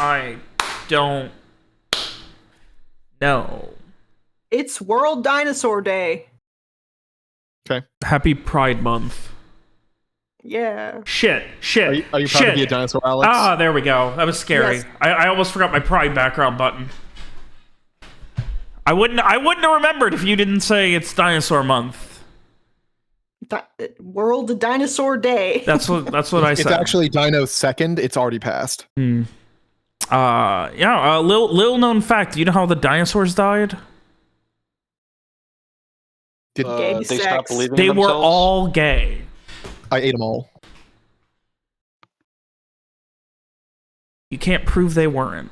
I don't know. It's World Dinosaur Day. Okay. Happy Pride Month. Yeah. Shit. Are you proud to be a dinosaur, Alex? Ah, there we go. That was scary. Yes. I almost forgot my Pride background button. I wouldn't have remembered if you didn't say it's Dinosaur Month. World Dinosaur Day. That's what I said. It's actually Dino's second. It's already passed. Little known fact. Do you know how the dinosaurs died? Gay They sex. stopped believing They in were themselves? all gay. I ate them all. You can't prove they weren't.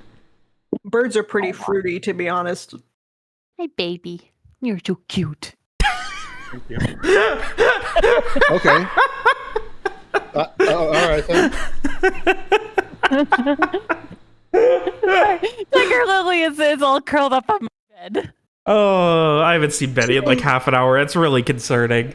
Birds are pretty fruity, to be honest. Hey, baby. You're so cute. Okay. All right then. Tiger Lily is all curled up on my bed. Oh, I haven't seen Betty in like half an hour. It's really concerning.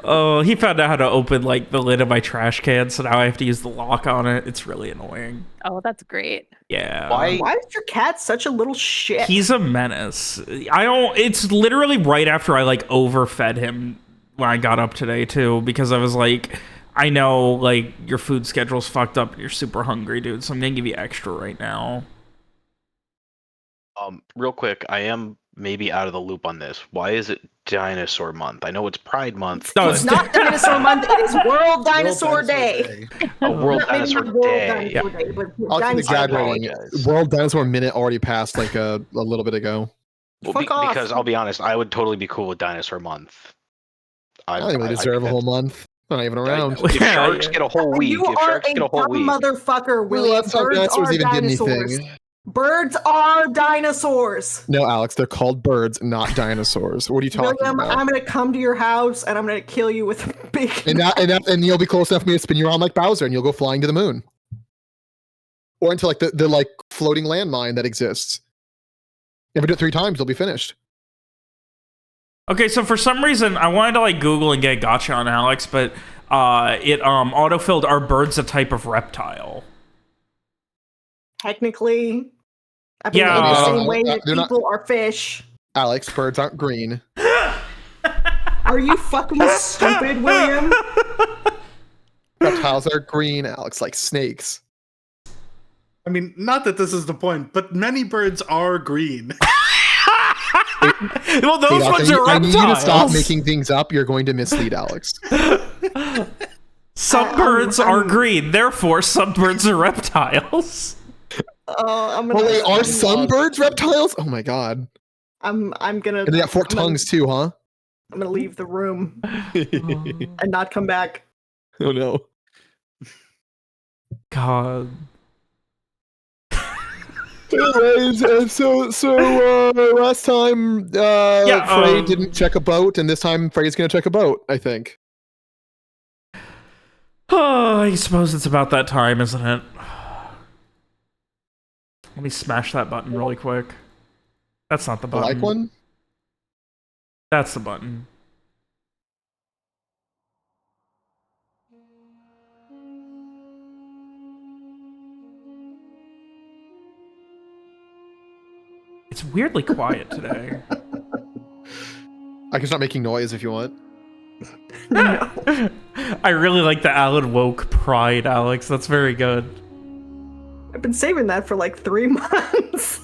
Oh, he found out how to open like the lid of my trash can, so now I have to use the lock on it. It's really annoying. Oh, that's great. Yeah. Why is your cat such a little shit? He's a menace. It's literally right after I like overfed him when I got up today too, because I was like, I know like your food schedule's fucked up and you're super hungry, dude, so I'm gonna give you extra right now. Real quick, I am maybe out of the loop on this. Why is it Dinosaur Month? I know it's Pride Month. No, It's not Dinosaur Month. It is World Dinosaur Day. World Not- maybe Dinosaur not World Day. Dinosaur Day, but I'll keep Dinosaur exaggerating. apologize. World Dinosaur Minute already passed like a little bit ago. Well, Fuck off. because I'll be honest, I would totally be cool with Dinosaur Month. I don't even deserve a whole month. I'm not even around. If sharks get a whole week, You if are sharks a get a whole dumb week, motherfucker, Well, William. that's how Birds dinosaurs are even did dinosaurs. anything. Birds are dinosaurs. No, Alex, they're called birds, not dinosaurs. What are you talking William, about? I'm gonna come to your house and I'm gonna kill you with a big. And you'll be close enough for me to spin you around like Bowser, and you'll go flying to the moon, or into like the like floating landmine that exists. If you do it 3 times, you'll be finished. Okay, so for some reason I wanted to like Google and get gotcha on Alex, but it autofilled, are birds a type of reptile? Technically, I mean, Yeah, in the no, same way that they're not- people are fish. Alex, birds aren't green. Are you fucking stupid, William? Reptiles are green, Alex, like snakes. I mean, not that this is the point, but many birds are green. Well, those See, Alex, ones are I need you to stop reptiles. making things up. You're going to mislead Alex. Some birds are green, therefore some birds are reptiles. I'm gonna. Well, wait, are some birds reptiles? Oh my god. I'm gonna. And they got 4 I'm gonna- tongues too, huh? I'm gonna leave the room and not come back. Oh no. God. Anyways, so last time Frey didn't check a boat, and this time Frey's gonna check a boat, I think. Oh, I suppose it's about that time, isn't it? Let me smash that button really quick. That's not the The button. like one? That's the button. It's weirdly quiet today. I can start making noise if you want. I really like the Alan Woke pride, Alex. That's very good. I've been saving that for like 3 months.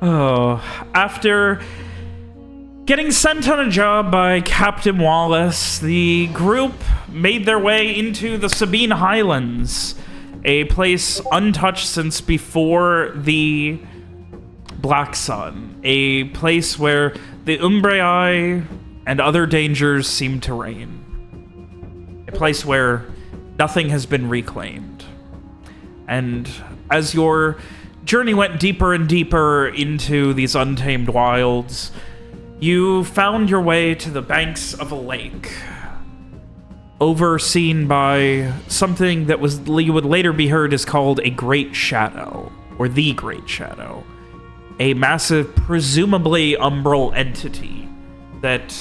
Oh, after getting sent on a job by Captain Wallace, the group made their way into the Sabine Highlands, a place untouched since before the Black Sun, a place where the Umbral and other dangers seem to reign, a place where nothing has been reclaimed. And as your journey went deeper and deeper into these untamed wilds, you found your way to the banks of a lake, overseen by something that you would later be heard is called a Great Shadow, or the Great Shadow, a massive, presumably umbral entity that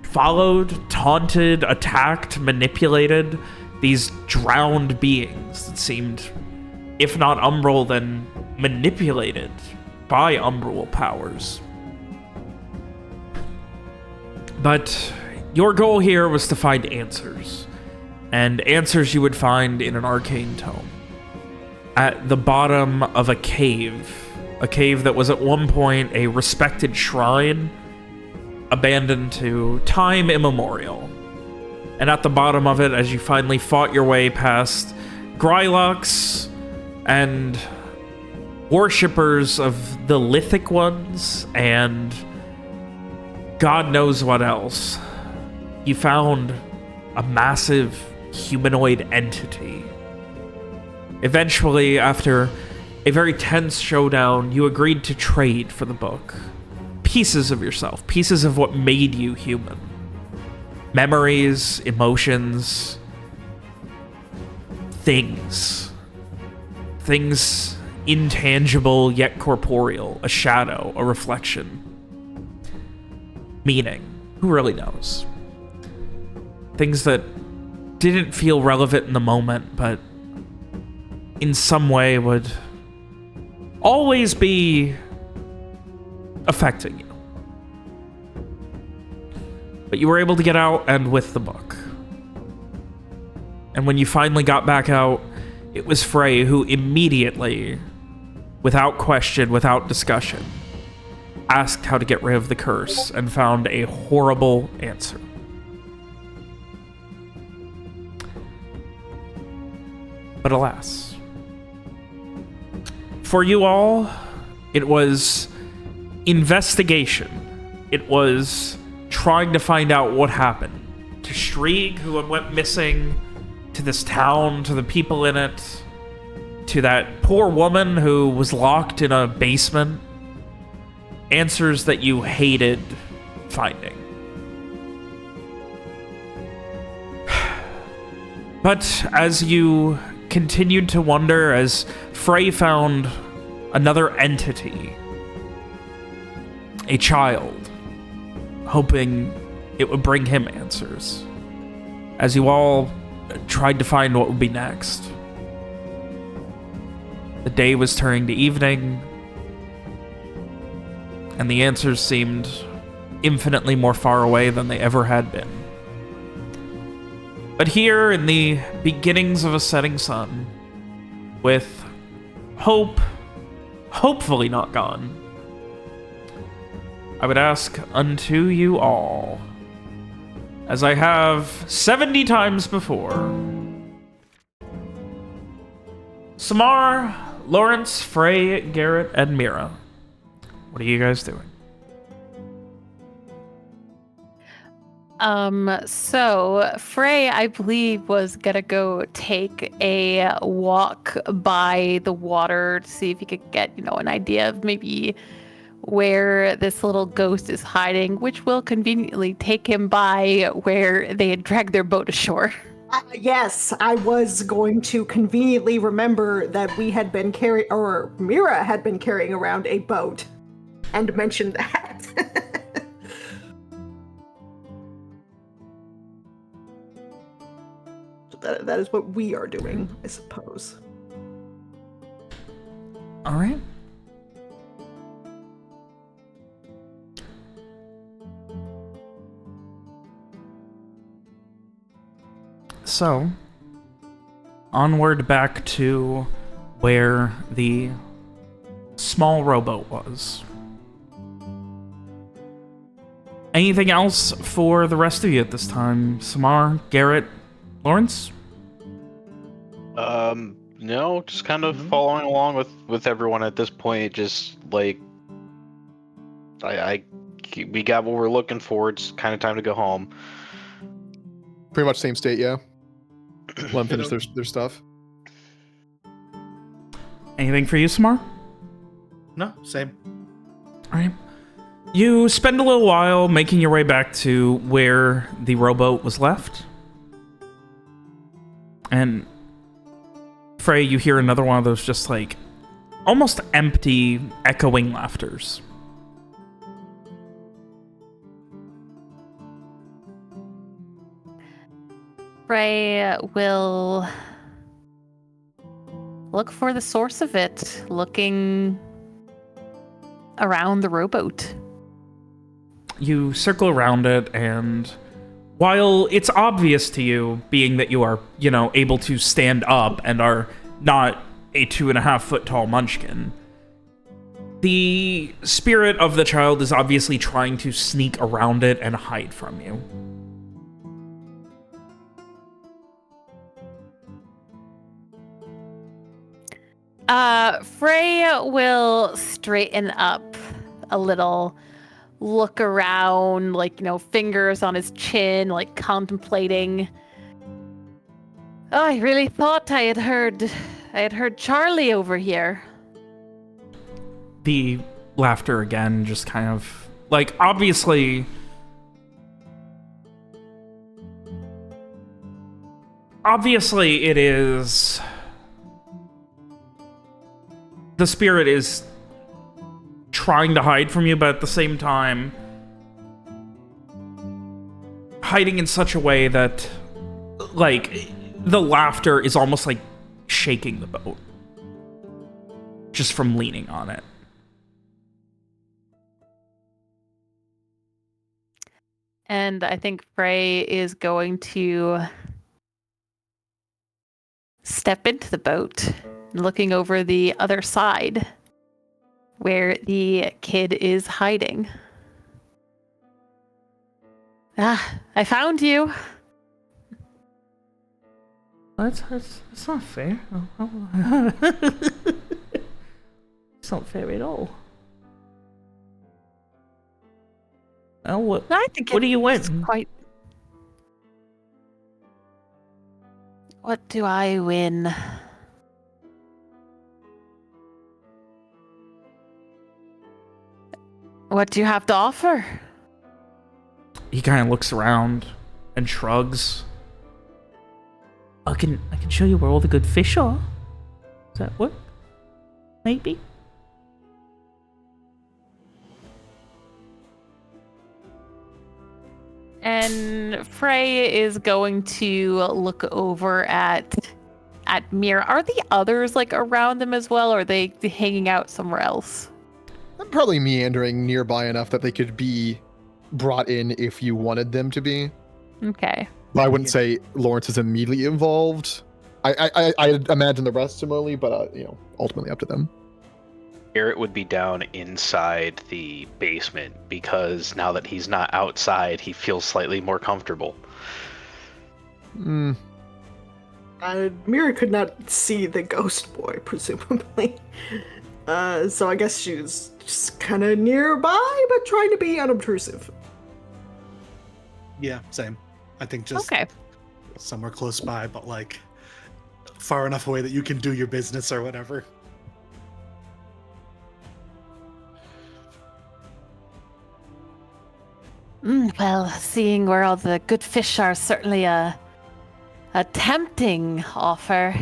followed, taunted, attacked, manipulated these drowned beings that seemed, if not Umbral, then manipulated by Umbral powers. But your goal here was to find answers, and answers you would find in an arcane tome at the bottom of a cave that was at one point a respected shrine, abandoned to time immemorial. And at the bottom of it, as you finally fought your way past Grylox and worshippers of the Lithic ones and God knows what else, you found a massive humanoid entity. Eventually, after a very tense showdown, you agreed to trade for the book. Pieces of yourself, pieces of what made you human. Memories, emotions, things. Things intangible yet corporeal. A shadow, a reflection. Meaning. Who really knows? Things that didn't feel relevant in the moment, but in some way would always be affecting you. But you were able to get out and with the book. And when you finally got back out, it was Frey who immediately, without question, without discussion, asked how to get rid of the curse and found a horrible answer. But alas, for you all, it was investigation. It was trying to find out what happened to Shrieg, who went missing, to this town, to the people in it, to that poor woman who was locked in a basement. Answers that you hated finding. But as you continued to wonder, as Frey found another entity, a child, hoping it would bring him answers, as you all tried to find what would be next. The day was turning to evening, and the answers seemed infinitely more far away than they ever had been. But here, in the beginnings of a setting sun, with hope hopefully not gone, I would ask unto you all, as I have 70 times before, Samar, Lawrence, Frey, Garrett, and Mira, what are you guys doing? So Frey, I believe, was gonna go take a walk by the water to see if he could get, an idea of maybe where this little ghost is hiding, which will conveniently take him by where they had dragged their boat ashore. Yes, I was going to conveniently remember that we had been Mira had been carrying around a boat and mentioned that. That is what we are doing, I suppose. All right. So, onward back to where the small rowboat was. Anything else for the rest of you at this time? Samar, Garrett, Lawrence? No, just kind of following along with everyone at this point. Just like we got what we're looking for. It's kind of time to go home. Pretty much same state, yeah. Let them finish their stuff. Anything for you, Samar? No, same. All right. You spend a little while making your way back to where the rowboat was left. And Frey, you hear another one of those just like almost empty, echoing laughters. Frey will look for the source of it, looking around the rowboat. You circle around it, and while it's obvious to you, being that you are, able to stand up and are not a 2.5-foot tall munchkin, the spirit of the child is obviously trying to sneak around it and hide from you. Frey will straighten up a little, look around, fingers on his chin, contemplating. Oh, I really thought I had heard Charlie over here. The laughter again, just kind of, obviously it is... The spirit is trying to hide from you, but at the same time, hiding in such a way that, the laughter is almost like shaking the boat. Just from leaning on it. And I think Frey is going to step into the boat, looking over the other side, where the kid is hiding. Ah, I found you. That's not fair. It's not fair at all. Oh, what do you win? What do I win? What do you have to offer? He kind of looks around and shrugs. I can show you where all the good fish are. Does that work? Maybe? And Frey is going to look over at Mira. Are the others around them as well, or are they hanging out somewhere else? I'm probably meandering nearby enough that they could be brought in if you wanted them to be. Okay. But I wouldn't say Lawrence is immediately involved. I imagine the rest similarly, but ultimately up to them. Garrett would be down inside the basement because now that he's not outside, he feels slightly more comfortable. Hmm. Mira could not see the ghost boy, presumably. So I guess she was just kind of nearby, but trying to be unobtrusive. Yeah, same. I think just Okay. somewhere close by, but far enough away that you can do your business or whatever. Well, seeing where all the good fish are, certainly a tempting offer.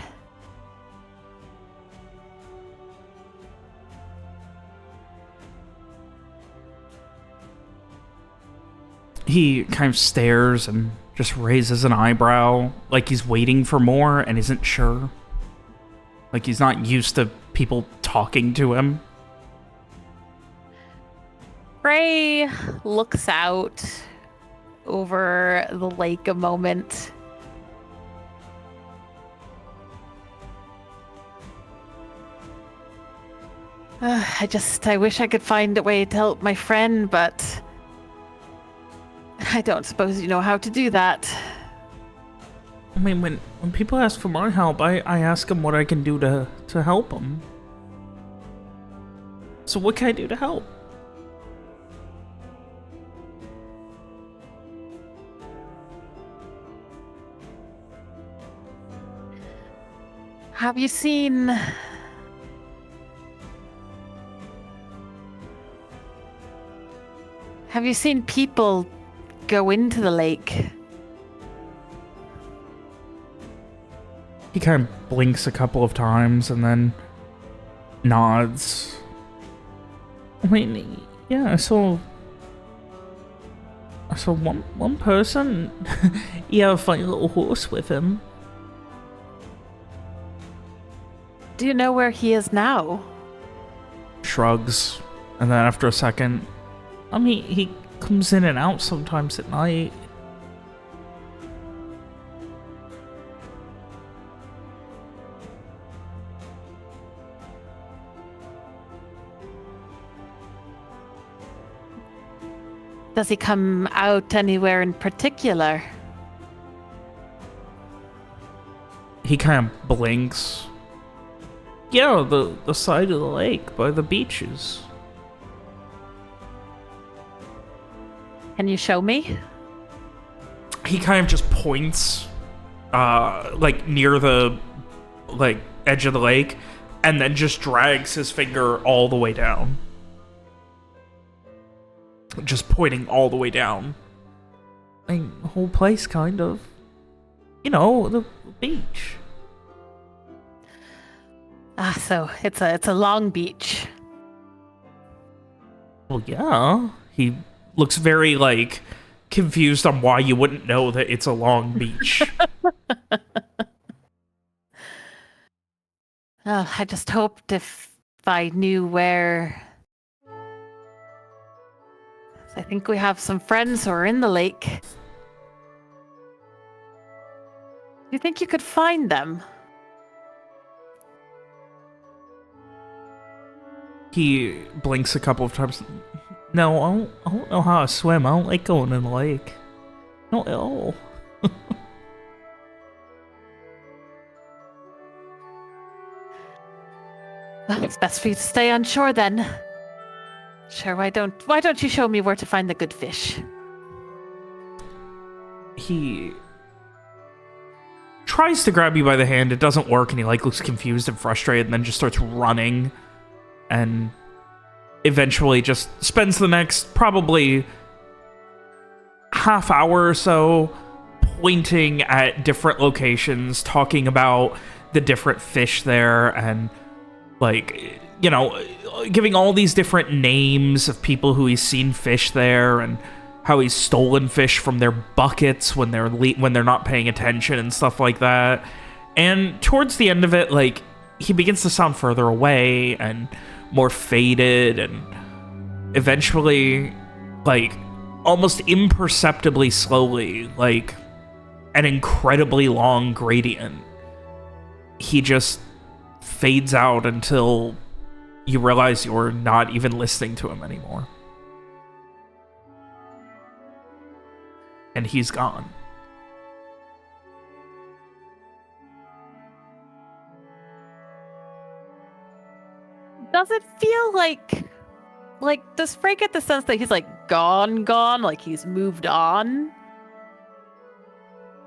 He kind of stares and just raises an eyebrow, like he's waiting for more and isn't sure. Like he's not used to people talking to him. Frey looks out over the lake a moment. I wish I could find a way to help my friend, but I don't suppose you know how to do that. I mean, when people ask for my help, I ask them what I can do to help them. So what can I do to help? Have you seen... Have you seen people go into the lake? He kind of blinks a couple of times and then nods. I mean, yeah, I saw So one person, he had a funny little horse with him. Do you know where he is now? Shrugs, and then after a second, I mean, he comes in and out sometimes at night. Does he come out anywhere in particular? He kind of blinks. Yeah, the side of the lake by the beaches. Can you show me? He kind of just points, like near the edge of the lake, and then just drags his finger all the way down. Just pointing all the way down. I mean, the whole place, kind of. You know, the beach. Ah, so it's a long beach. Well, yeah. He looks very, like, confused on why you wouldn't know that it's a long beach. Oh, I just hoped if I knew where. I think we have some friends who are in the lake. Do you think you could find them? He blinks a couple of times. No, I don't know how to swim. I don't like going in the lake. Not at all. Well, it's best for you to stay on shore then. Sure, why don't you show me where to find the good fish? He tries to grab you by the hand. It doesn't work, and he like looks confused and frustrated, and then just starts running, and eventually just spends the next probably half hour or so pointing at different locations, talking about the different fish there, and like, you know, giving all these different names of people who he's seen fish there, and how he's stolen fish from their buckets when they're not paying attention and stuff like that. And towards the end of it, like, he begins to sound further away and more faded, and eventually, like, almost imperceptibly slowly, like an incredibly long gradient, he just fades out until you realize you're not even listening to him anymore. And he's gone. Does it feel like does Frey get the sense that he's like gone, like he's moved on?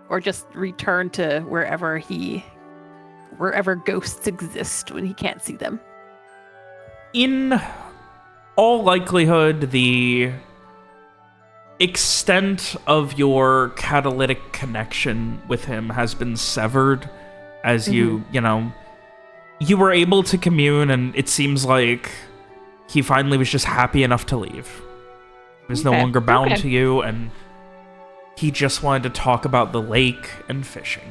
Or just returned to wherever ghosts exist when he can't see them? In all likelihood, the extent of your catalytic connection with him has been severed as you know, you were able to commune, and it seems like he finally was just happy enough to leave. He was no longer bound to you, and he just wanted to talk about the lake and fishing.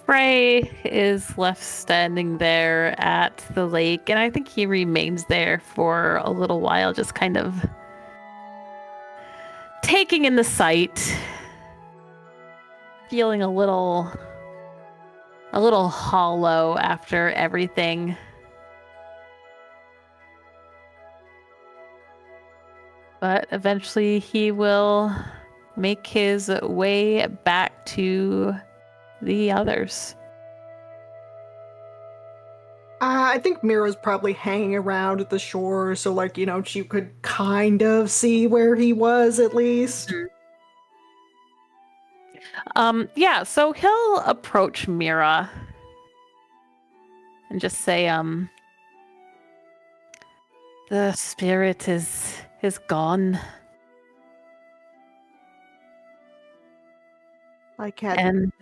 Frey is left standing there at the lake, and I think he remains there for a little while, just kind of taking in the sight, feeling a little hollow after everything. But eventually he will make his way back to the others. I think Mira's probably hanging around at the shore, so, like, you know, she could kind of see where he was at least. Yeah, so he'll approach Mira and just say, the spirit is gone. I can't. And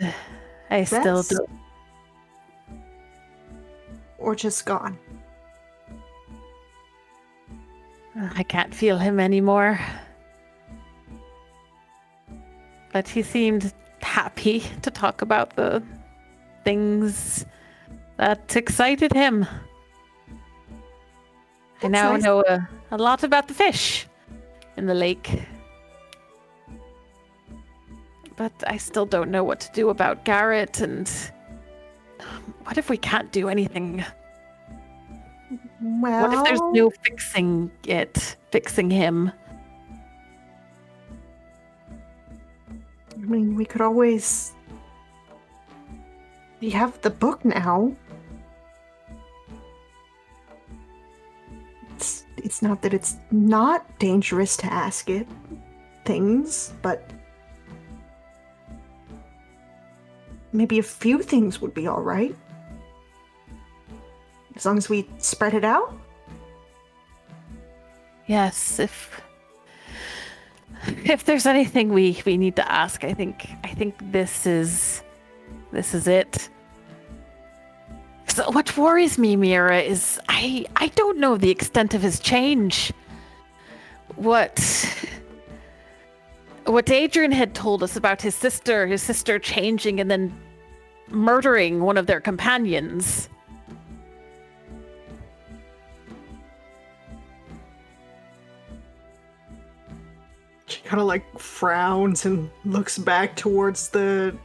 I still Rest? don't. or just gone? I can't feel him anymore. But he seemed happy to talk about the things that excited him. I That's now nice. know a lot about the fish in the lake. But I still don't know what to do about Garrett, and what if we can't do anything? Well, What if there's no fixing him? I mean, we could always. We have the book now. It's not that it's not dangerous to ask it things, but maybe a few things would be all right. As long as we spread it out. Yes, if there's anything we need to ask, I think this is it. So what worries me, Mira, is I don't know the extent of his change. What Adrian had told us about his sister changing and then murdering one of their companions. She kind of like frowns and looks back towards the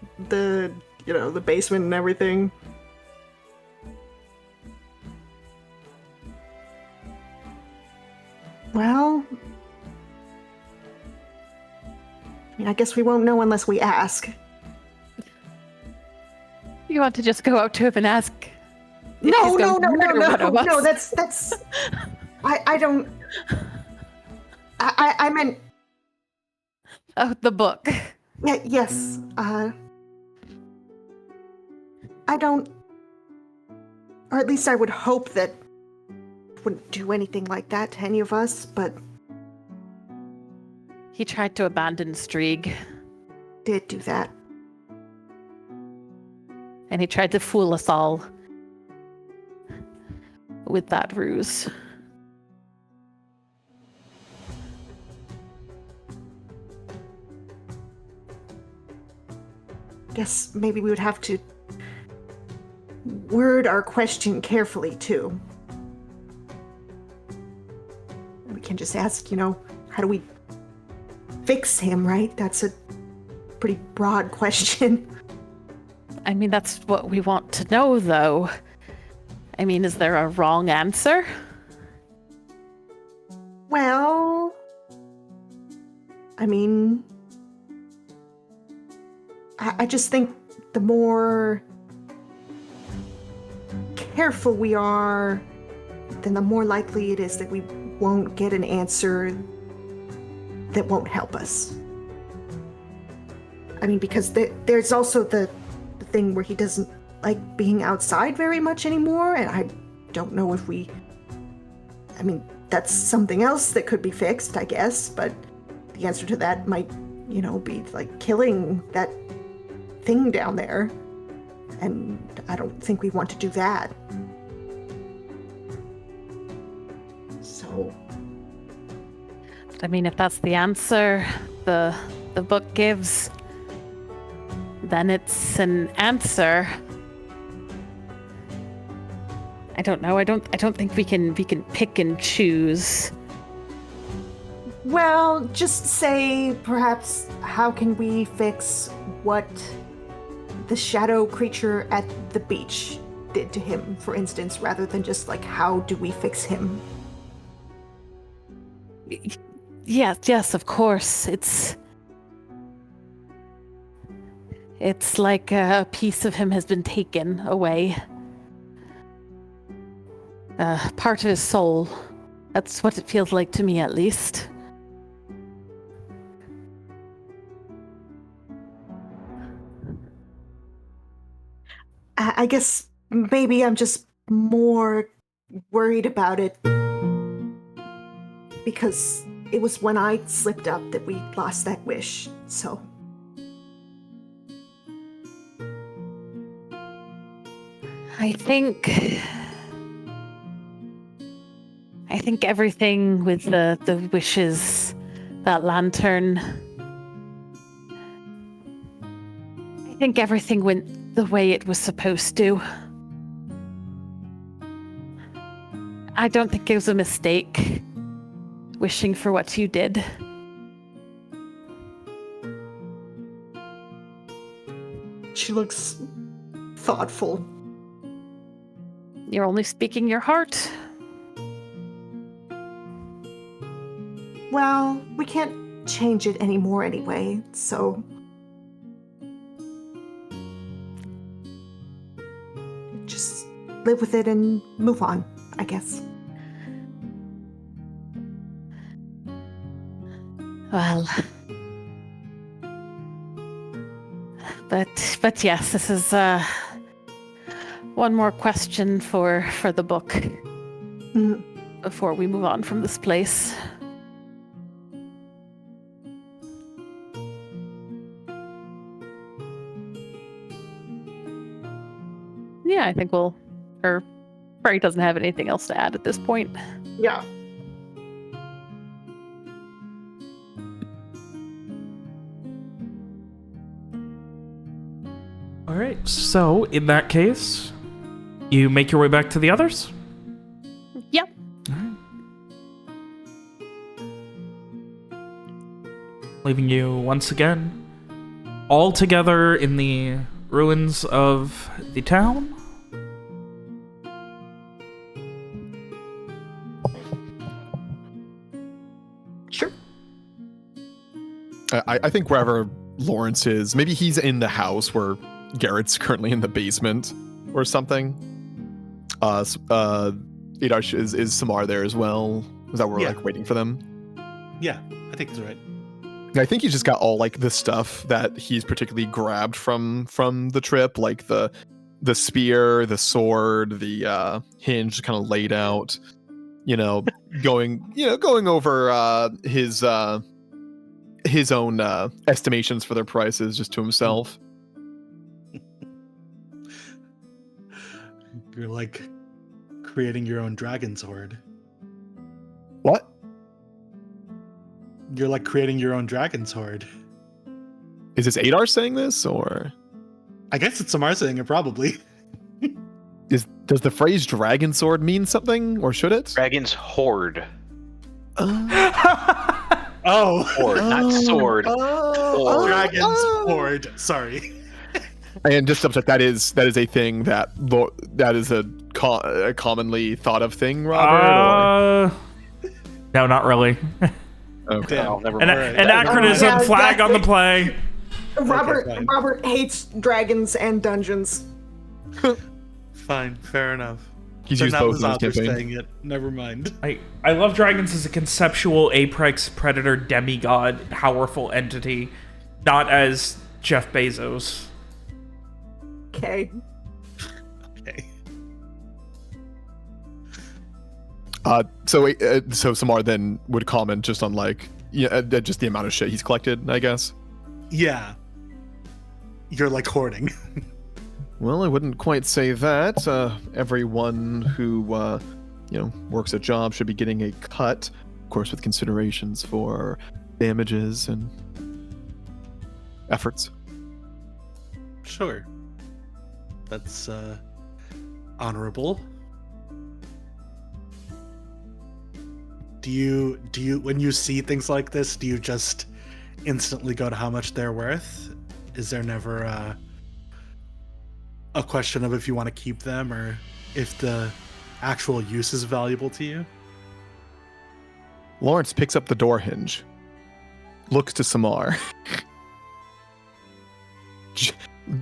basement and everything. Well, I mean, I guess we won't know unless we ask. You want to just go up to him and ask? if No, he's no, going to no, no, murder one no, of us? no. That's. I don't. I meant. Oh, the book. Yeah, yes. I don't. Or at least I would hope that wouldn't do anything like that to any of us, but He tried to abandon Strieg, did do that. and he tried to fool us all with that ruse. Guess maybe we would have to word our question carefully, too. We can just ask, how do we fix him, right? That's a pretty broad question. I mean, that's what we want to know, though. I mean, is there a wrong answer? Well, I mean, I just think the more careful we are, then the more likely it is that we won't get an answer that won't help us. I mean, because there's also the thing where he doesn't like being outside very much anymore, and I don't know if I mean, that's something else that could be fixed, I guess, but the answer to that might, be like killing that thing down there, and I don't think we want to do that. So, I mean, if that's the answer the book gives, then it's an answer. I don't know. I don't think we can pick and choose. well, just say perhaps how can we fix what the shadow creature at the beach did to him, for instance, rather than just like how do we fix him? Yes, of course. It's like a piece of him has been taken away. Part of his soul. That's what it feels like to me, at least. I guess maybe I'm just more worried about it because it was when I slipped up that we lost that wish, so. I think think everything with the wishes, that lantern, I think everything went the way it was supposed to. I don't think it was a mistake wishing for what you did. She looks thoughtful. You're only speaking your heart. Well, we can't change it anymore anyway, so... just live with it and move on, I guess. Well... But yes, this is one more question for the book before we move on from this place. Yeah, I think Frey doesn't have anything else to add at this point. Yeah. All right, so in that case, you make your way back to the others? Yep. All right. Leaving you once again all together in the ruins of the town. Sure. I think wherever Lawrence is, maybe he's in the house where Garrett's currently in the basement or something. Idarsh, is Samar there as well? Is that where we're like waiting for them? Yeah, I think that's right. I think he's just got all like the stuff that he's particularly grabbed from the trip, like the spear, the sword, the hinge kind of laid out, going over his own estimations for their prices just to himself. You're like creating your own dragon sword. What? You're like creating your own dragon sword. Is this Adar saying this, or? I guess it's Samar saying it, probably. Does the phrase dragon sword mean something, or should it? Dragon's horde. Oh. Horde, not sword. Horde. Dragon's horde. Sorry. And just double check, that is a thing that is a commonly thought of thing, Robert? No, not really. Okay. Damn. Oh, never An mind. anachronism, Yeah, flag on the play. Robert fine. Robert hates dragons and dungeons. Fine, fair enough. He's So used now both in this Lazar's campaign. saying it. Never mind. I love dragons as a conceptual apex predator demigod powerful entity, not as Jeff Bezos. Okay. Okay. So Samar then would comment just on just the amount of shit he's collected, I guess. Yeah. You're like hoarding. Well, I wouldn't quite say that. Everyone who works a job should be getting a cut, of course, with considerations for damages and efforts. Sure. That's honorable. Do you when you see things like this, do you just instantly go to how much they're worth? Is there never a question of if you want to keep them or if the actual use is valuable to you? Lawrence picks up the door hinge, looks to Samar,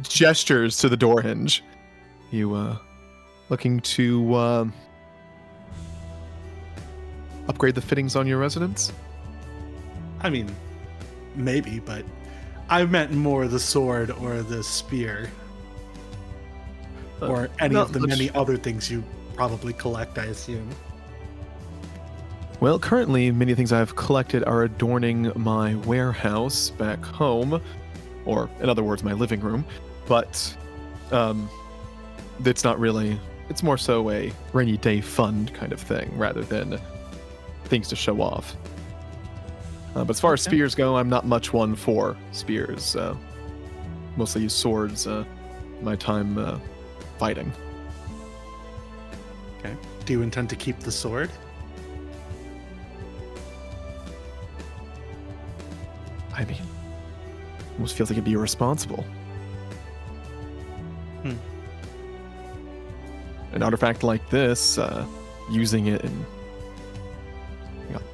gestures to the door hinge. You looking to upgrade the fittings on your residence? I mean, maybe, but I meant more the sword or the spear. Or any not of the much. many other things you probably collect, I assume. Well, currently, many things I've collected are adorning my warehouse back home, or in other words, my living room. But it's not really. It's more so a rainy day fund kind of thing, rather than things to show off. But as far as spears go, I'm not much one for spears. Mostly use swords my time fighting. Okay. Do you intend to keep the sword? I mean, almost feels like it'd be irresponsible. An artifact like this, using it in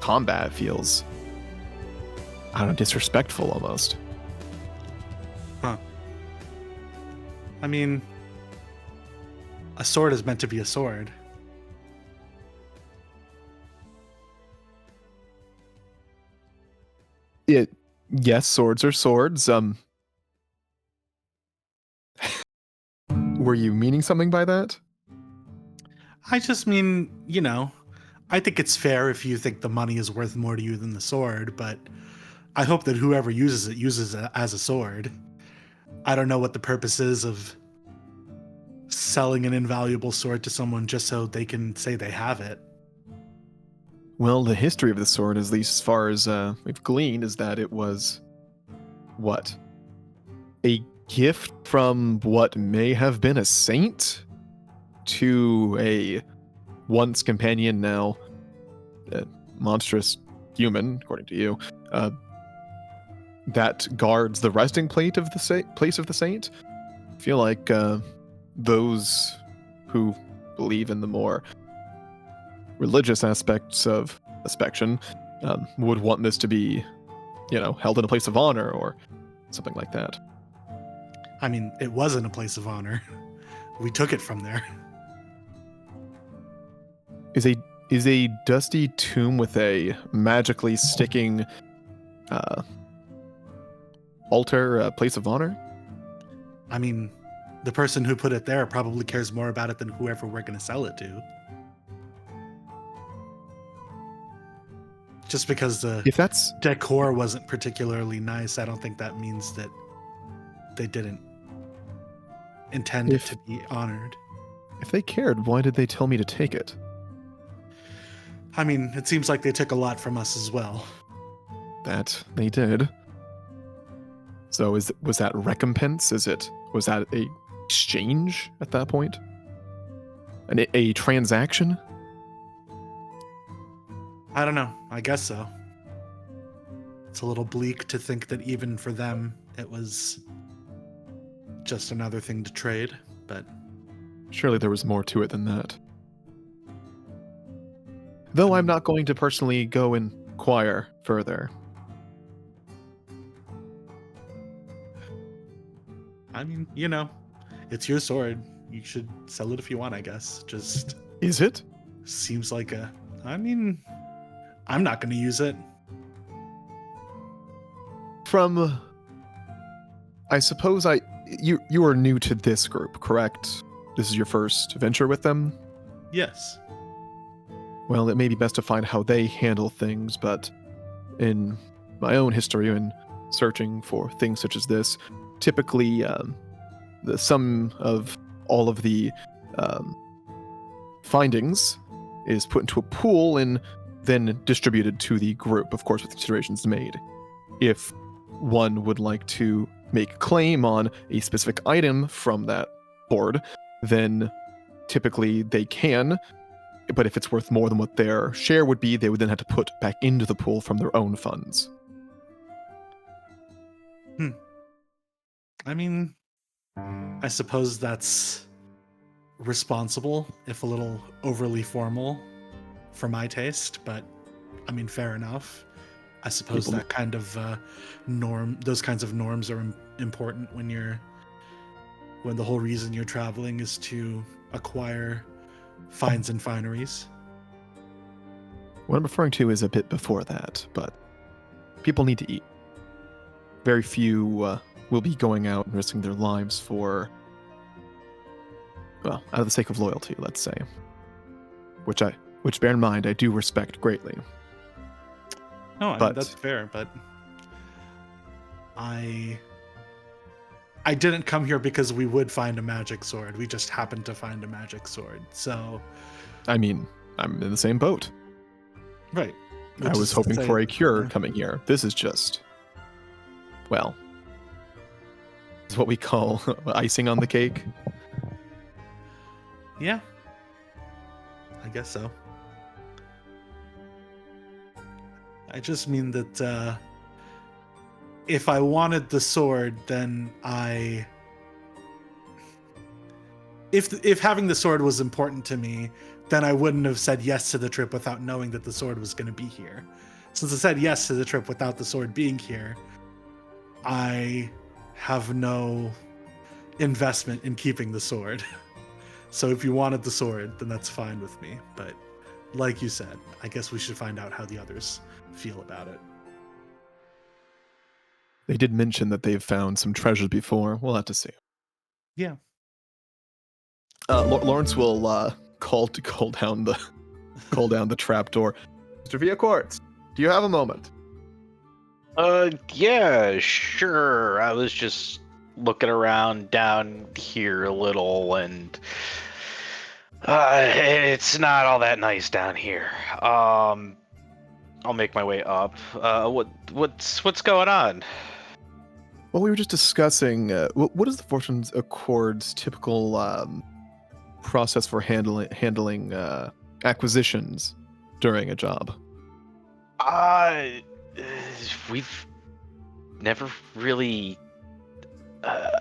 combat feels, I don't know, disrespectful almost. Huh. I mean, a sword is meant to be a sword. Yes, swords are swords. Were you meaning something by that? I just mean, I think it's fair if you think the money is worth more to you than the sword, but I hope that whoever uses it as a sword. I don't know what the purpose is of selling an invaluable sword to someone just so they can say they have it. Well, the history of the sword, at least as far as we've gleaned, is that it was, what? A gift from what may have been a saint to a once companion, now monstrous human, according to you, that guards the resting place of the saint. I feel like those who believe in the more religious aspects of inspection would want this to be, held in a place of honor or something like that. I mean, it wasn't a place of honor. We took it from there. Is a dusty tomb with a magically sticking altar a place of honor? I mean, the person who put it there probably cares more about it than whoever we're going to sell it to. Just because the decor wasn't particularly nice, I don't think that means that they didn't intend it to be honored. If they cared, why did they tell me to take it? I mean, it seems like they took a lot from us as well. That they did. So was that recompense? Was that a exchange at that point? A transaction? I don't know. I guess so. It's a little bleak to think that even for them, it was just another thing to trade, but surely there was more to it than that. Though I'm not going to personally go inquire further. I mean, it's your sword. You should sell it if you want, I guess. Just... Is it? Seems like I'm not going to use it. I suppose you are new to this group, correct? This is your first venture with them? Yes. Well, it may be best to find how they handle things, but in my own history and searching for things such as this, typically the sum of all of the findings is put into a pool and then distributed to the group, of course, with considerations made. If one would like to make a claim on a specific item from that board, then typically they can. But if it's worth more than what their share would be, they would then have to put back into the pool from their own funds. I mean, I suppose that's responsible, if a little overly formal for my taste, but I mean, fair enough. I suppose that kind of those kinds of norms are important when the whole reason you're traveling is to acquire finds and fineries. What I'm referring to is a bit before that, but people need to eat. Very few will be going out and risking their lives for, well, out of the sake of loyalty, let's say. Which bear in mind, I do respect greatly. No, I mean, that's fair, but I didn't come here because we would find a magic sword. We just happened to find a magic sword. So, I mean, I'm in the same boat. Right. I was hoping for a cure coming here. This is just, well, it's what we call icing on the cake. Yeah. I guess so. I just mean that if I wanted the sword, then if having the sword was important to me, then I wouldn't have said yes to the trip without knowing that the sword was going to be here. Since I said yes to the trip without the sword being here, I have no investment in keeping the sword. So if you wanted the sword, then that's fine with me. But like you said, I guess we should find out how the others feel about it. They did mention that they've found some treasures before. We'll have to see. Yeah. Lawrence will call down the trap door. Mr. Villacourt, do you have a moment? Yeah, sure. I was just looking around down here a little, and it's not all that nice down here. I'll make my way up. What's going on? Well, we were just discussing what is the Fortunes Accord's typical process for handling acquisitions during a job. We've never really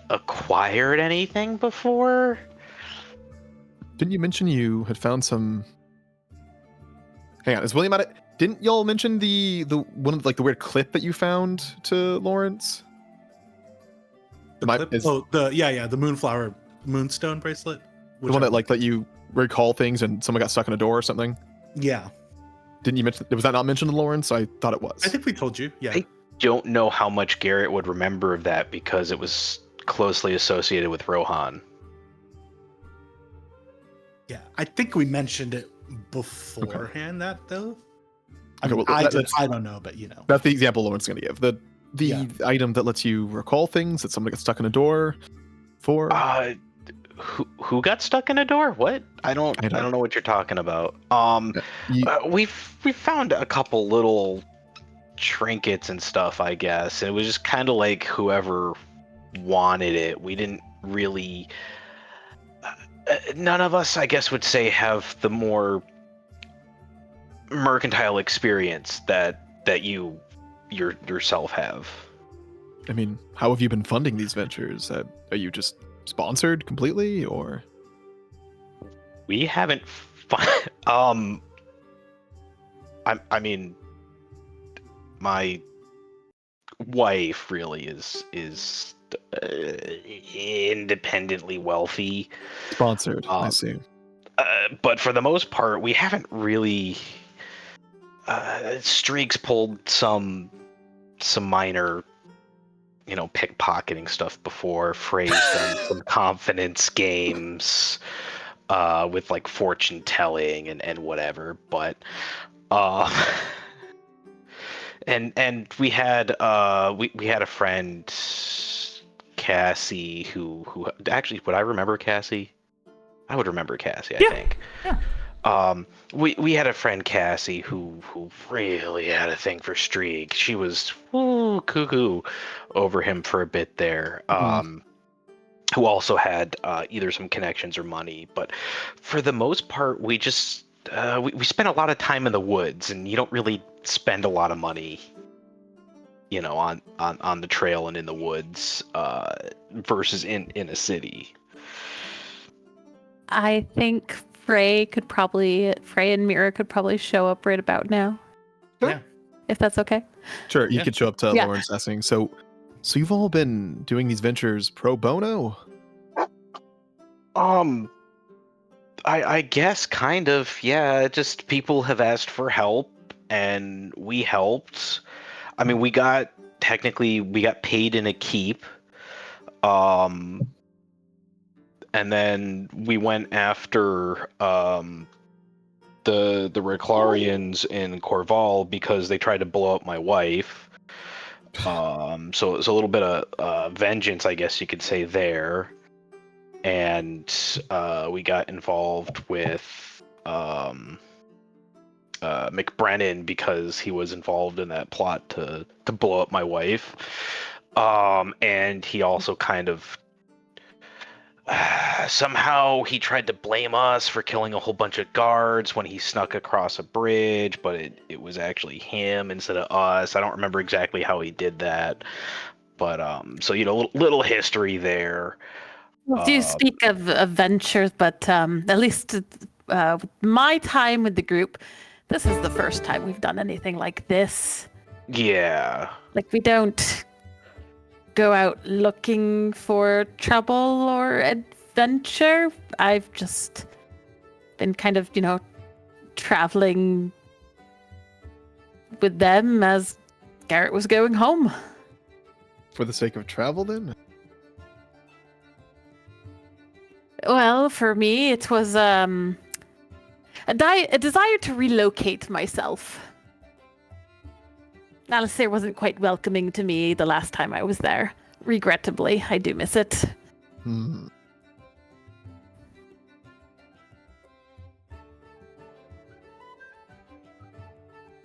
acquired anything before. Didn't you mention you had found some? Hang on, is William at it? Didn't y'all mention the one of the weird clip that you found to Lawrence? The Moonflower Moonstone bracelet. The one that let you recall things and someone got stuck in a door or something? Yeah. Didn't you mention? Was that not mentioned to Lawrence? I thought it was. I think we told you. Yeah. I don't know how much Garrett would remember of that because it was closely associated with Rohan. Yeah. I think we mentioned it beforehand. That though. Okay, well, I don't know, but you know. That's the example Lawrence is going to give. The item that lets you recall things that somebody got stuck in a door for. Who got stuck in a door? What? I don't know what you're talking about. We've found a couple little trinkets and stuff, I guess. It was just kind of like whoever wanted it. We didn't really. None of us, I guess, would say have the more mercantile experience that you yourself have. I mean, how have you been funding these ventures? Are you just sponsored completely, or? We haven't. I mean, my wife really is independently wealthy. Sponsored, I see. But for the most part, we haven't really. Streaks pulled some minor, pickpocketing stuff before. Frey's done some confidence games with like fortune telling and whatever. But and we had we had a friend, Cassie, who actually, would I remember Cassie? I would remember Cassie, I think. Yeah. We had a friend, Cassie, who really had a thing for Streak. She was cuckoo over him for a bit there. Who also had either some connections or money, but for the most part, we just we spent a lot of time in the woods, and you don't really spend a lot of money, on the trail and in the woods versus in a city. I think Frey and Mira could probably show up right about now. Yeah. If that's okay. Sure, you Yeah. could show up to Lawrence asking. So you've all been doing these ventures pro bono? I guess kind of, yeah. Just people have asked for help, and we helped. I mean, we got paid in a keep. And then we went after the Reclarians in Corval because they tried to blow up my wife. So it's a little bit of vengeance, I guess you could say there. And we got involved with McBrennan because he was involved in that plot to blow up my wife. And he also kind of somehow he tried to blame us for killing a whole bunch of guards when he snuck across a bridge, but it was actually him instead of us. I don't remember exactly how he did that, but so little history there. Well, do speak of adventures, but at least with my time with the group, this is the first time we've done anything like this. Yeah. Like, we don't go out looking for trouble or adventure. I've just been kind of, traveling with them as Garrett was going home. For the sake of travel, then? Well, for me, it was a desire to relocate myself. Alistair wasn't quite welcoming to me the last time I was there. Regrettably, I do miss it.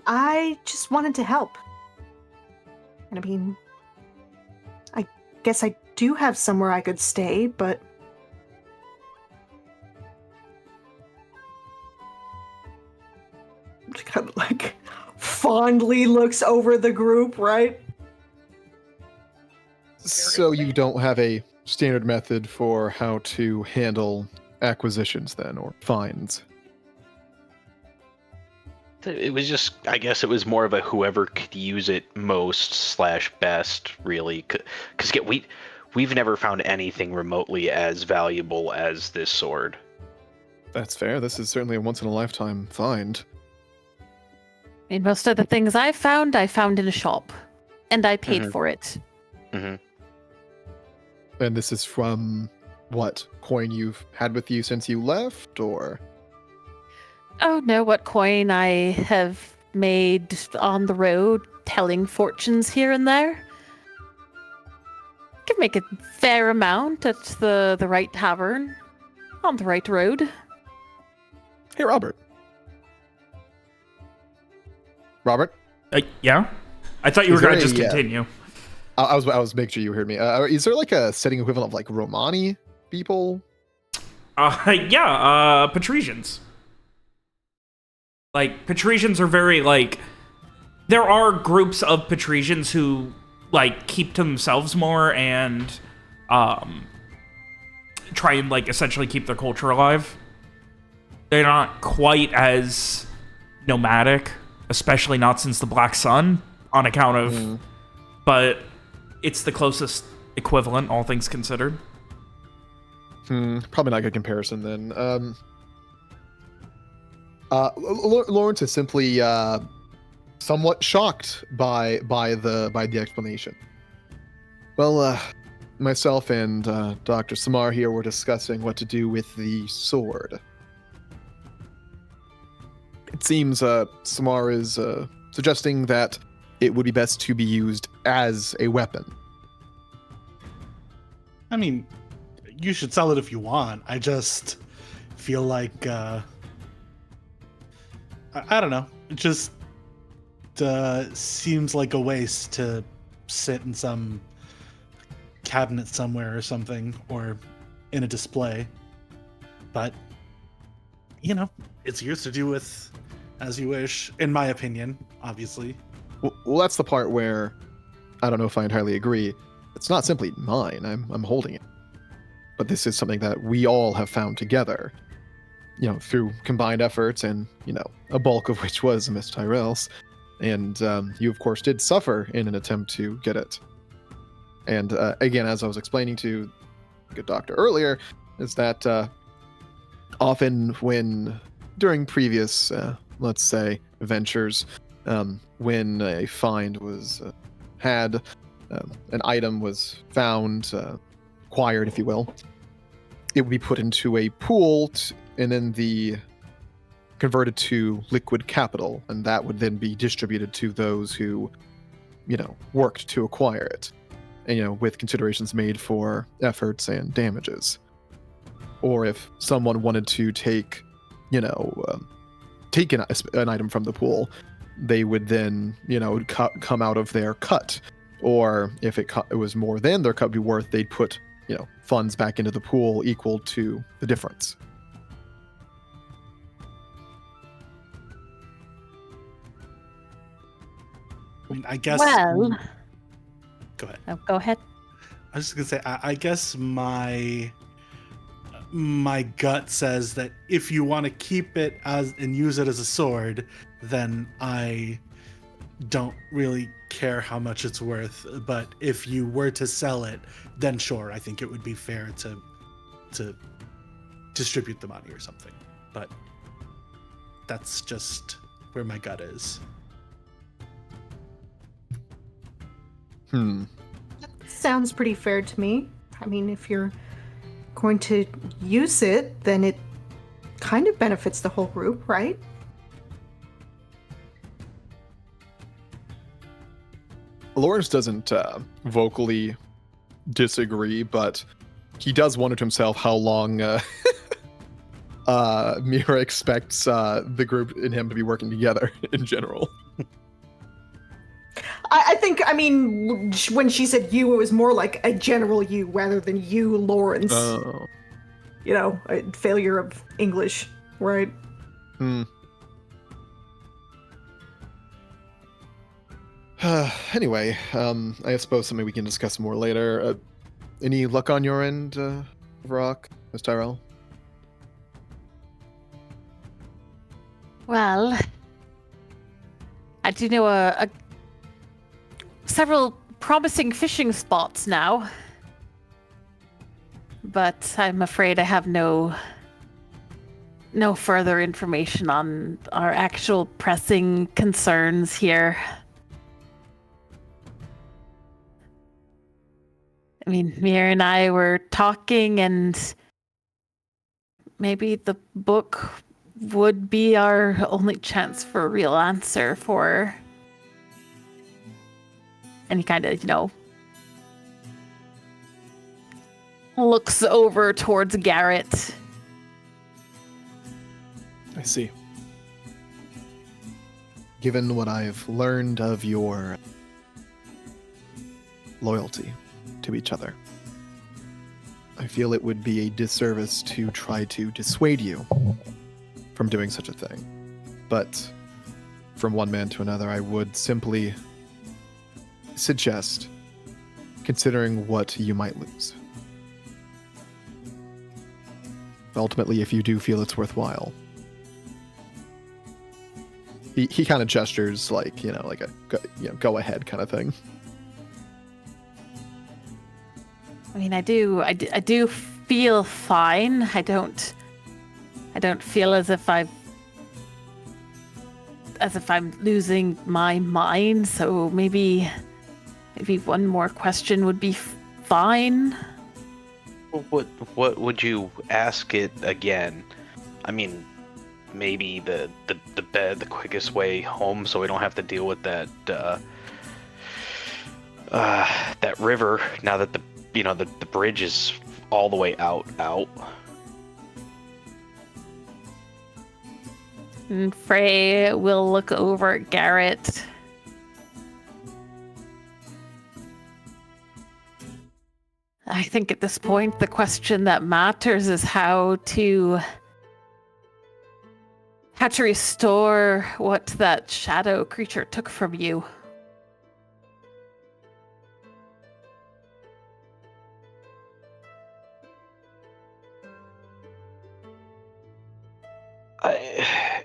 I just wanted to help. And I mean, I guess I do have somewhere I could stay, but kind of like fondly looks over the group, right? So you don't have a standard method for how to handle acquisitions then, or finds? It was just, I guess it was more of a whoever could use it most / best, really. Because we've never found anything remotely as valuable as this sword. That's fair. This is certainly a once-in-a-lifetime find. I mean, most of the things I found in a shop. And I paid for it. Mm-hmm. And this is from what coin you've had with you since you left, or? Oh no, what coin I have made on the road, telling fortunes here and there. Could make a fair amount at the right tavern, on the right road. Hey, Robert. Robert? Yeah? I thought you were going to just yeah. continue. I was making sure you heard me. Is there like a setting equivalent of like Romani people? Yeah, Patricians. Like, Patricians are very, like... There are groups of Patricians who, like, keep to themselves more and, try and, like, essentially keep their culture alive. They're not quite as nomadic, especially not since the Black Sun, on account of... But it's the closest equivalent, all things considered. Probably not a good comparison then. Lawrence is simply somewhat shocked by the explanation. Well, myself and Dr. Samar here were discussing what to do with the sword. It seems Samar is suggesting that it would be best to be used as a weapon. I mean, you should sell it if you want. I just feel like I don't know. It just seems like a waste to sit in some cabinet somewhere or something, or in a display. But, it's yours to do with as you wish, in my opinion, obviously. Well, that's the part where I don't know if I entirely agree. It's not simply mine. I'm holding it. But this is something that we all have found together, through combined efforts, and, a bulk of which was Miss Tyrell's. And you, of course, did suffer in an attempt to get it. And again, as I was explaining to good doctor earlier, is that often during previous, let's say, ventures, when a find was had, an item was found, acquired, if you will, it would be put into a pool and then converted to liquid capital, and that would then be distributed to those who, worked to acquire it, and with considerations made for efforts and damages. Or if someone wanted to take, take an item from the pool, they would then, come out of their cut. Or if it was more than their cut be worth, they'd put, funds back into the pool equal to the difference. I mean, I guess. Well, Go ahead. oh, go ahead. I was just gonna say, I guess my gut says that if you want to keep it and use it as a sword, then I don't really care how much it's worth. But if you were to sell it, then sure, I think it would be fair to distribute the money or something. But that's just where my gut is. Sounds pretty fair to me. I mean, if you're going to use it, then it kind of benefits the whole group, right? Lawrence doesn't vocally disagree, but he does wonder to himself how long Mira expects the group and him to be working together in general. I think, when she said you, it was more like a general you rather than you, Lawrence. Oh. A failure of English, right? Anyway, I suppose something we can discuss more later. Any luck on your end, Rock, Miss Tyrell? Well, I do know several promising fishing spots now, but I'm afraid I have no further information on our actual pressing concerns here. I mean, Mir and I were talking, and maybe the book would be our only chance for a real answer for. And he kind of, looks over towards Garrett. I see. Given what I've learned of your loyalty to each other, I feel it would be a disservice to try to dissuade you from doing such a thing. But from one man to another, I would simply suggest considering what you might lose. Ultimately, if you do feel it's worthwhile. He kind of gestures like a go ahead kind of thing. I mean, I do feel fine. I don't feel as if I'm losing my mind. So maybe one more question would be fine. What would you ask it again? I mean, maybe the quickest way home, so we don't have to deal with that river. Now that the bridge is all the way out. And Frey will look over at Garrett. I think at this point, the question that matters is how to restore what that shadow creature took from you.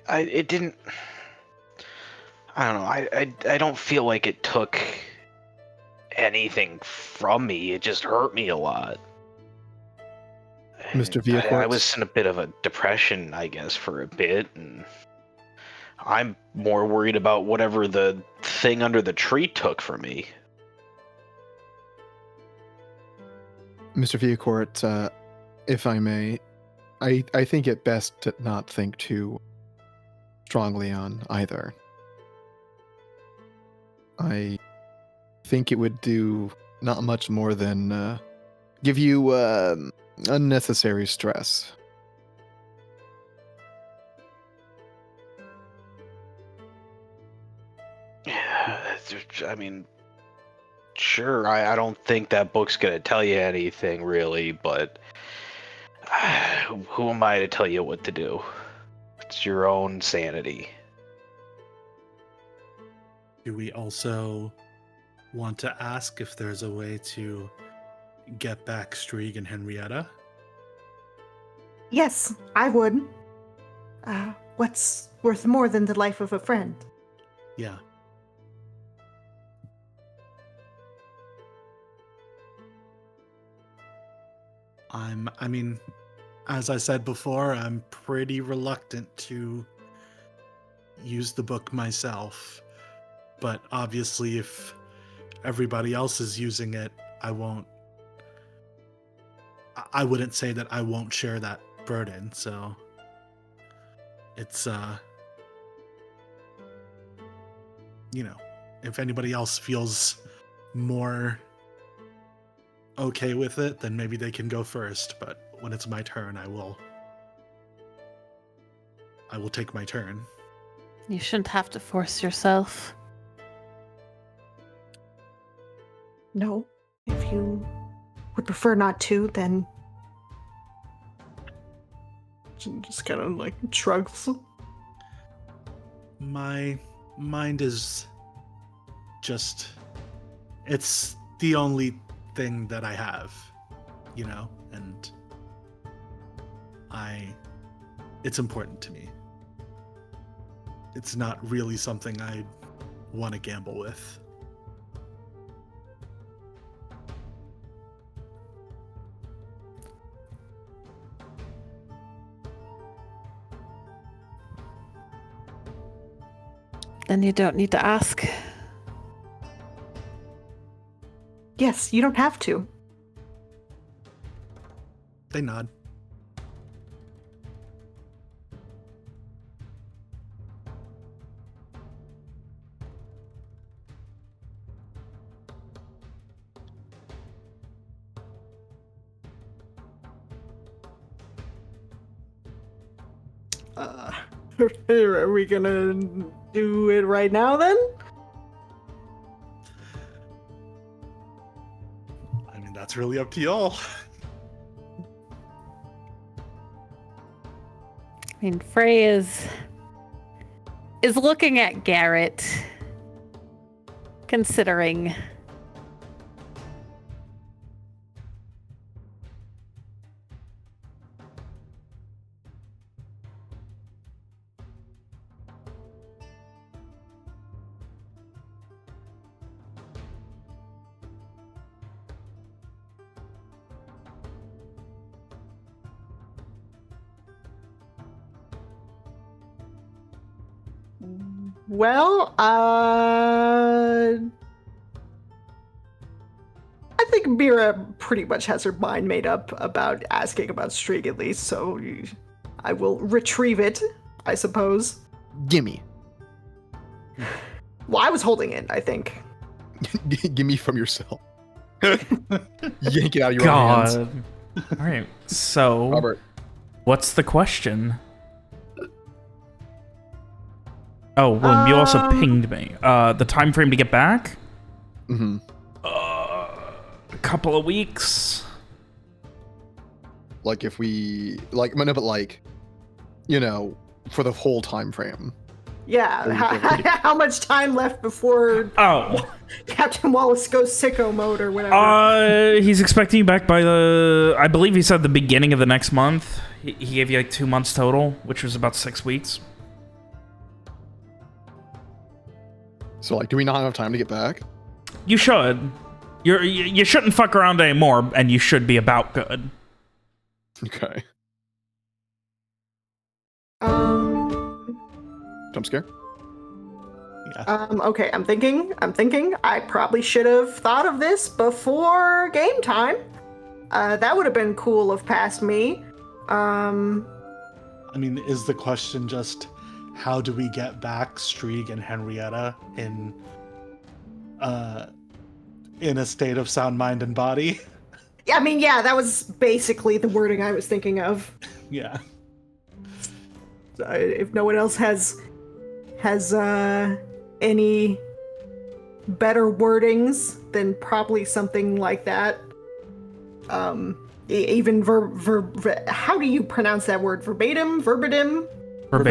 It didn't. I don't know. I don't feel like it took anything from me. It just hurt me a lot. Mr. Viacourt? I was in a bit of a depression, I guess, for a bit, and I'm more worried about whatever the thing under the tree took from me. Mr. Viacourt, if I may, I think it best to not think too strongly on either. I think it would do not much more than give you unnecessary stress. I mean, sure, I don't think that book's gonna tell you anything really, but who am I to tell you what to do? It's your own sanity. Do we also want to ask if there's a way to get back Strieg and Henrietta? Yes, I would. What's worth more than the life of a friend? Yeah. I mean, as I said before, I'm pretty reluctant to use the book myself. But obviously, if everybody else is using it, I wouldn't say that I won't share that burden. So it's, if anybody else feels more okay with it, then maybe they can go first. But when it's my turn, I will take my turn. You shouldn't have to force yourself. No. If you would prefer not to, then... Just kind of like shrugs. My mind is just, it's the only thing that I have, and it's important to me. It's not really something I want to gamble with. Then you don't need to ask. Yes, you don't have to. They nod. Are we gonna do it right now then? I mean, that's really up to y'all. I mean, Frey is looking at Garrett, considering. Well, I think Mira pretty much has her mind made up about asking about Strieg at least, so I will retrieve it, I suppose. Gimme. Well, I was holding it, I think. Gimme from yourself. Yank it out of your own God. hands. All right. So, Robert. what's the question? Oh, well, you also pinged me. The time frame to get back? Mm-hmm. A couple of weeks. Like if we no, but like, for the whole time frame. Yeah, how much time left before Captain Wallace goes sicko mode or whatever? He's expecting you back by I believe he said the beginning of the next month. He gave you like 2 months total, which was about 6 weeks. So like, do we not have time to get back? You should. You shouldn't fuck around anymore, and you should be about good. Okay. Jump scare? Yeah. Okay, I'm thinking. I probably should have thought of this before game time. That would have been cool of past me. I mean, is the question just how do we get back Strieg and Henrietta in a state of sound mind and body? I mean, yeah, that was basically the wording I was thinking of. Yeah. If no one else has any better wordings than probably something like that. Even how do you pronounce that word? Verbatim? Verbatim. Carpe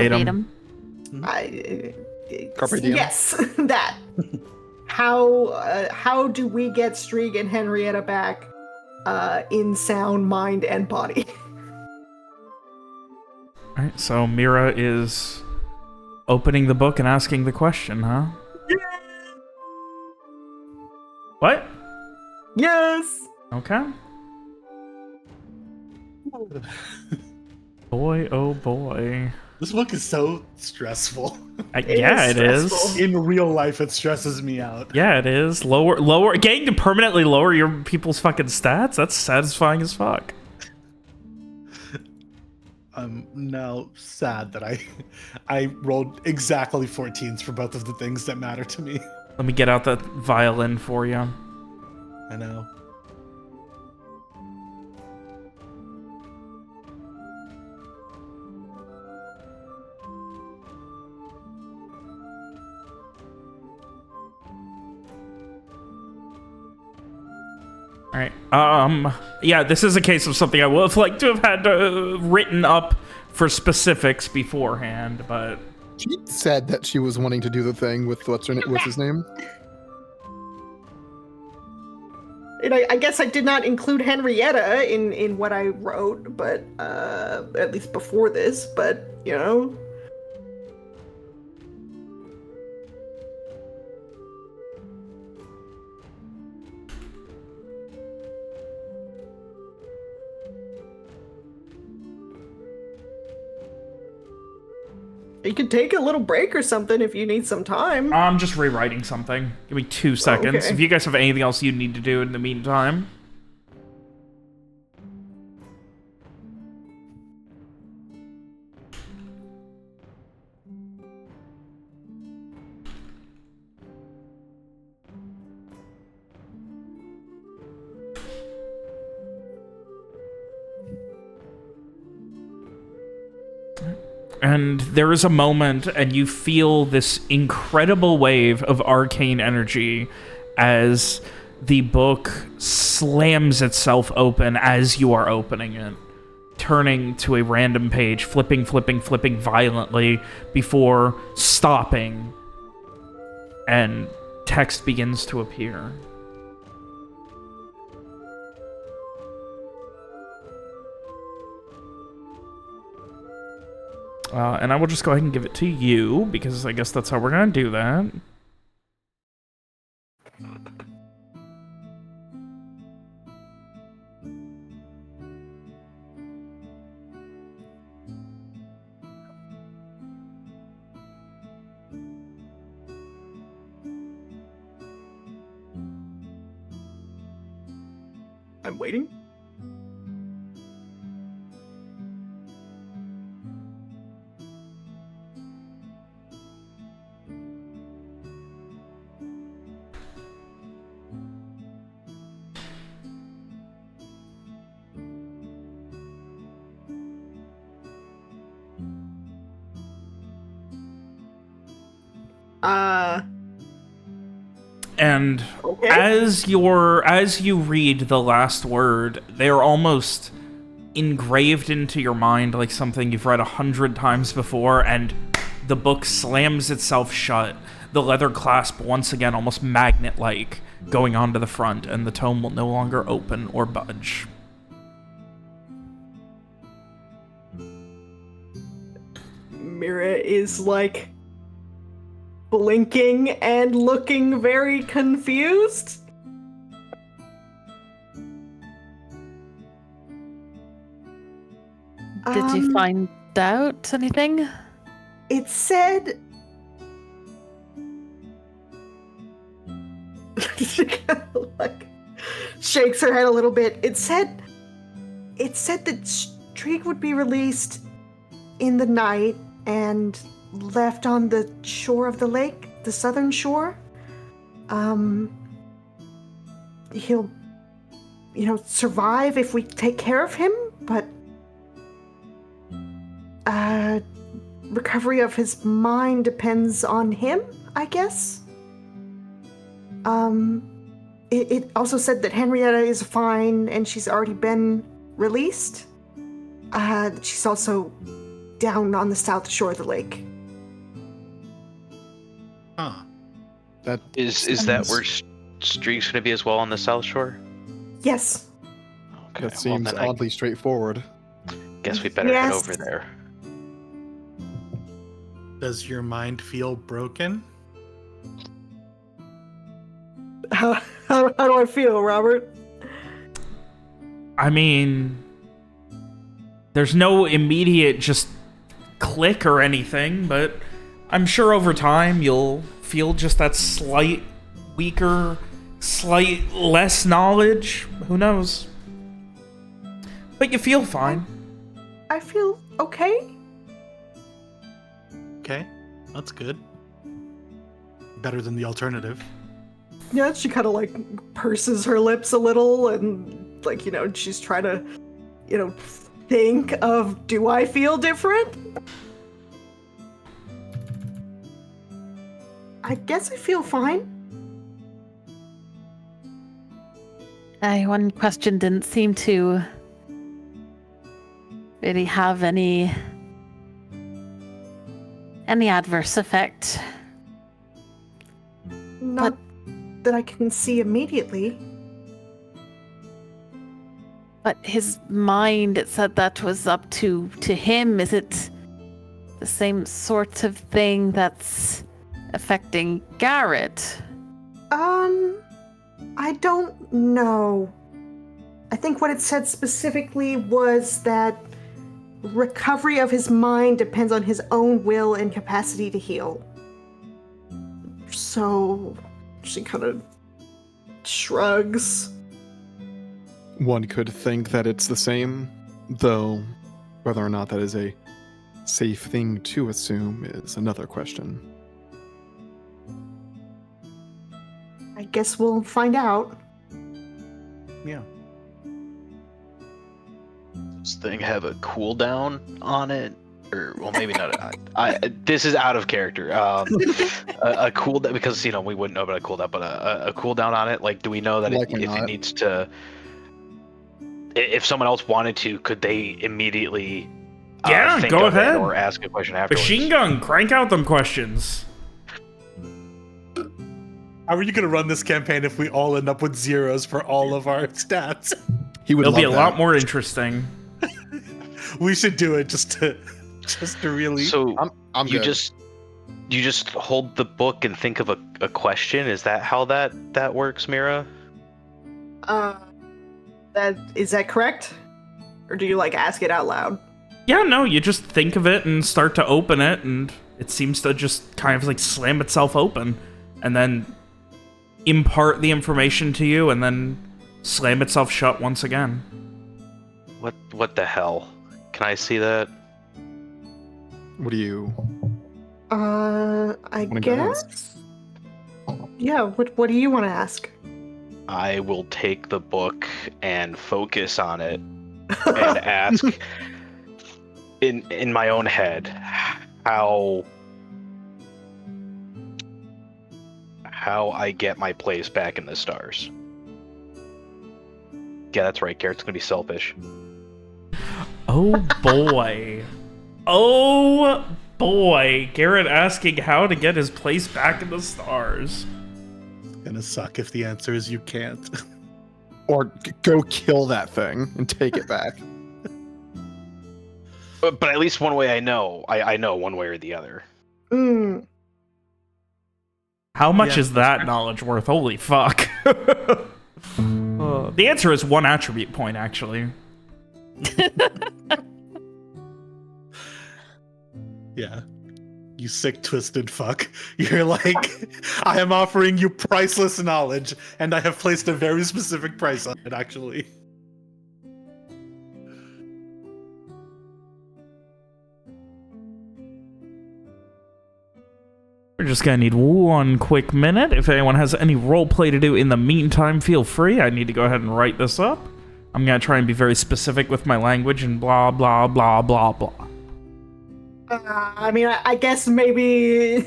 diem. Yes, that. How do we get Strieg and Henrietta back in sound mind and body? All right, so Mira is opening the book and asking the question, huh? What? Yes. Okay. Boy, oh boy. This book is so stressful. Yeah, it is. stressful. In real life, it stresses me out. Yeah, it is. Lower. Getting to permanently lower your people's fucking stats? That's satisfying as fuck. I'm now sad that I rolled exactly 14s for both of the things that matter to me. Let me get out that violin for you. I know. All right. Yeah, this is a case of something I would have liked to have had written up for specifics beforehand, but She said that she was wanting to do the thing with what's his name? And I guess I did not include Henrietta in what I wrote, but at least before this, but you know. You could take a little break or something if you need some time. I'm just rewriting something. Give me 2 seconds. Okay. If you guys have anything else you need to do in the meantime. And there is a moment, and you feel this incredible wave of arcane energy as the book slams itself open as you are opening it, turning to a random page, flipping violently before stopping, and text begins to appear. And I will just go ahead and give it to you, because I guess that's how we're going to do that. I'm waiting. And Okay. as you read the last word, they're almost engraved into your mind like something you've read 100 times before, and the book slams itself shut. The leather clasp once again almost magnet-like going onto the front, and the tome will no longer open or budge. Mira is like blinking and looking very confused. Did you find out anything? It said. She kind of like shakes her head a little bit. It said that Strieg would be released in the night and left on the shore of the lake, the southern shore. He'll, survive if we take care of him, but recovery of his mind depends on him, I guess. It also said that Henrietta is fine and she's already been released. She's also down on the south shore of the lake. Huh. That Is that where Streak's gonna be as well on the South Shore? Yes. Okay, that seems then I oddly straightforward. guess we better head Yes. over there. Does your mind feel broken? How do I feel, Robert? I mean, there's no immediate just click or anything, but I'm sure over time you'll feel just that slight weaker, slight less knowledge. Who knows? But you feel fine. I feel okay. Okay, that's good. Better than the alternative. Yeah, she kind of like purses her lips a little and like, she's trying to, think of, do I feel different? I guess I feel fine. One question didn't seem to really have any adverse effect. Not that I can see immediately. But his mind, it said that was up to him. Is it the same sort of thing that's affecting Garrett? I don't know. I think what it said specifically was that recovery of his mind depends on his own will and capacity to heal. So she kind of shrugs. One could think that it's the same, though whether or not that is a safe thing to assume is another question. I guess we'll find out. Yeah. Does this thing have a cooldown on it? Or, well, maybe not. This is out of character. A cooldown, because, we wouldn't know about a cooldown, but a cooldown on it? Like, do we know that if it needs to... If someone else wanted to, could they immediately Yeah, think go of it ahead. or ask a question afterwards? Machine gun, crank out them questions. How are you gonna run this campaign if we all end up with zeros for all of our stats? He would It'll love be a that. lot more interesting. We should do it just to really. So I'm you good. you just hold the book and think of a question? Is that how that works, Mira? Is that correct? Or do you ask it out loud? Yeah, no, you just think of it and start to open it, and it seems to just kind of slam itself open, and then impart the information to you, and then slam itself shut once again. What the hell? Can I see that? What do you... I wanna guess? Yeah, what do you want to ask? I will take the book and focus on it and ask in my own head how I get my place back in the stars. Yeah, that's right, Garrett's gonna be selfish. Oh boy. Oh boy. Garrett asking how to get his place back in the stars. It's gonna suck if the answer is you can't. Or go kill that thing and take it back. But at least one way I know one way or the other. How much Yeah. is that knowledge worth? Holy fuck. The answer is 1 attribute point, actually. Yeah. You sick, twisted fuck. You're like, I am offering you priceless knowledge, and I have placed a very specific price on it, actually. We're just gonna need 1 quick minute. If anyone has any roleplay to do in the meantime, feel free. I need to go ahead and write this up. I'm gonna try and be very specific with my language and blah, blah, blah, blah, blah. I mean, I guess maybe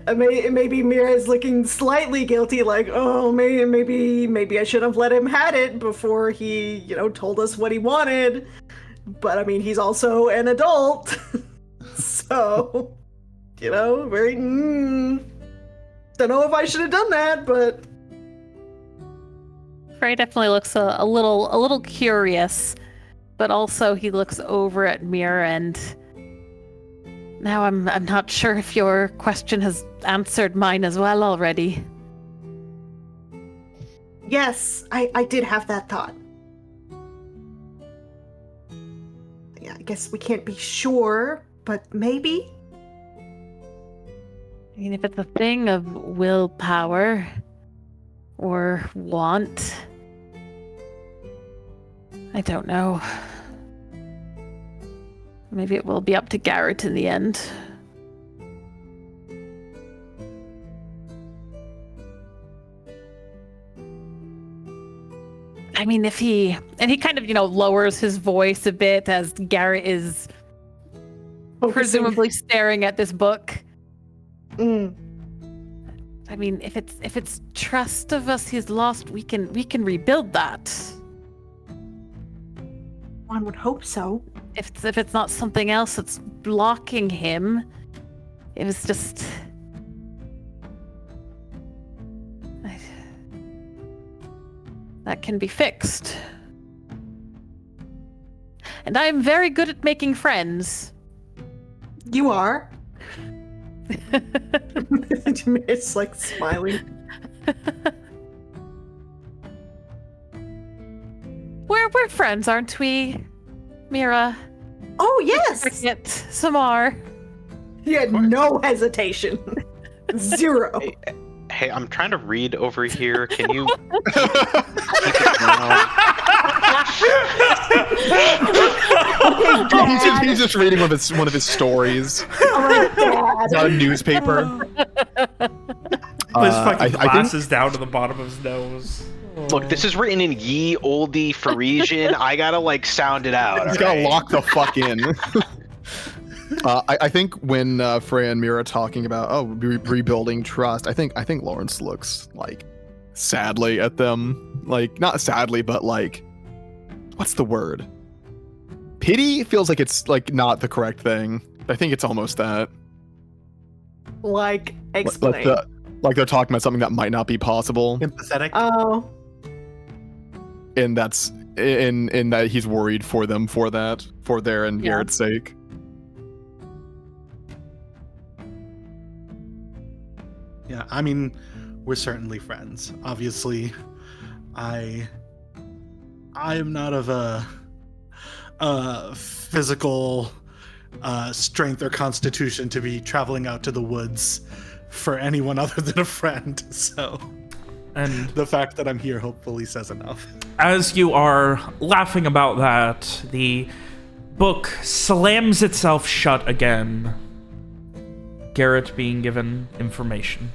maybe Mira's looking slightly guilty, like, oh, maybe I should have let him had it before he, told us what he wanted. But I mean, he's also an adult, so very. Don't know if I should have done that, but Frey definitely looks a little curious, but also he looks over at Mir and now I'm not sure if your question has answered mine as well already. yes, I did have that thought. Yeah, I guess we can't be sure, but maybe. I mean, if it's a thing of willpower or want, I don't know. Maybe it will be up to Garrett in the end. I mean, if he kind of, lowers his voice a bit as Garrett is presumably staring at this book. Mm. I mean, if it's trust of us he's lost, we can rebuild that. One would hope so. If it's not something else that's blocking him, it was just. That can be fixed. And I'm very good at making friends. You are. It's like smiling. We're friends, aren't we, Mira? Oh yes. Cricket, Samar. You had no hesitation. Zero. Hey, I'm trying to read over here. Can you keep it down? He's just reading one of his stories. Oh my God. It's not a newspaper. His fucking I glasses down to the bottom of his nose. Look, this is written in ye olde Frisian. I gotta sound it out. He's all gotta right? lock the fuck in. I think when Frey and Mira are talking about rebuilding trust, I think Lawrence looks sadly at them, not sadly, but what's the word? Pity feels like it's not the correct thing. I think it's almost that. Explain. Like they're talking about something that might not be possible, Empathetic. Oh. and that's in that he's worried for them for their and Yeah. Garrett's sake. Yeah, I mean, we're certainly friends. Obviously, I am not of a physical strength or constitution to be traveling out to the woods for anyone other than a friend. So And the fact that I'm here hopefully says enough. as you are laughing about that, the book slams itself shut again. Garrett being given information.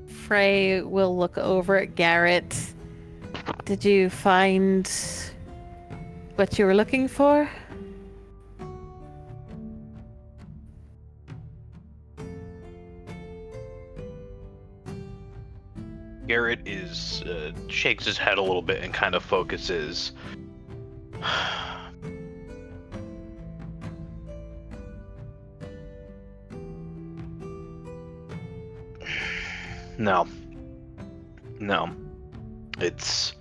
Frey will look over at Garrett. Did you find what you were looking for? Garrett is shakes his head a little bit and kind of focuses. No. It's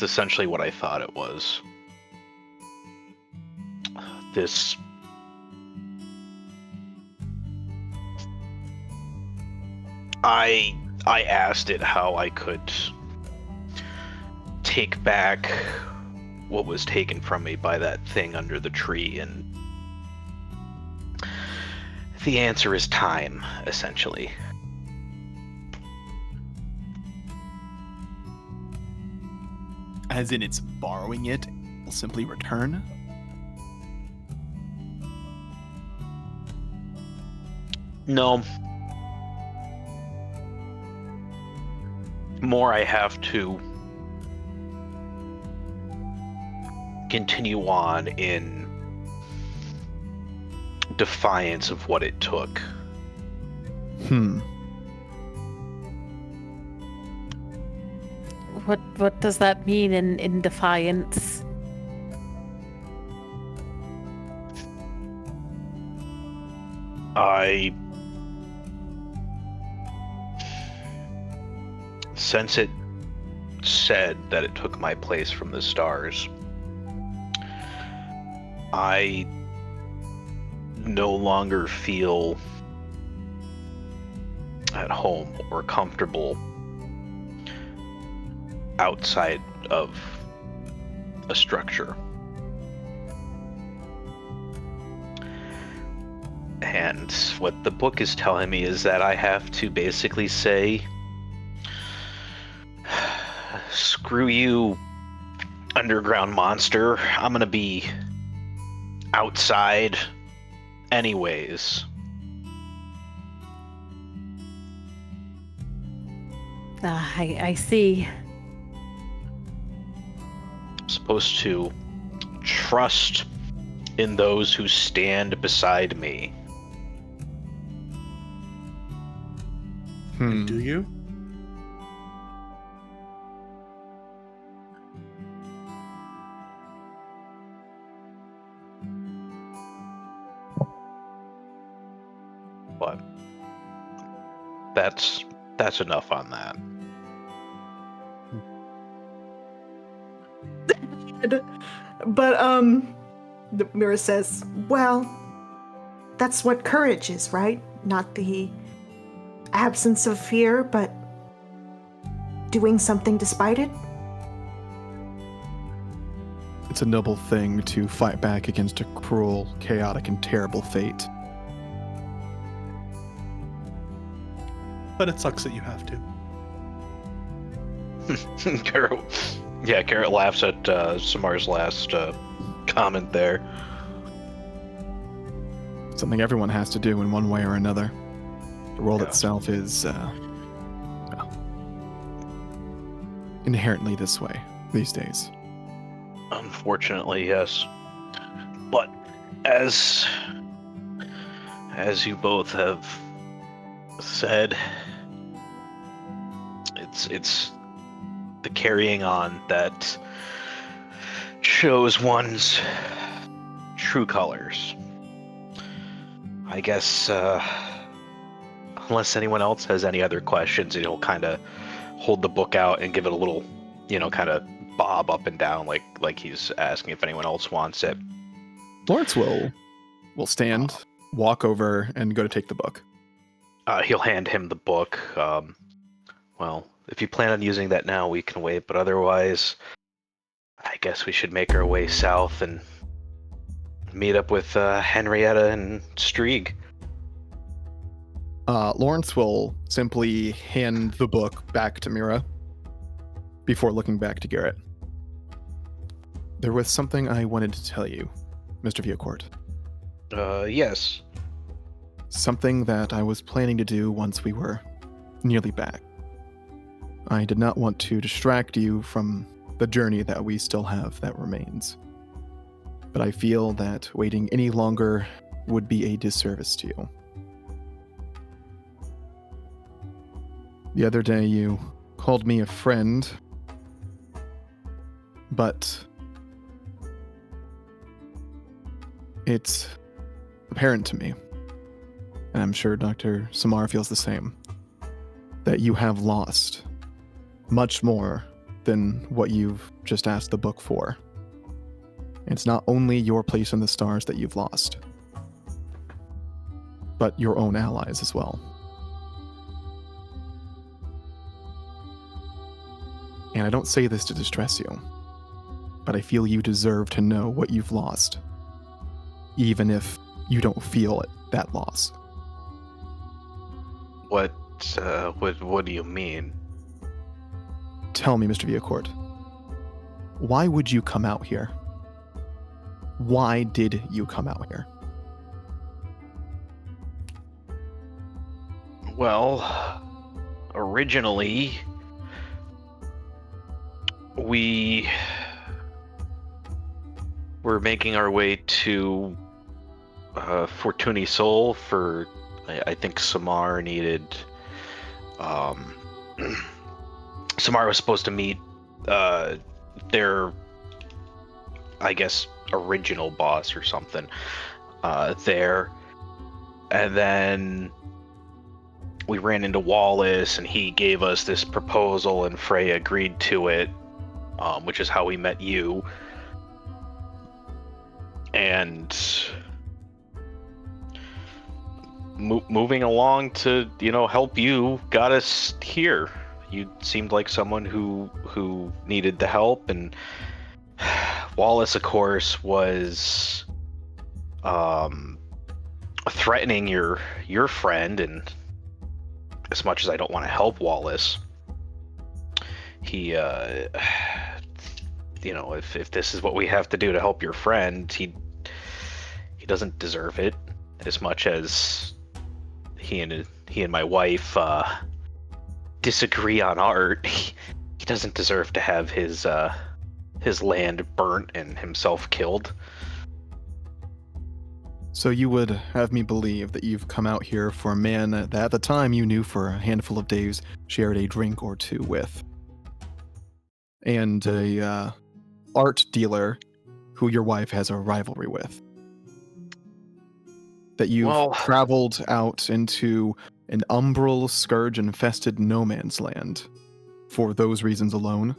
essentially what I thought it was. This I asked it how I could take back what was taken from me by that thing under the tree, and the answer is time, essentially. As in, it's borrowing it will simply return? No. more I have to continue on in defiance of what it took. What does that mean in defiance? Since it said that it took my place from the stars, I no longer feel at home or comfortable outside of a structure. And what the book is telling me is that I have to basically say, screw you, underground monster. I'm gonna be outside anyways. I see. I'm supposed to trust in those who stand beside me. Do you? But that's enough on that. But the mirror says, well, that's what courage is, right? Not the absence of fear, but doing something despite it. It's a noble thing to fight back against a cruel, chaotic, and terrible fate. But it sucks that you have to. Garrett laughs at Samar's last comment there. Something everyone has to do in one way or another. The world Yeah. itself is, inherently this way these days. Unfortunately, yes. But as you both have said, it's the carrying on that shows one's true colors. I guess unless anyone else has any other questions, he'll kind of hold the book out and give it a little, kind of bob up and down like he's asking if anyone else wants it. Lawrence will stand, walk over, and go to take the book. He'll hand him the book. Well, if you plan on using that now, we can wait, but otherwise, I guess we should make our way south and meet up with Henrietta and Strieg. Lawrence will simply hand the book back to Mira before looking back to Garrett. There was something I wanted to tell you, Mr. Viacourt. Yes. Something that I was planning to do once we were nearly back. I did not want to distract you from the journey that we still have that remains. But I feel that waiting any longer would be a disservice to you. The other day you called me a friend, but it's apparent to me, and I'm sure Dr. Samar feels the same, that you have lost much more than what you've just asked the book for. It's not only your place in the stars that you've lost, but your own allies as well. And I don't say this to distress you, but I feel you deserve to know what you've lost, even if you don't feel it, that loss. What do you mean? Tell me, Mr. Viacourt, why would you come out here? Why did you come out here? Well, originally, we were making our way to Fortuny Soul for, I think Samar needed. Samar was supposed to meet their, I guess, original boss or something there, and then we ran into Wallace, and he gave us this proposal, and Frey agreed to it, which is how we met you. And moving along to, help you got us here. You seemed like someone who needed the help, and Wallace, of course, was threatening your friend, and as much as I don't want to help Wallace, he if this is what we have to do to help your friend, he doesn't deserve it as much as he and my wife disagree on art. He doesn't deserve to have his land burnt and himself killed. So you would have me believe that you've come out here for a man that at the time you knew for a handful of days, shared a drink or two with, and a art dealer who your wife has a rivalry with. That you've traveled out into an Umbral scourge-infested no man's land for those reasons alone,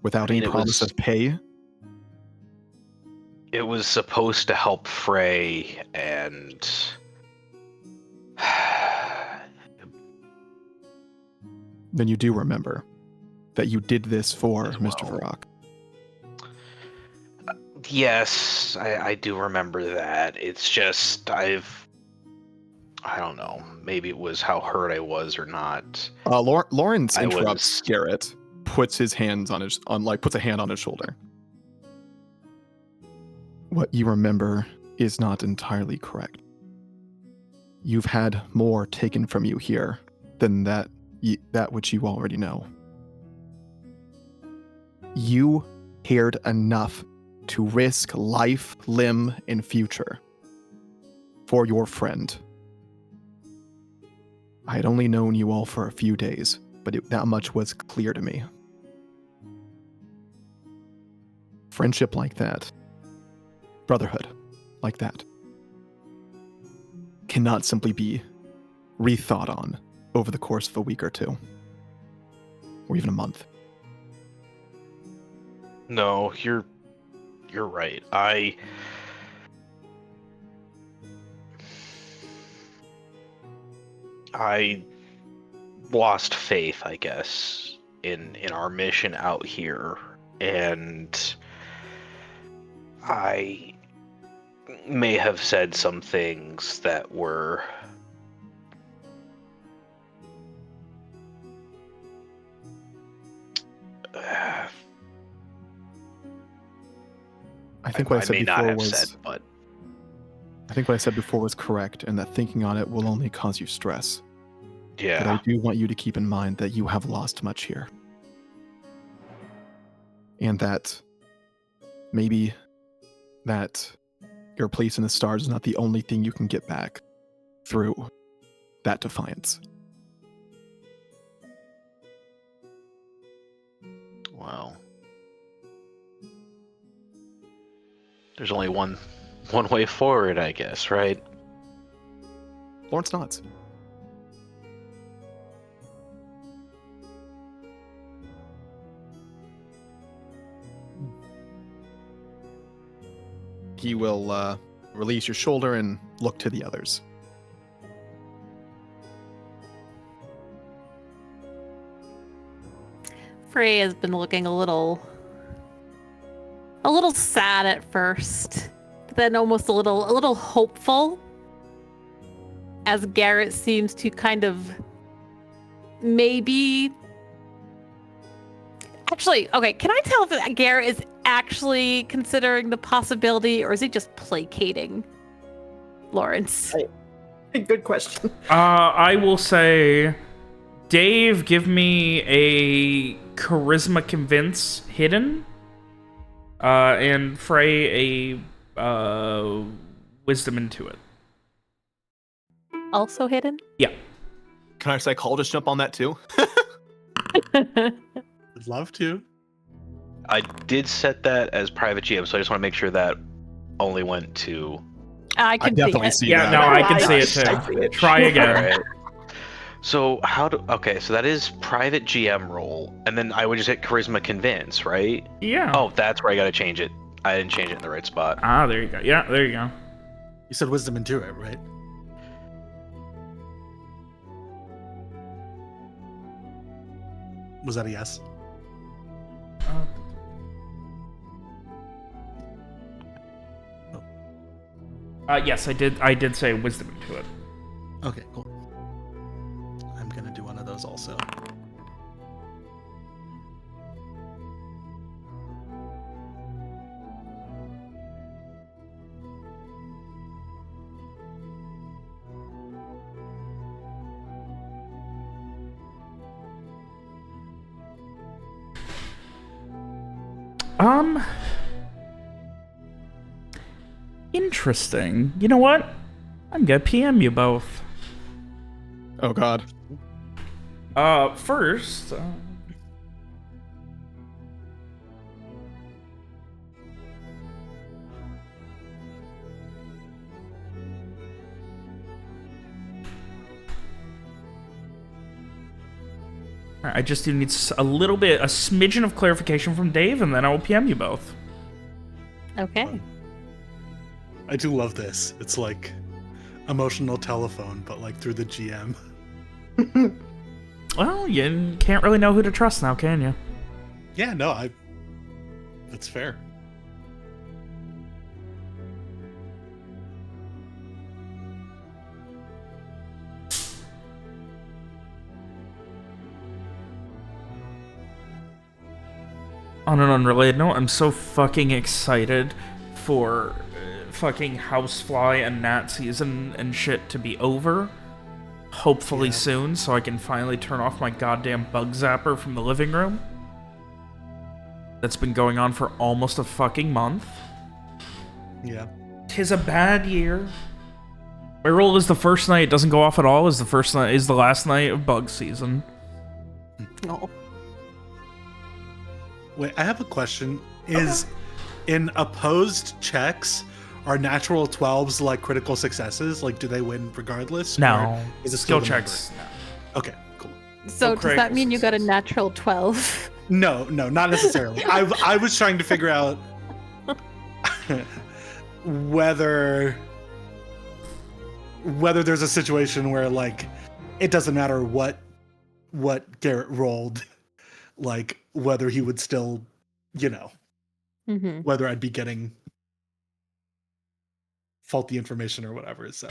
without any promise of pay. It was supposed to help Frey, and then you do remember that you did this for Mr. Well. Varrock. Yes, I do remember that. It's just I don't know. Maybe it was how hurt I was or not. Lawrence interrupts Garrett, puts a hand on his shoulder. What you remember is not entirely correct. You've had more taken from you here than that which you already know. You cared enough to risk life, limb, and future for your friend. I had only known you all for a few days, but that much was clear to me. Friendship like that, brotherhood like that, cannot simply be rethought on over the course of a week or two, or even a month. No, you're right. I lost faith, I guess, in our mission out here, and I may have said some things that were I think what I said before was correct, and that thinking on it will only cause you stress. Yeah. But I do want you to keep in mind that you have lost much here. And that maybe that your place in the stars is not the only thing you can get back through that defiance. Wow. There's only one way forward, I guess, right? Lawrence nods. He will release your shoulder and look to the others. Frey has been looking a little sad at first, but then almost a little hopeful, as Garrett seems to kind of maybe. Actually, okay, can I tell if Garrett is actually considering the possibility, or is he just placating Lawrence? Good question. I will say Dave, give me a charisma convince hidden. And Frey a wisdom into it. Also hidden? Yeah. Can our psychologist jump on that too? I'd love to. I did set that as private GM, so I just want to make sure that only went to. I can see definitely it. see Yeah, that. no, I can I- see it I too. see it. Try again. Alright. So how do? Okay, so that is private GM roll, and then I would just hit charisma convince, right? Yeah. Oh, that's where I gotta change it. I didn't change it in the right spot. Ah, there you go. Yeah, there you go. You said wisdom into it, right? Was that a yes? Yes, I did. I did say wisdom into it. Okay, cool. I'm gonna do one of those also. Interesting. You know what? I'm gonna PM you both. Oh God. First. I just do need a little bit, a smidgen of clarification from Dave, and then I will PM you both. Okay. I do love this. It's like emotional telephone, but like through the GM. Well, you can't really know who to trust now, can you? Yeah, no, that's fair. On an unrelated note, I'm so fucking excited for fucking Housefly and Gnat season and shit to be over. Hopefully Yeah. soon, so I can finally turn off my goddamn bug zapper from the living room. That's been going on for almost a fucking month. Yeah. 'Tis a bad year. My roll is the first night it doesn't go off at all. Is the last night of bug season. Oh. Wait, I have a question. Is in opposed checks, are natural 12s like critical successes? Like, do they win regardless? No. Or is it Skill still the checks. number? Okay, cool. So Oh, does critical that mean you got a success. natural 12? No, not necessarily. I was trying to figure out whether there's a situation where like it doesn't matter what Garrett rolled, like whether he would still, Mm-hmm. whether I'd be getting faulty information or whatever. So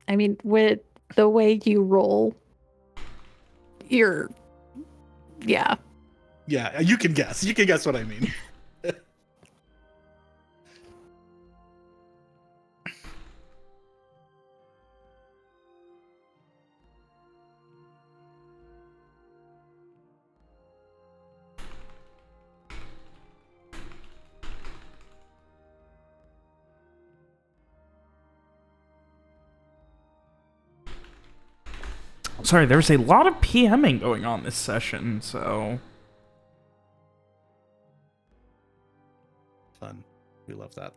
I mean, with the way you roll, you're... Yeah. yeah, you can guess. You can guess what I mean. Sorry, there's a lot of PMing going on this session, so... Fun. We love that.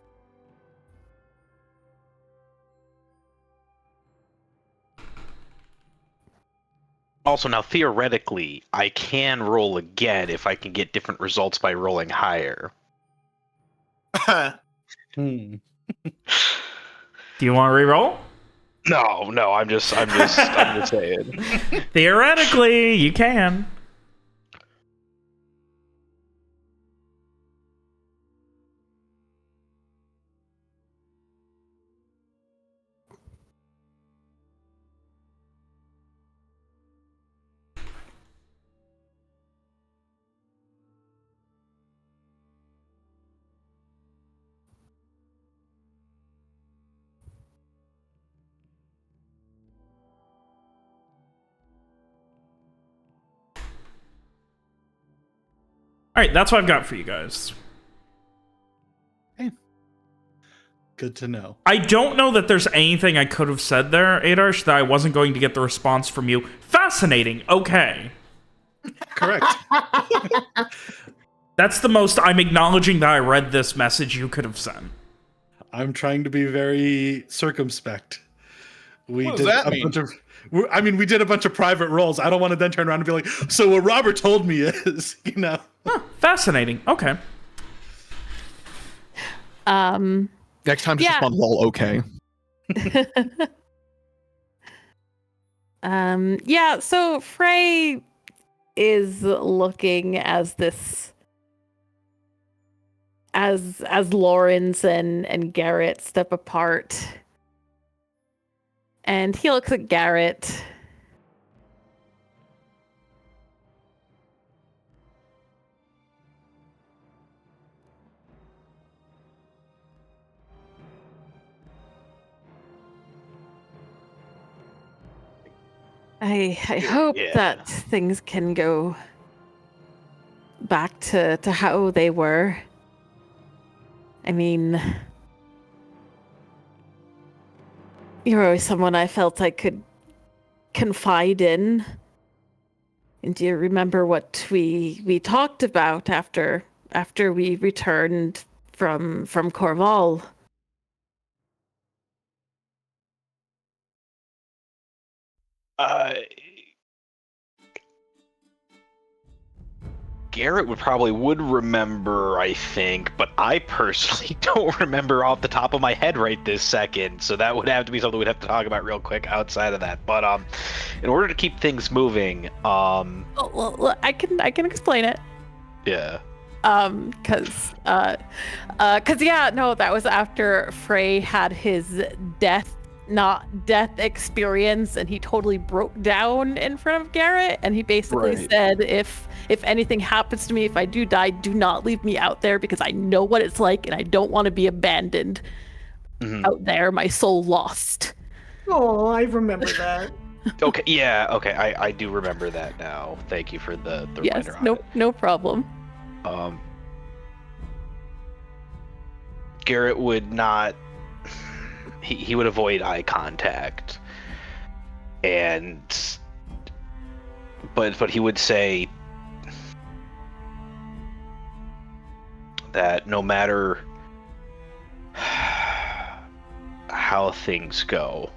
Also, now theoretically, I can roll again if I can get different results by rolling higher. Hmm. Do you want to reroll? No, I'm just saying. Theoretically, you can. right, that's what I've got for you guys. Good to know. I don't know that there's anything I could have said there, Adarsh, that I wasn't going to get the response from you. Fascinating. Okay. Correct. That's the most I'm acknowledging that I read this message you could have sent. I'm trying to be very circumspect. We What did does that a mean? bunch of. We did a bunch of private rolls. I don't want to then turn around and be like, so what Robert told me is, Fascinating. Okay. Next time, just Yeah. respond, lol, okay. Yeah, so Frey is looking as this as Lawrence and Garrett step apart. And he looks at Garrett. I hope Yeah. that things can go back to how they were. I mean, you're always someone I felt I could confide in. And do you remember what we talked about after we returned from Corval? Garrett would remember, I think, but I personally don't remember off the top of my head right this second. So that would have to be something we'd have to talk about real quick outside of that. But in order to keep things moving, Oh, well, I can explain it. yeah. Cause yeah, no, that was after Frey had his death experience, and he totally broke down in front of Garrett, and he basically Right. said, if anything happens to me, if I do die, do not leave me out there, because I know what it's like, and I don't want to be abandoned out there, my soul lost. Oh, I remember that. Okay. Yeah. Okay. I do remember that now. Thank you for the Yes, reminder on it. no problem. Garrett would not. He would avoid eye contact, but he would say that no matter how things go,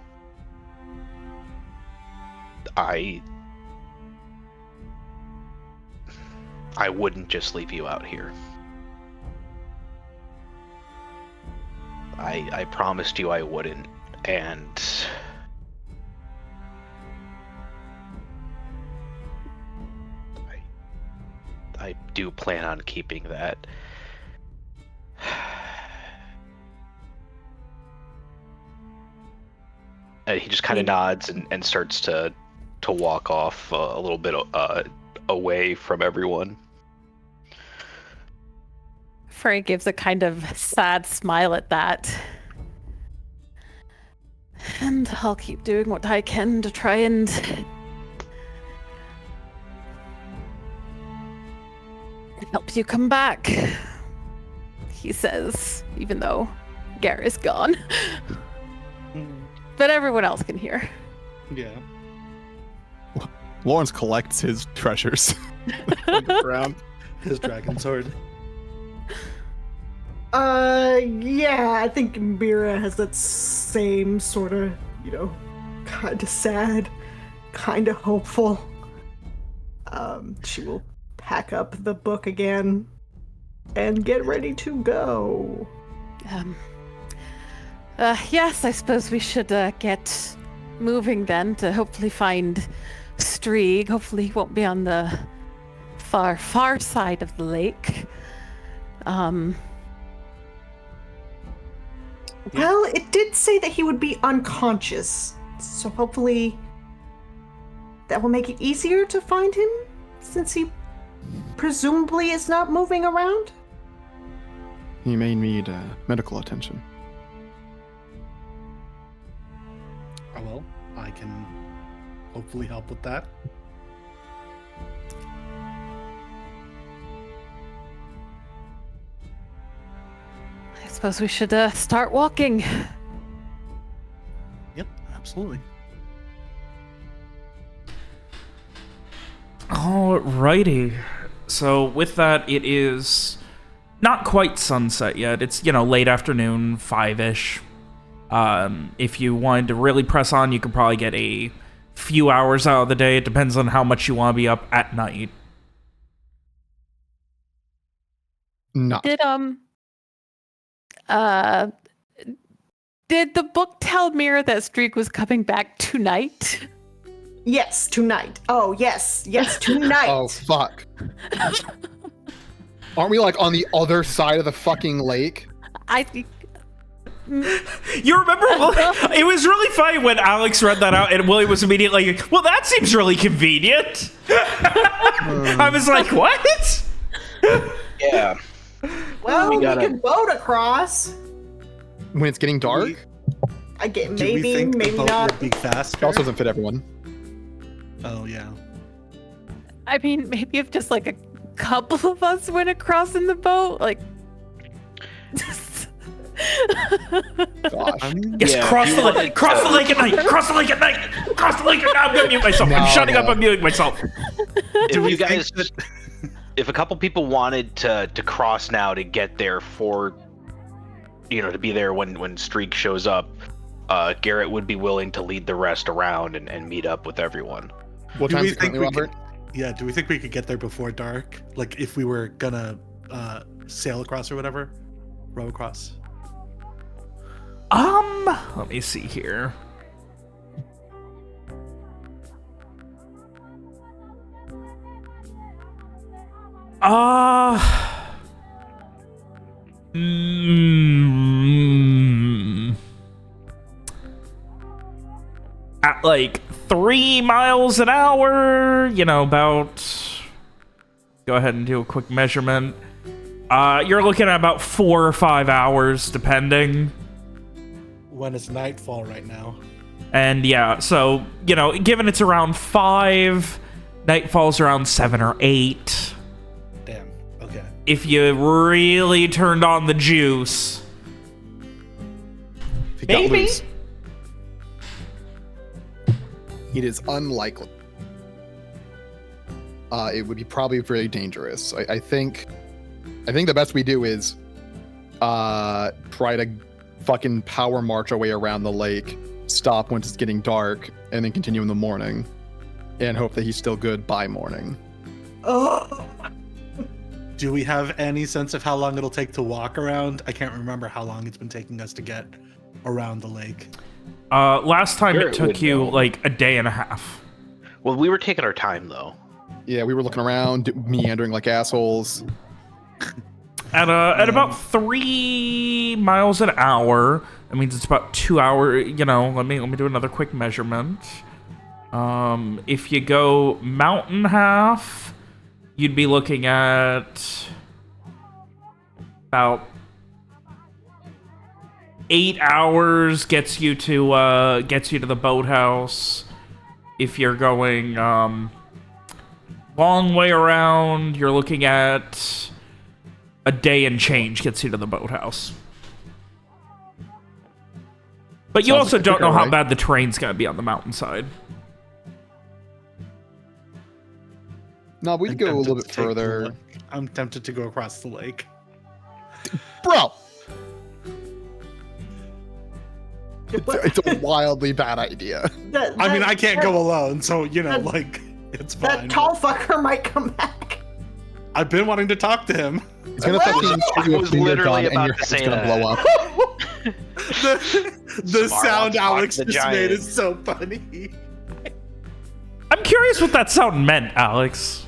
I wouldn't just leave you out here. I promised you I wouldn't, and I do plan on keeping that. And he just kind of nods and starts to walk off a little bit away from everyone. Frey gives a kind of sad smile at that. And I'll keep doing what I can to try and help you come back, he says, even though Garrett is gone. But everyone else can hear. Yeah. Lawrence collects his treasures on the ground. His dragon sword. Yeah, I think Mira has that same sort of, kind of sad, kind of hopeful. She will pack up the book again and get ready to go. Yes, I suppose we should get moving then to hopefully find Strieg. Hopefully he won't be on the far, far side of the lake. Well, it did say that he would be unconscious, so hopefully that will make it easier to find him, since he presumably is not moving around. He may need medical attention. Well, I can hopefully help with that. suppose we should start walking. Yep, absolutely. Alrighty. So with that, it is not quite sunset yet. It's, late afternoon, 5-ish. If you wanted to really press on, you could probably get a few hours out of the day. It depends on how much you want to be up at night. No. Did the book tell Mira that Streak was coming back tonight? Yes, tonight. Oh, yes, tonight. Oh, fuck. Aren't we, like, on the other side of the fucking lake? You remember, it was really funny when Alex read that out and Willie was immediately like, well, that seems really convenient. I was like, what? Yeah. Well, we gotta- could boat across. When it's getting dark? I get Do we maybe, think maybe the boat not. would be faster? It also doesn't fit everyone. Oh, yeah. I mean, maybe if just like a couple of us went across in the boat, like. Gosh. Yes, Yeah, cross if the you lake. wanted Cross to- the lake at night. Cross the lake at night. Cross the lake at night. I'm gonna mute myself. I'm No, shutting up. no. I'm muting myself. If we you guys, think if a couple people wanted to cross now to get there for, to be there when Streak shows up, Garrett would be willing to lead the rest around and meet up with everyone. What Do time we is it think currently, we Robert? Yeah, do we think we could get there before dark? Like, if we were gonna sail across or whatever? Row across? Let me see here. At like 3 miles an hour, about. Go ahead and do a quick measurement. You're looking at about 4 or 5 hours, depending. When it's nightfall right now. And yeah, so, given it's around 5, nightfall's around 7 or 8. Damn. Okay. If you really turned on the juice. If he got Maybe. loose. It is unlikely. It would be probably very dangerous. I think the best we do is try to fucking power march our way around the lake, stop when it's getting dark, and then continue in the morning, and hope that he's still good by morning. Oh, Do we have any sense of how long it'll take to walk around? I can't remember how long it's been taking us to get around the lake. Last time Sure, it it took would you know. like a day and a half. Well, we were taking our time though. Yeah, we were looking around, meandering like assholes. At about 3 miles an hour, that means it's about 2 hours. Let me do another quick measurement. If you go mountain half, you'd be looking at about 8 hours. Gets you to the boathouse. If you're going long way around, you're looking at a day and change. Gets you to the boathouse. But you Sounds also like a don't know quicker how way. bad the terrain's gonna be on the mountainside. No, we'd I'm go a tempted little to bit take the further. lake. I'm tempted to go across the lake. Bro! It's a wildly bad idea. I mean, I can't go alone, so, that- like, it's fine. That tall fucker might come back. I've been wanting to talk to him. He's gonna Well, fucking I shoot you was a finger literally gun and about your to head's say gonna that. blow up. The Smart, sound I'll talk Alex to the just made giant. is so funny. I'm curious what that sound meant, Alex.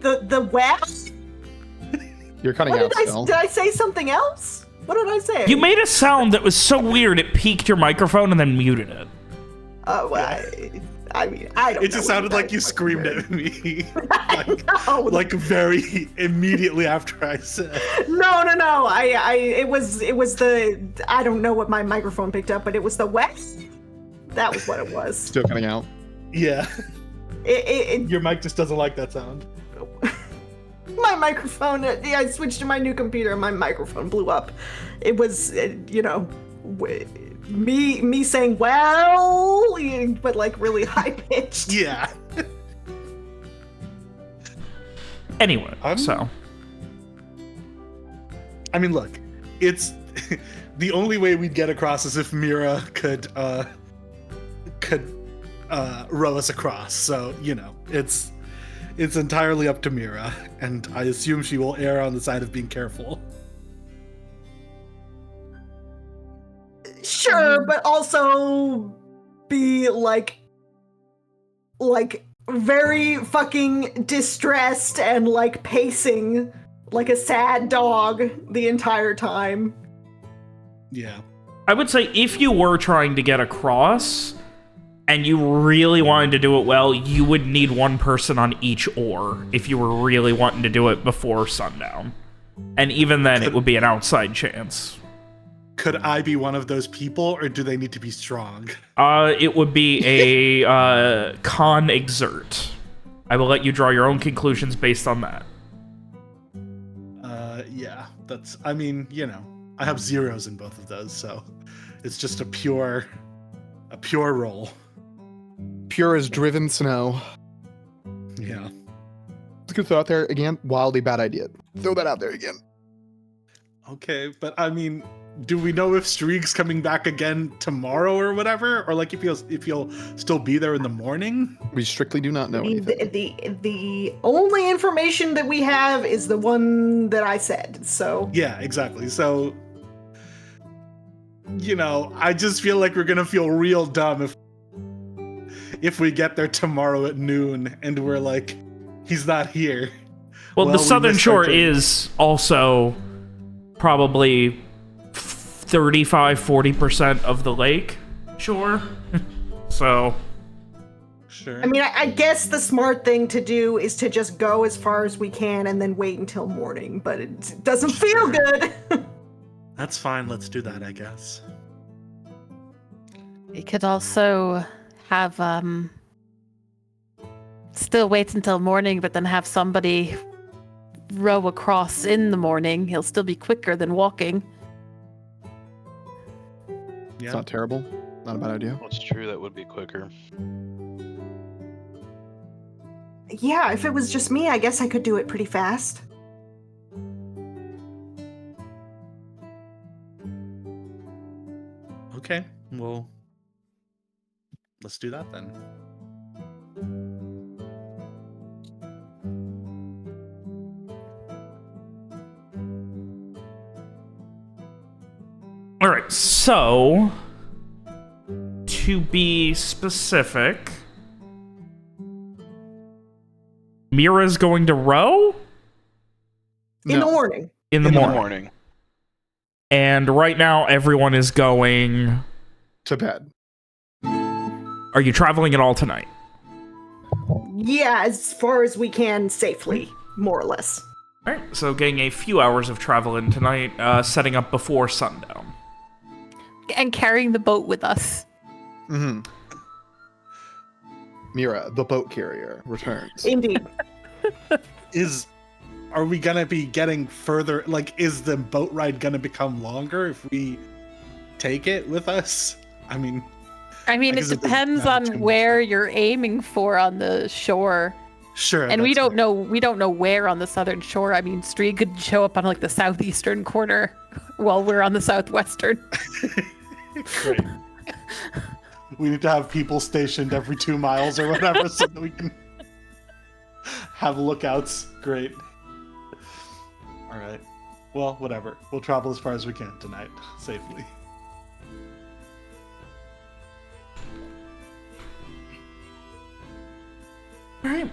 The west? You're cutting What out did still. did I say something else? What did I say? You made a sound that was so weird it peaked your microphone and then muted it. Well, I mean, I don't. It just know what sounded like you guys screamed fucking at me. I know. like very immediately after I said. No. It was the. I don't know what my microphone picked up, but it was the west. That was what it was. Still cutting out. Yeah. It Your mic just doesn't like that sound. my microphone. I switched to my new computer and my microphone blew up. It was, me saying, well, but like really high pitched. Yeah. Anyway, so. I mean, look, it's the only way we'd get across is if Mira could row us across. So, it's entirely up to Mira, and I assume she will err on the side of being careful. Sure, but also be like very fucking distressed and like pacing like a sad dog the entire time. Yeah. I would say if you were trying to get across and you really wanted to do it well, you would need one person on each oar if you were really wanting to do it before sundown. And even then, it would be an outside chance. Could I be one of those people, or do they need to be strong? It would be a con exert. I will let you draw your own conclusions based on that. Yeah, I have zeros in both of those, so it's just a pure roll. Pure as driven snow. Yeah. Just gonna throw out there again, wildly bad idea. Throw that out there again. Okay, but I mean, do we know if Streeg's coming back again tomorrow or whatever? Or like if he'll still be there in the morning? We strictly do not know anything. The only information that we have is the one that I said, so... Yeah, exactly. So, I just feel like we're gonna feel real dumb if we get there tomorrow at noon and we're like, he's not here. Well, the Southern Shore is also probably 35-40% of the lake shore. So sure. I mean, I guess the smart thing to do is to just go as far as we can and then wait until morning, but it doesn't feel good. That's fine. Let's do that, I guess. We could also have still wait until morning, but then have somebody row across in the morning. He'll still be quicker than walking. It's not terrible. Not a bad idea. That's true. That would be quicker. Yeah, if it was just me, I guess I could do it pretty fast. Okay, well, let's do that then. all right, so to be specific, Mira's going to row In the morning. in the morning. And right now, everyone is going To bed. Are you traveling at all tonight? Yeah, as far as we can safely, more or less. All right, so getting a few hours of travel in tonight, setting up before sundown. And carrying the boat with us. Mm-hmm. Mira, the boat carrier, returns. Indeed. Are we gonna be getting further? Like, is the boat ride gonna become longer if we take it with us? I mean, it guess it doesn't depends matter on too much. where you're aiming for on the shore. sure. And we that's don't know where on the southern shore. I mean, Streeg could show up on like the southeastern corner while we're on the southwestern. Great. We need to have people stationed every 2 miles or whatever so that we can have lookouts. Great. All right. Well, whatever. We'll travel as far as we can tonight, safely. All right.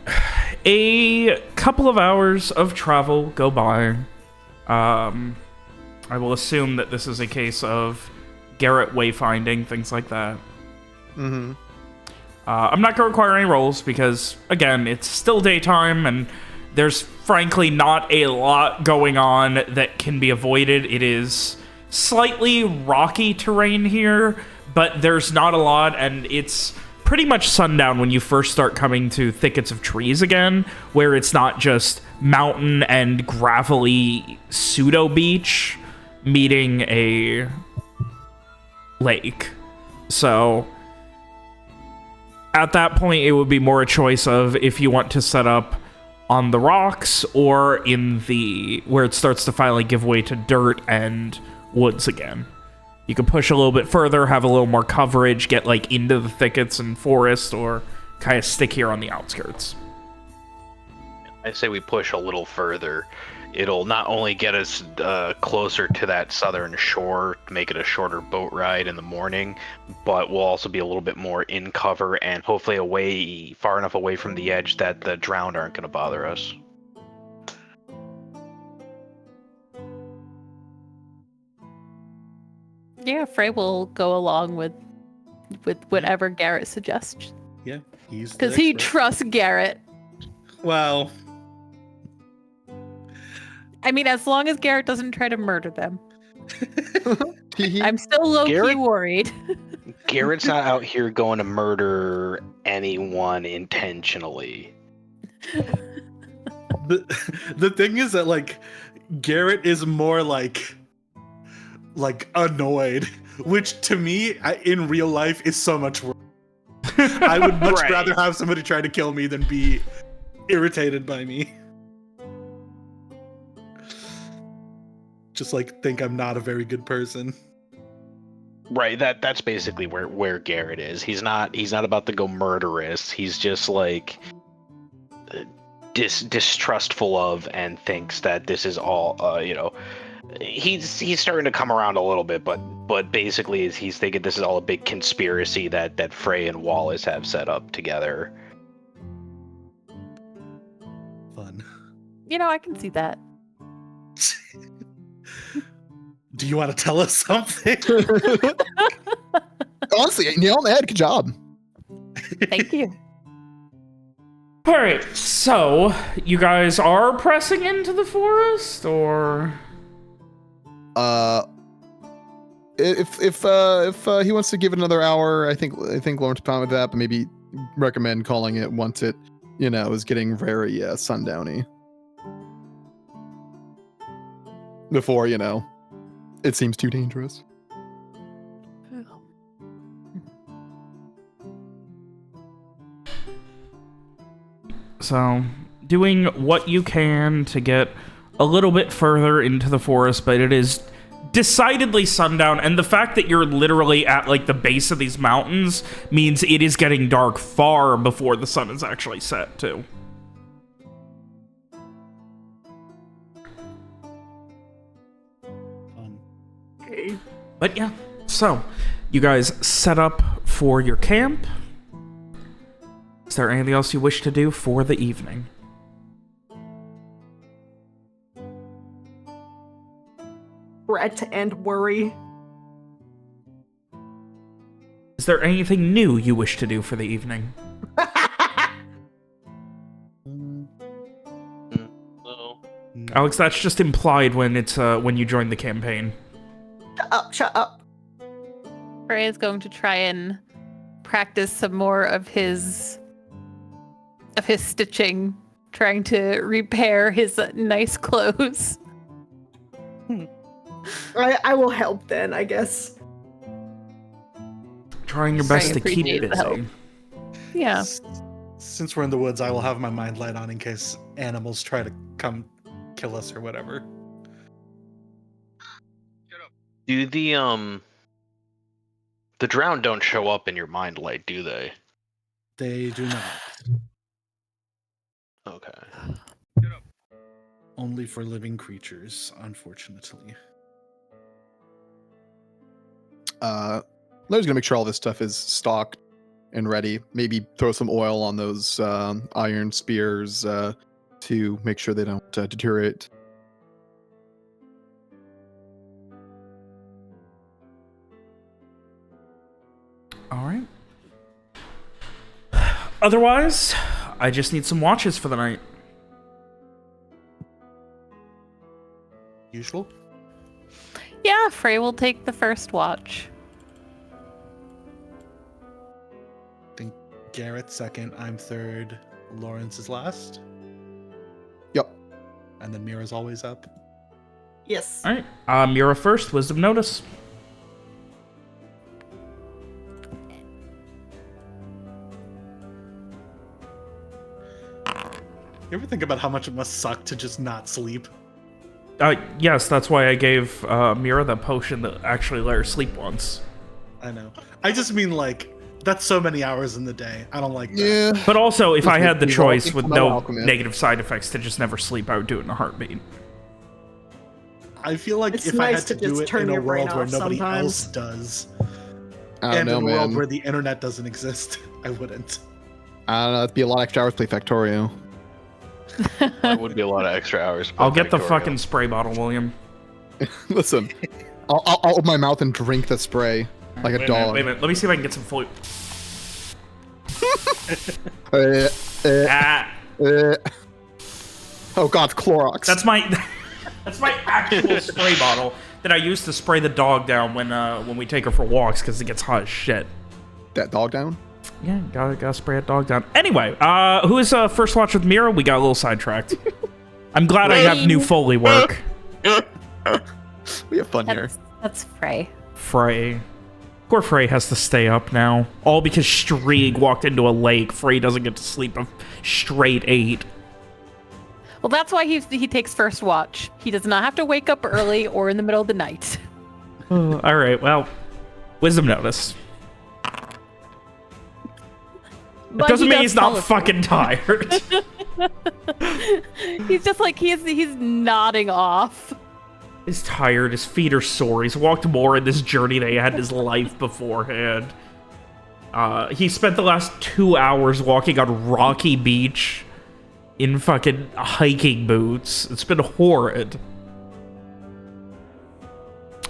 A couple of hours of travel go by. I will assume that this is a case of Garrett wayfinding, things like that. Mm-hmm. I'm not going to require any rolls because, again, it's still daytime and there's frankly not a lot going on that can be avoided. It is slightly rocky terrain here, but there's not a lot, and it's pretty much sundown when you first start coming to thickets of trees again, where it's not just mountain and gravelly pseudo beach meeting a lake. So at that point, it would be more a choice of if you want to set up on the rocks or in the where it starts to finally give way to dirt and woods again. You can push a little bit further, have a little more coverage, get like into the thickets and forest, or kind of stick here on the outskirts. I say we push a little further. It'll not only get us closer to that southern shore, make it a shorter boat ride in the morning, but we'll also be a little bit more in cover and hopefully far enough away from the edge that the drowned aren't going to bother us. Yeah, Frey will go along with whatever Garrett suggests. Yeah, he's the Because he expert. trusts Garrett. Well, I mean, as long as Garrett doesn't try to murder them. He- I'm still low-key Garrett- worried. Garrett's not out here going to murder anyone intentionally. the thing is that like Garrett is more like annoyed, which to me in real life is so much worse. I would much Right. rather have somebody try to kill me than be irritated by me. Just like think I'm not a very good person. Right, that's basically where Garrett is. He's not about to go murderous. He's just like distrustful of and thinks that this is all he's starting to come around a little bit, but basically he's thinking this is all a big conspiracy that Frey and Wallace have set up together. Fun. I can see that. Do you want to tell us something? Honestly, nail on the head. Good job. Thank you. All right, so you guys are pressing into the forest, or If he wants to give it another hour, I think Lawrence fine with that, but maybe recommend calling it once it is getting very sundowny. Before it seems too dangerous. so doing what you can to get a little bit further into the forest, but it is decidedly sundown, and the fact that you're literally at like the base of these mountains means it is getting dark far before the sun is actually set too. Fun. But yeah, so you guys set up for your camp. Is there anything else you wish to do for the evening? Fret and worry. Is there anything new you wish to do for the evening? No. Alex, that's just implied when it's when you join the campaign. Shut up. Frey is going to try and practice some more of his stitching, trying to repair his nice clothes. I will help then, I guess. Trying your best I to keep appreciate the help. busy. Yeah. Since we're in the woods, I will have my mind light on in case animals try to come kill us or whatever. Do the drowned don't show up in your mind light, do they? They do not. Okay. Only for living creatures, unfortunately. Larry's gonna make sure all this stuff is stocked and ready. Maybe throw some oil on those iron spears to make sure they don't deteriorate. All right. Otherwise, I just need some watches for the night. Usual? Yeah, Frey will take the first watch. I think Garrett's second, I'm third, Lawrence is last. Yep. And then Mira's always up. Yes. All right. Mira first. Wisdom notice. You ever think about how much it must suck to just not sleep? Yes, that's why I gave Mira the potion that actually let her sleep once. I know. I just mean, like, that's so many hours in the day. I don't like that. Yeah. But also, if I had the You're choice welcome. with I'm no welcome, man. negative side effects to just never sleep, I would do it in a heartbeat. I feel like It's if I nice had to to do just it turn in a your brain world where off nobody sometimes. else does, I don't and know, in a world man. where the internet doesn't exist, I wouldn't. I don't know. It'd be a lot of extra hours to play Factorio. It would be a lot of extra hours. to play I'll get the Factorio. fucking spray bottle, William. Listen, I'll open my mouth and drink the spray like a Wait dog. Wait a minute. Let me see if I can get some fluid. Ah, Oh god, it's Clorox. that's my that's my actual spray bottle that I use to spray the dog down when we take her for walks because it gets hot as shit. that dog down. Yeah, gotta spray a dog down. Anyway, who is first watch with Mira? We got a little sidetracked. I'm glad I have new Foley work. We have fun here. That's Frey. Frey. Poor Frey has to stay up now. All because Strieg walked into a lake. Frey doesn't get to sleep a straight 8. Well, that's why he takes first watch. He does not have to wake up early or in the middle of the night. All right, well, wisdom notice. It But doesn't he mean does he's not fall asleep. fucking tired. He's just like he's nodding off. He's tired. His feet are sore. He's walked more in this journey than he had in his life beforehand. He spent the last 2 hours walking on Rocky Beach in fucking hiking boots. It's been horrid.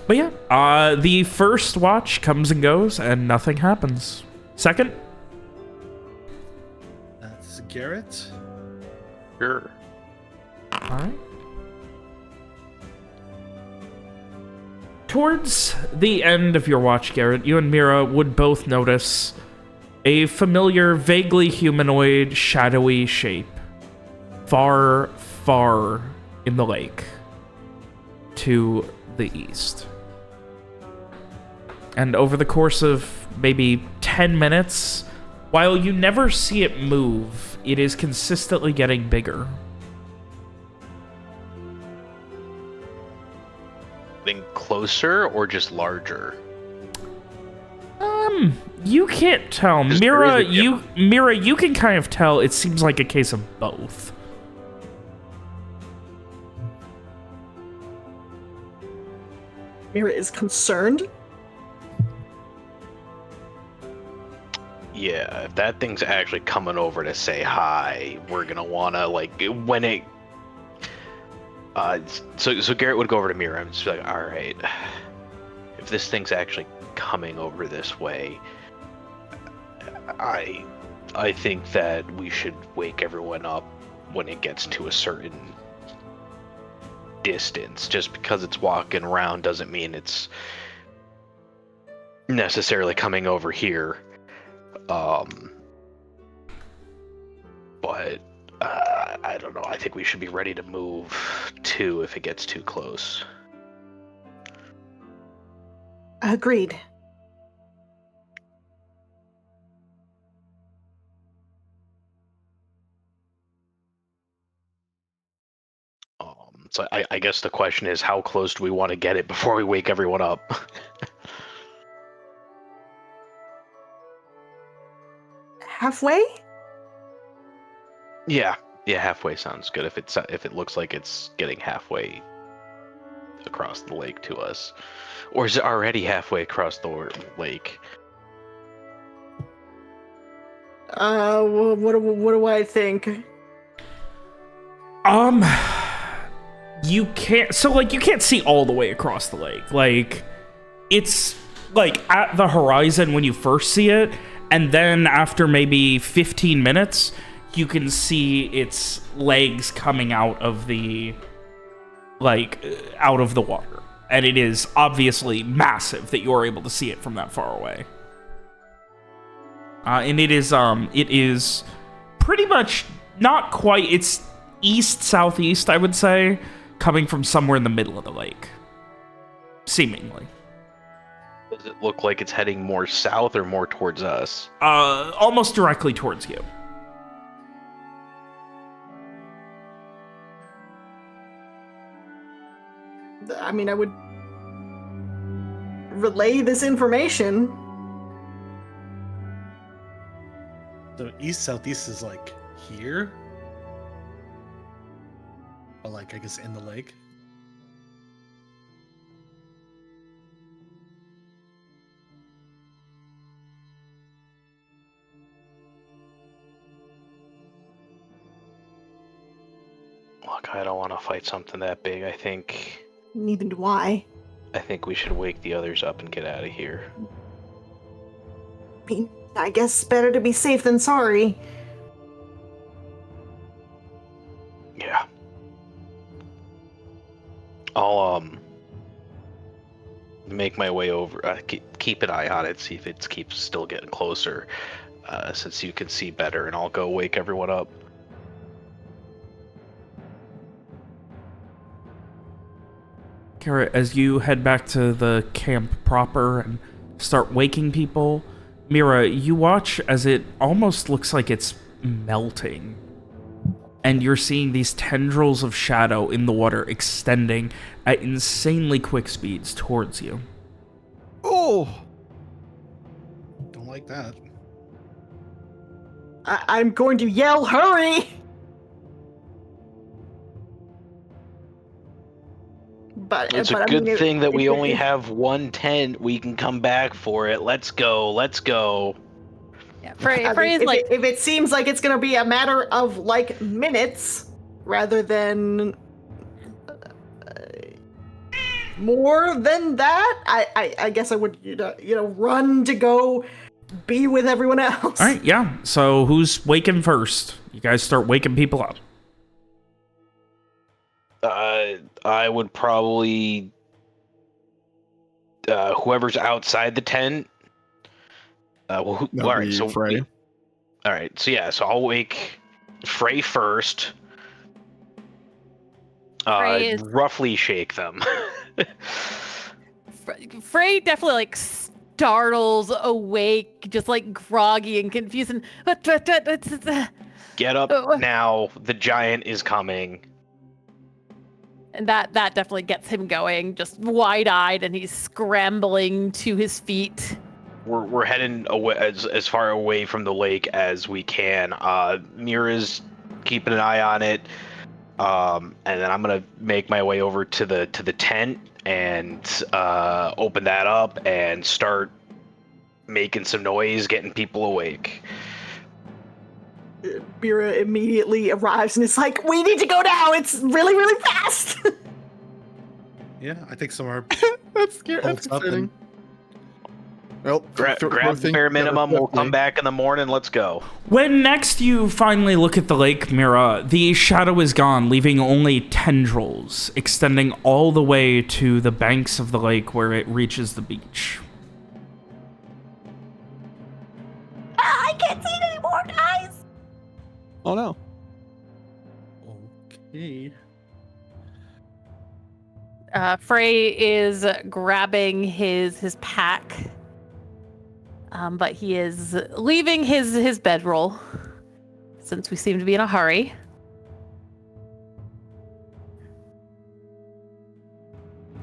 But yeah, the first watch comes and goes, and nothing happens. Second, That's Garrett. Sure. all right. Towards the end of your watch, Garrett, you and Mira would both notice a familiar, vaguely humanoid, shadowy shape far, far in the lake to the east. And over the course of maybe 10 minutes, while you never see it move, it is consistently getting bigger. Getting closer or just larger? You can't tell. Just Mira, really Mira, you can kind of tell. It seems like a case of both. Mira is concerned. Yeah, if that thing's actually coming over to say hi, we're gonna wanna, like, when it... So Garrett would go over to Mira and just be like, alright, if this thing's actually coming over this way, I think that we should wake everyone up when it gets to a certain distance. Just because it's walking around doesn't mean it's necessarily coming over here. But I don't know. I think we should be ready to move too if it gets too close. Agreed. So I guess the question is, how close do we want to get it before we wake everyone up? Halfway? Yeah, halfway sounds good. If it looks like it's getting halfway across the lake to us, or is it already halfway across the lake? What do I think? You can't, so like you can't see all the way across the lake. Like it's like at the horizon when you first see it, and then after maybe 15 minutes, you can see its legs coming out of the out of the water. And it is obviously massive that you're able to see it from that far away. And it is pretty much not quite, it's east-southeast, I would say, coming from somewhere in the middle of the lake. Seemingly. Does it look like it's heading more south or more towards us? Almost directly towards you. I mean, I would relay this information. So east-southeast is like here? Or like, I guess, in the lake? Look, I don't want to fight something that big. I think Neither do I. we should wake the others up and get out of here. I mean, I guess better to be safe than sorry. Yeah. I'll make my way over. Keep an eye on it. See if it keeps still getting closer. Since you can see better, and I'll go wake everyone up. Kara, as you head back to the camp proper and start waking people, Mira, you watch as it almost looks like it's melting. And you're seeing these tendrils of shadow in the water extending at insanely quick speeds towards you. Oh! Don't like that. I'm going to yell, hurry! It's but a I good mean, thing that we only if- have one tent. We can come back for it. Let's go. Let's go. Yeah, I Frey mean, is like, if it seems like it's going to be a matter of like minutes rather than more than that, I guess I would run to go be with everyone else. All right, yeah. So who's waking first? You guys start waking people up. I would probably whoever's outside the tent. All right, so Frey. all right, so yeah, so I'll wake Frey first. Frey is- Roughly shake them. Frey definitely like startles awake, just like groggy and confused. And Get up now. The giant is coming. and that definitely gets him going, just wide-eyed, and he's scrambling to his feet. We're heading away as far away from the lake as we can. Mira's keeping an eye on it. And then I'm gonna make my way over to the tent and open that up and start making some noise, getting people awake. Mira immediately arrives and it's like, we need to go now. It's really, really fast. Yeah, I think some are That's scary. That's holds up concerning. and Well, Grab the bare minimum. We'll come back in the morning. Let's go. When next you finally look at the lake, Mira, the shadow is gone, leaving only tendrils extending all the way to the banks of the lake where it reaches the beach. I can't see it anymore, guys. Oh no. okay. Frey is grabbing his pack, but he is leaving his bedroll, since we seem to be in a hurry.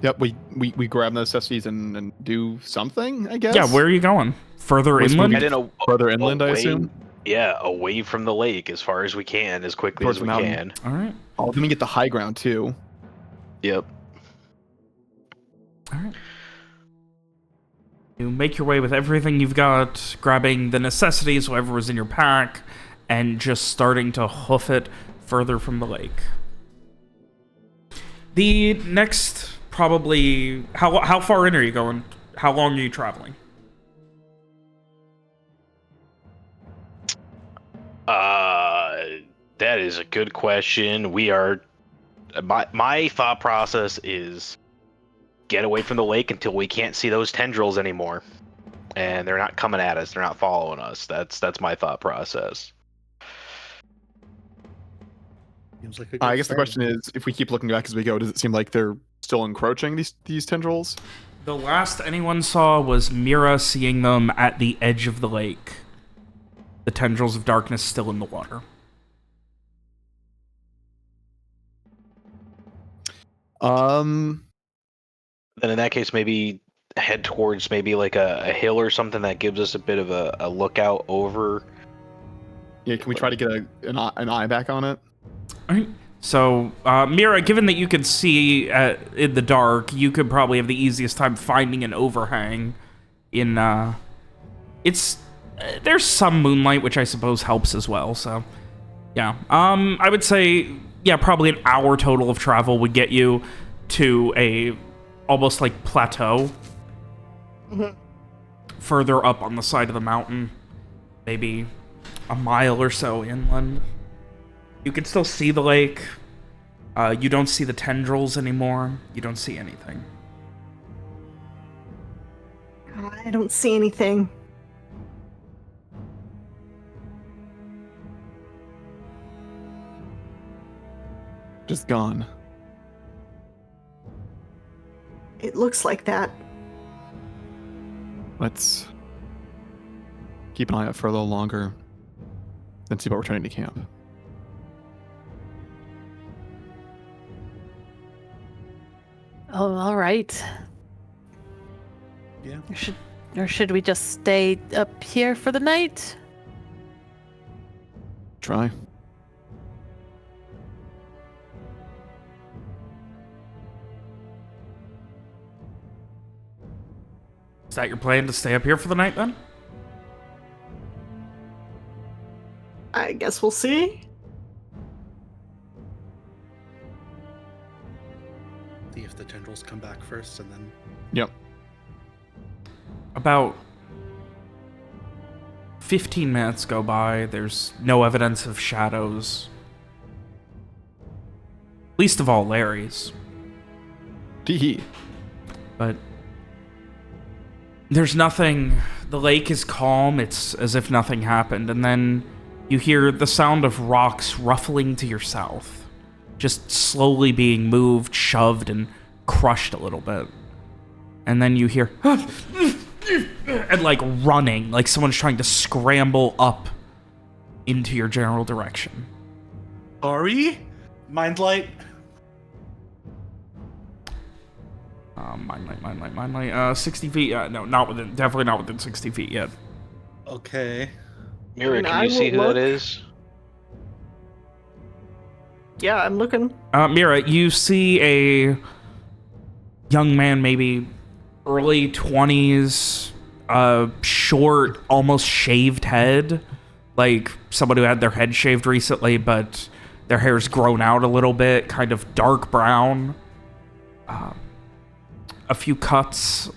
Yep, we grab necessities and do something, I guess. Yeah, where are you going? Further We're inland? Heading Further inland, I away- assume. Yeah, away from the lake as far as we can, as quickly Towards as the we mountain. can. All right. Oh, then we get the high ground too. Yep. All right. You make your way with everything you've got, grabbing the necessities, whatever was in your pack, and just starting to hoof it further from the lake. The next, probably, how far in are you going? How long are you traveling? That is a good question. We are. My thought process is get away from the lake until we can't see those tendrils anymore, and they're not coming at us. They're not following us. That's my thought process. Seems like a good I guess the start. question is, if we keep looking back as we go, does it seem like they're still encroaching these tendrils? The last anyone saw was Mira seeing them at the edge of the lake. The tendrils of darkness still in the water. Um, Then in that case, maybe head towards maybe like a hill or something that gives us a bit of a lookout over. yeah, can we try to get an eye back on it? All right. So, Mira, given that you could see in the dark, you could probably have the easiest time finding an overhang. There's some moonlight, which I suppose helps as well. So, yeah. I would say, yeah, probably an hour total of travel would get you to a almost like plateau. Further up on the side of the mountain, maybe a mile or so inland. You can still see the lake. You don't see the tendrils anymore. You don't see anything. I don't see anything. Just gone. It looks like that. Let's keep an eye out for a little longer, then see about returning to camp. Oh, all right. Yeah. Or should we just stay up here for the night? Try. Is that your plan, to stay up here for the night, then? I guess we'll see. See if the tendrils come back first, and then Yep. About 15 minutes go by. There's no evidence of shadows. Least of all Larry's. Tee. But there's nothing. The lake is calm. It's as if nothing happened. And then you hear the sound of rocks ruffling to your south. Just slowly being moved, shoved, and crushed a little bit. And then you hear... and like running, like someone's trying to scramble up into your general direction. sorry, mind light. Mine light. 60 feet. No, not within. Definitely not within 60 feet yet. Okay. Mira, And can I you see who will that look. is? Yeah, I'm looking. Mira, you see a young man, maybe early 20s, short, almost shaved head, like someone who had their head shaved recently, but their hair's grown out a little bit, kind of dark brown. A few cuts.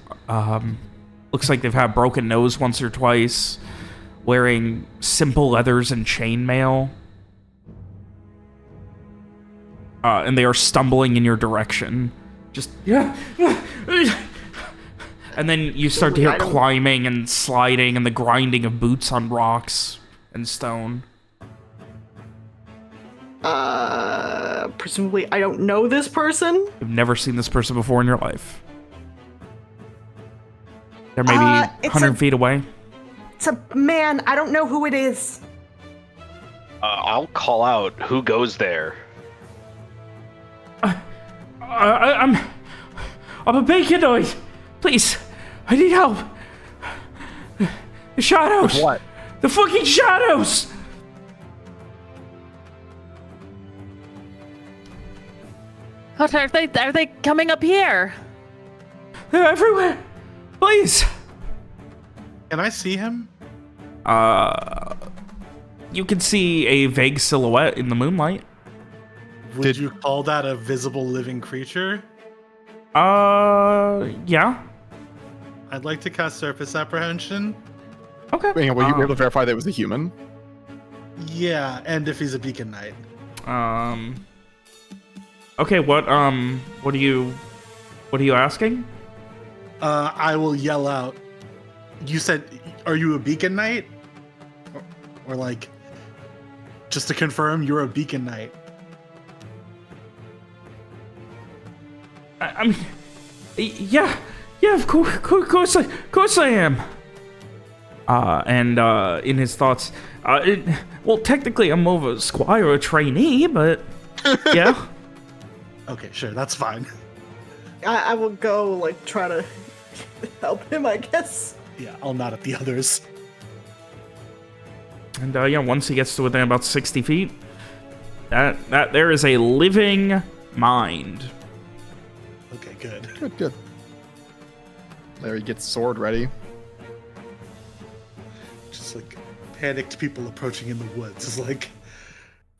Looks like they've had a broken nose once or twice. Wearing simple leathers and chainmail. And they are stumbling in your direction. Just, yeah. And then you start to hear climbing and sliding and the grinding of boots on rocks and stone. Presumably I don't know this person. You've never seen this person before in your life. They're maybe It's 100 feet away. It's a man. I don't know who it is. I'll call out who goes there. I'm a bacanoid. Please, I need help. The shadows. What? The fucking shadows. What are they? Are they coming up here? They're everywhere. Please. Can I see him? You can see a vague silhouette in the moonlight. Would you call that a visible living creature? Yeah. I'd like to cast Surface Apprehension. Okay. Hang on, were you able to verify that it was a human? Yeah, and if he's a Beacon Knight. Okay, what are you asking? I will yell out. You said, are you a Beacon Knight? Or like, just to confirm, you're a Beacon Knight. I mean, yeah, of course I am. And in his thoughts, well, technically I'm more of a squire or trainee, but yeah. Okay, sure, that's fine. I will go, like, try to help him, I guess. Yeah, I'll nod at the others. And yeah, once he gets to within about 60 feet, that there is a living mind. Okay, good. Good. Larry gets sword ready. Just like panicked people approaching in the woods is like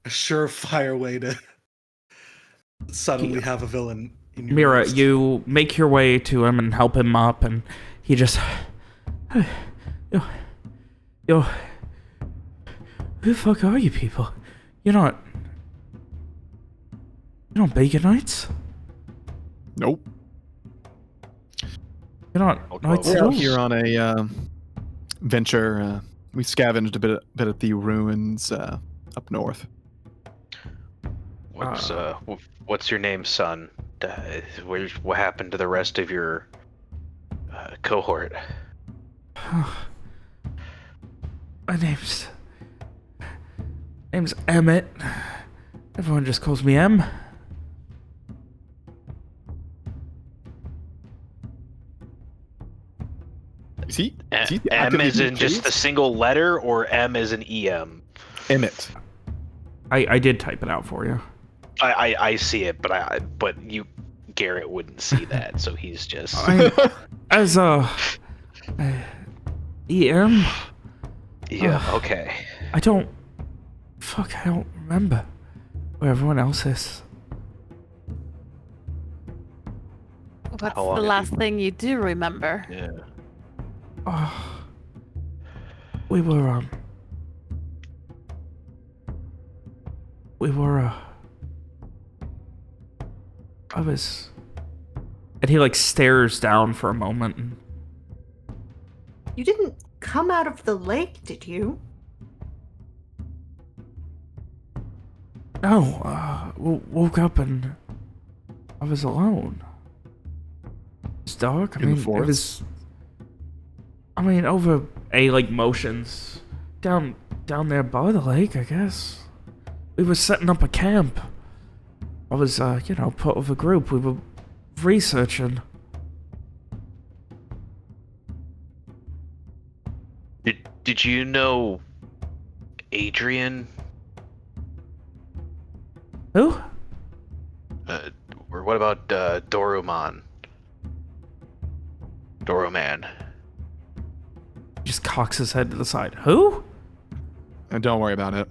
a surefire way to suddenly have a villain in your Mira, midst. you make your way to him and help him up, and he just... Yo, who the fuck are you people? You're not Baconites? Nope. You're not Knights We're at all? out here on a venture. We scavenged a bit at the ruins up north. What's your name, son? What happened to the rest of your cohort? My name's Emmett. Everyone just calls me M. Is he M actively is in being just chased? the single letter, or M is an EM? Emmett. I did type it out for you. I see it, but Garrett wouldn't see that, so he's just. As EM? Yeah. Okay. I don't remember where everyone else is. What's How long the have last thing you do remember? Yeah. Oh, we were I was, and he like stares down for a moment. And, You didn't come out of the lake, did you? no, woke up and I was alone. It's dark. In the forest? Over a like motions down there by the lake, I guess. We were setting up a camp. I was, part of a group. We were researching. Did you know Adrian? Who? Or what about Doruman? Doroman. He just cocks his head to the side. Who? And don't worry about it.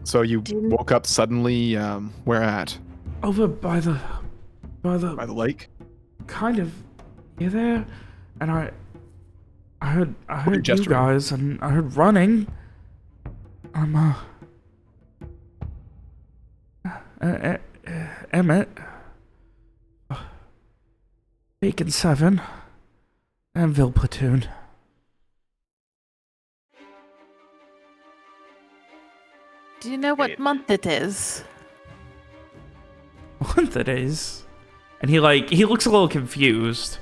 So you woke up suddenly. Where at? Over by the By the lake. kind of near there, and I heard you gesturing? guys, and I heard running. I'm Emmett, Bacon 7, Anvil Platoon. Do you know what Wait. month it is? Month it is, and he looks a little confused.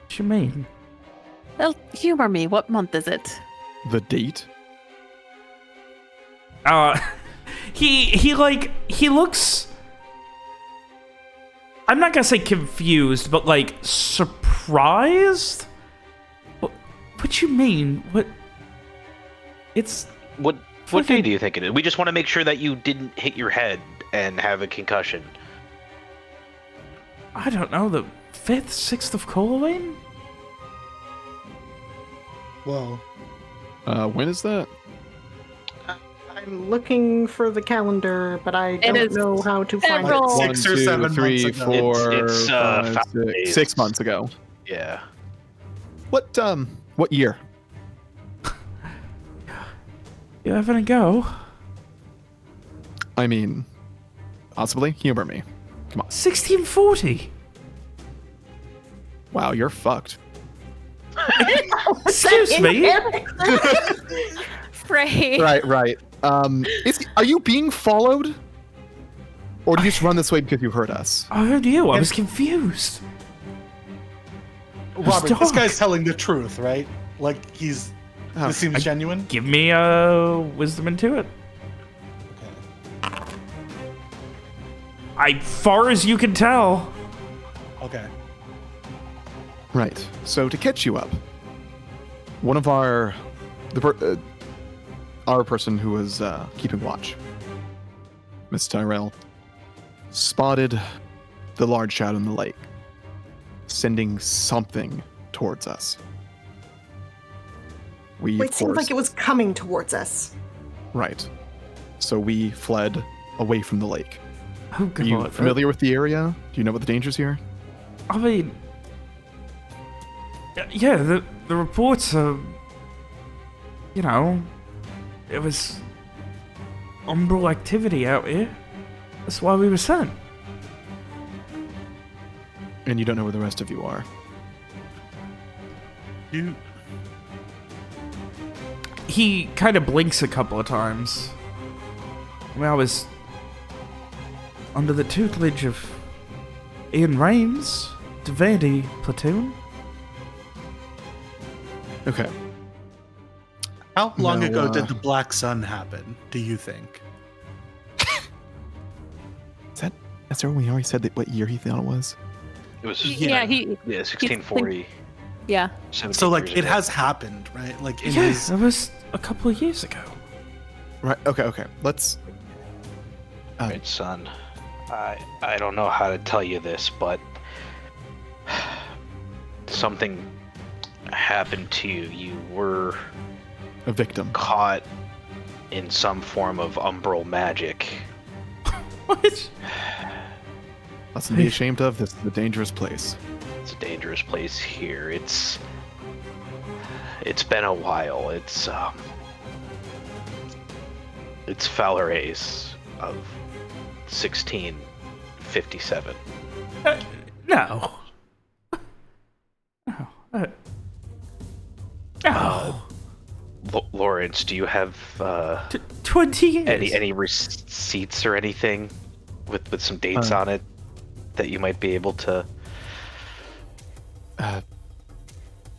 What you mean? Well, humor me. What month is it? The date. He looks. I'm not gonna say confused, but like surprised. What you mean? What? It's What day do you think it is? We just want to make sure that you didn't hit your head and have a concussion. I don't know, the 5th, 6th of Halloween? Well, When is that? I'm looking for the calendar, but I don't is know how to find several- it. 6 or 7 3, months ago. 4, It's, 5, 5 6, days. 6 months ago. Yeah. What year? You having a go? I mean, possibly. Humor me. Come on. 1640. Wow, you're fucked. Excuse me. Frey. Right. Are you being followed? Or did you just run this way because you heard us? I heard you. I was confused. Robert, this dark. guy's telling the truth, right? Like this seems genuine. Give me a wisdom into it. Far as you can tell. Okay. Right. So to catch you up, one of our person who was keeping watch, Miss Tyrell, spotted the large shadow in the lake, sending something towards us. It seemed like it was coming towards us. Right. So we fled away from the lake. Oh, God. Are you familiar with the area? Do you know what the dangers here? I mean, yeah, the reports are, you know, it was Umbral activity out here. That's why we were sent. And you don't know where the rest of you are. He kind of blinks a couple of times. When I was under the tutelage of Ian Rains, Devandi platoon. Okay. How long No, ago did the Black Sun happen, do you think? That's when we already said that what year he thought it was? It was 1640. Yeah. 17 So like years it ago. has happened, right? Like in Yeah, his that was a couple of years ago. Right. Okay. Let's. Right, son. I don't know how to tell you this, but something happened to you. You were A victim. caught in some form of umbral magic. What? Nothing to be ashamed of. This is a dangerous place. It's a dangerous place here. It's been a while. It's Falares of 1657. No. No. No. Lawrence, do you have 20 years. any receipts or anything with some dates on it that you might be able to?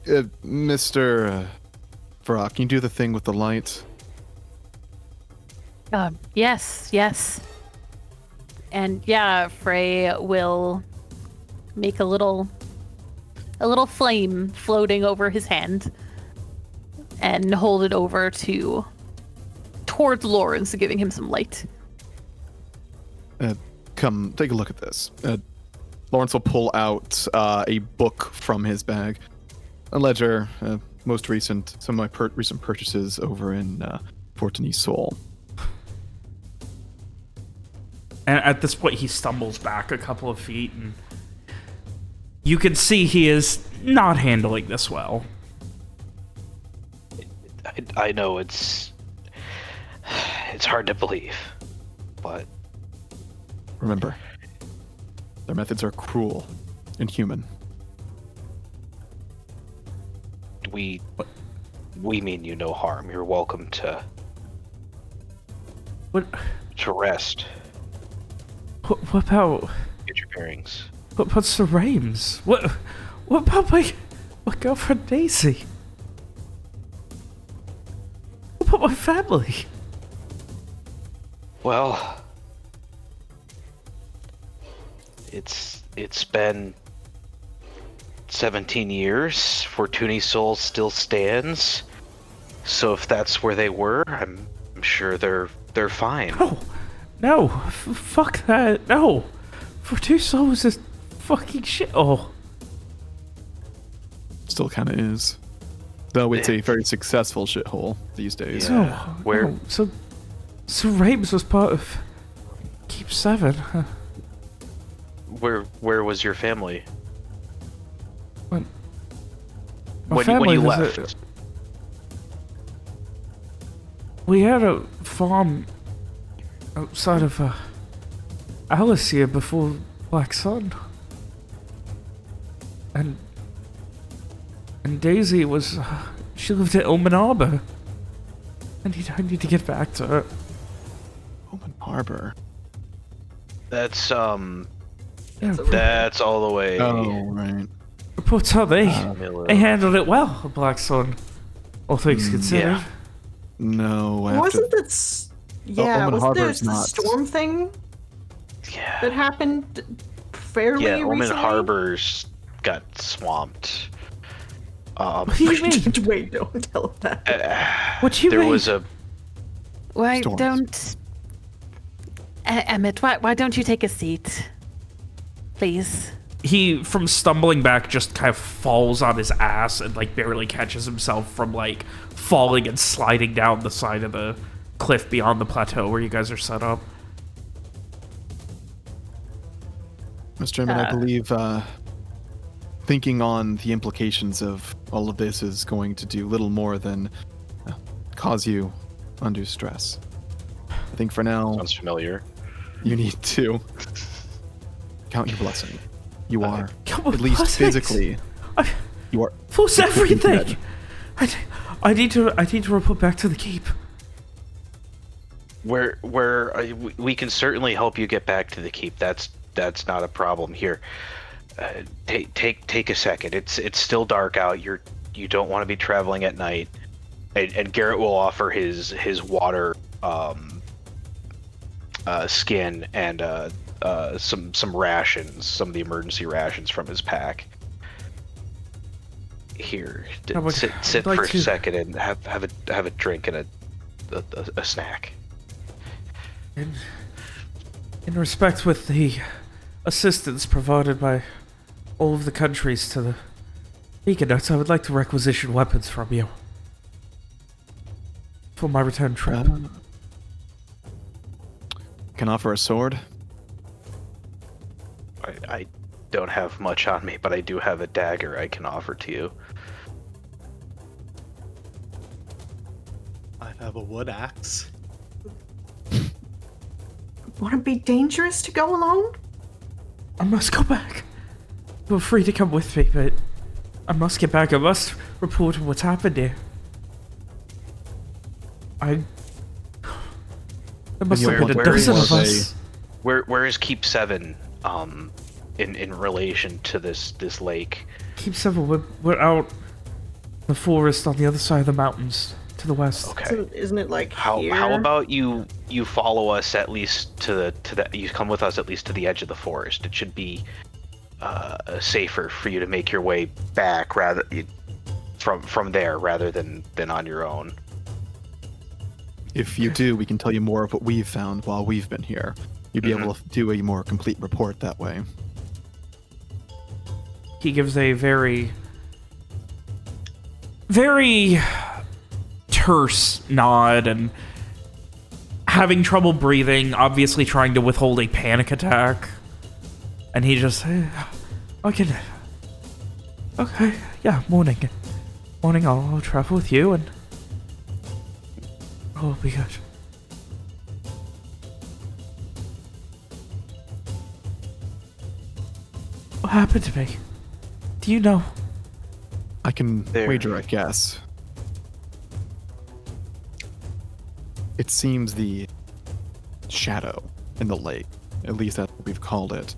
Mr. Varrock, can you do the thing with the light? Yes. And yeah, Frey will make a little flame floating over his hand and hold it over towards Lawrence, giving him some light. Come, take a look at this. Lawrence will pull out a book from his bag. A ledger, some of my recent purchases over in Fortuny Soul. And at this point, he stumbles back a couple of feet, and you can see he is not handling this well. I know it's hard to believe, but Remember, their methods are cruel, inhuman. we mean you no harm. You're welcome to What rest. What about... Get your bearings. What about Sir Rames? What about my girlfriend Daisy? What about my family? Well, it's been 17 years. Fortuny Soul still stands. So if that's where they were, I'm sure they're fine. No, fuck that. No, Fortuny Soul was this fucking shit. Oh, Still kind of is. Though it's a very successful shithole these days. Yeah. no. Where- No. So Rames was part of Keep 7. Huh. Where was your family My when family you was left? We had a farm outside of Alice here before Black Sun. And Daisy was... she lived at Omen Arbor. I need to get back to her. Open Harbor. That's Yeah, that's all the way. Oh, right. reports are they handled it well, Black Sun. All things considered. yeah. No, after Wasn't that? Yeah, Omen wasn't there Harbor's the not. storm thing Yeah. that happened fairly Yeah, Omen recently? Harbor's got swamped. What do you mean? Wait, don't tell him that. What do you There mean? was a Why Storms. don't... Emmett, why don't you take a seat? Please. He, from stumbling back, just kind of falls on his ass and, like, barely catches himself from, like, falling and sliding down the side of the cliff beyond the plateau where you guys are set up. Mr. Emmett, I believe thinking on the implications of all of this is going to do little more than cause you undue stress. I think for now, sounds familiar. you need to count your blessing. You are, Count my at least blessings. physically, you are. Who's you could be everything? dead. I need to report back to the keep. We can certainly help you get back to the keep. That's not a problem here. Take a second. It's still dark out. You don't want to be traveling at night. And Garrett will offer his water skin and some rations, some of the emergency rations from his pack. Here, sit like for a to- second and have a drink and a snack. In respect with the assistance provided by all of the countries to the Beaconuts, I would like to requisition weapons from you for my return trip. Can offer a sword. I don't have much on me, but I do have a dagger I can offer to you. I have a wood axe. Would it be dangerous to go alone? I must go back. Feel free to come with me, but I must get back. I must report on what's happened here. There must have been a where dozen is of us. Where is Keep 7 in relation to this lake? Keep several. We're out in the forest on the other side of the mountains to the west. Okay. Isn't it like How here? about you follow us at least to the you come with us at least to the edge of the forest. It should be safer for you to make your way back from there rather than on your own. If you do, we can tell you more of what we've found while we've been here. You'd be able to do a more complete report that way. He gives a very, very terse nod and having trouble breathing, obviously trying to withhold a panic attack. And he just, I can, okay, yeah, morning. Morning, I'll travel with you and all will be good. What happened to me? Do you know? I can There. wager a guess. It seems the shadow in the lake, at least that's what we've called it,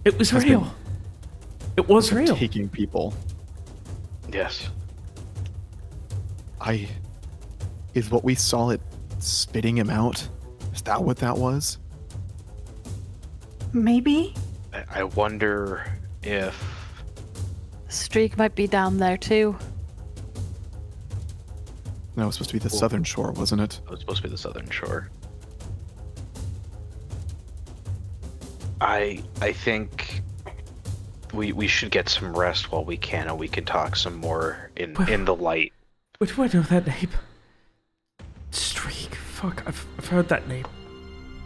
It was has real. been- It was been real. taking people. Yes. Is what we saw it spitting him out? Is that what that was? Maybe? I wonder if Streak might be down there too. No, it was supposed to be the southern shore, wasn't it? it was supposed to be the southern shore. I think we should get some rest while we can, and we can talk some more in the light. Wait, do I know that name? Streak. Fuck, I've heard that name.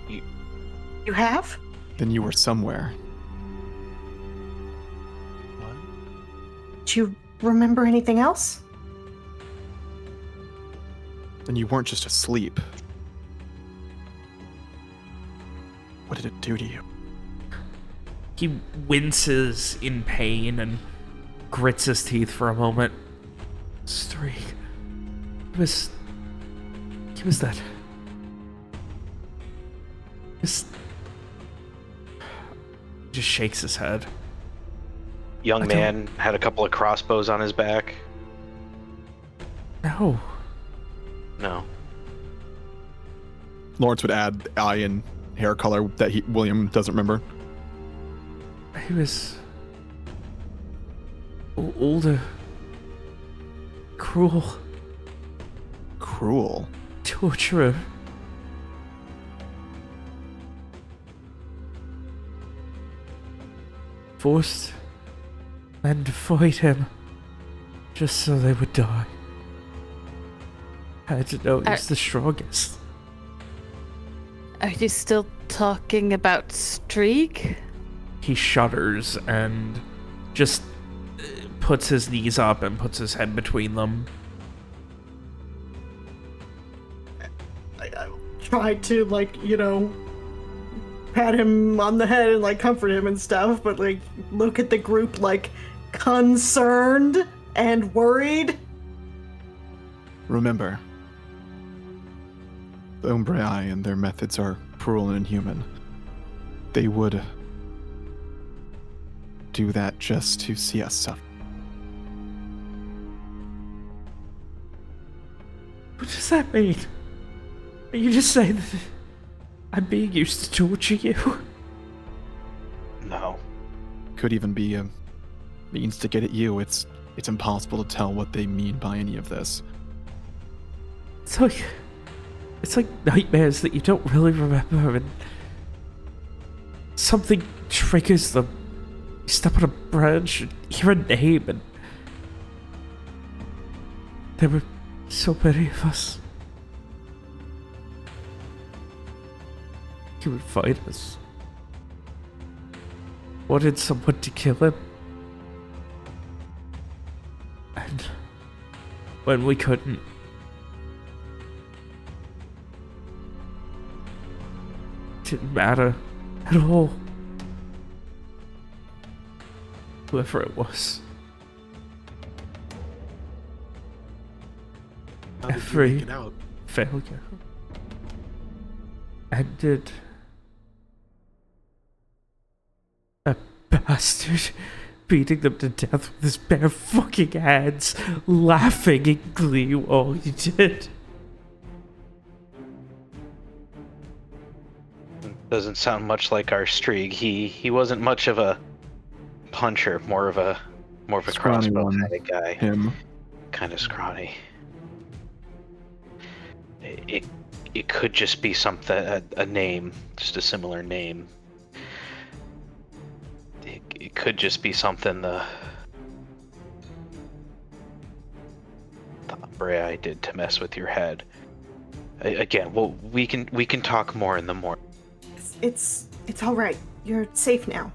You have? Then you were somewhere. What? Do you remember anything else? Then you weren't just asleep. What did it do to you? He winces in pain and grits his teeth for a moment. Streak. He was that. Just shakes his head. Young man had a couple of crossbows on his back. No. No. Lawrence would add eye and hair color that William doesn't remember. He was older, cruel, torturer. Forced men to fight him just so they would die. I had to know he's the strongest. Are you still talking about Streak? He shudders and just puts his knees up and puts his head between them. I try to, like, you know, pat him on the head and, like, comfort him and stuff, but, like, look at the group, like, concerned and worried. Remember, the Umbral and their methods are cruel and inhuman. They would do that just to see us suffer. What does that mean? Are you just saying that I'm being used to torture you? No. Could even be a means to get at you. It's impossible to tell what they mean by any of this. It's like nightmares that you don't really remember, and something triggers them. You step on a branch and hear a name, and there were so many of us. He would fight us. Wanted someone to kill him. And when we couldn't, didn't matter at all. Whoever it was. How did you Every make it out? failure ended. A bastard beating them to death with his bare fucking hands, laughing in glee while he did. Doesn't sound much like our Streak. He wasn't much of a puncher, more of a Scrawny crossbow one. kind of guy. Him. Kind of scrawny. It could just be something, a name, just a similar name. It could just be something the Umbral did to mess with your head. Again, well, we can talk more in the morning. It's all right. You're safe now.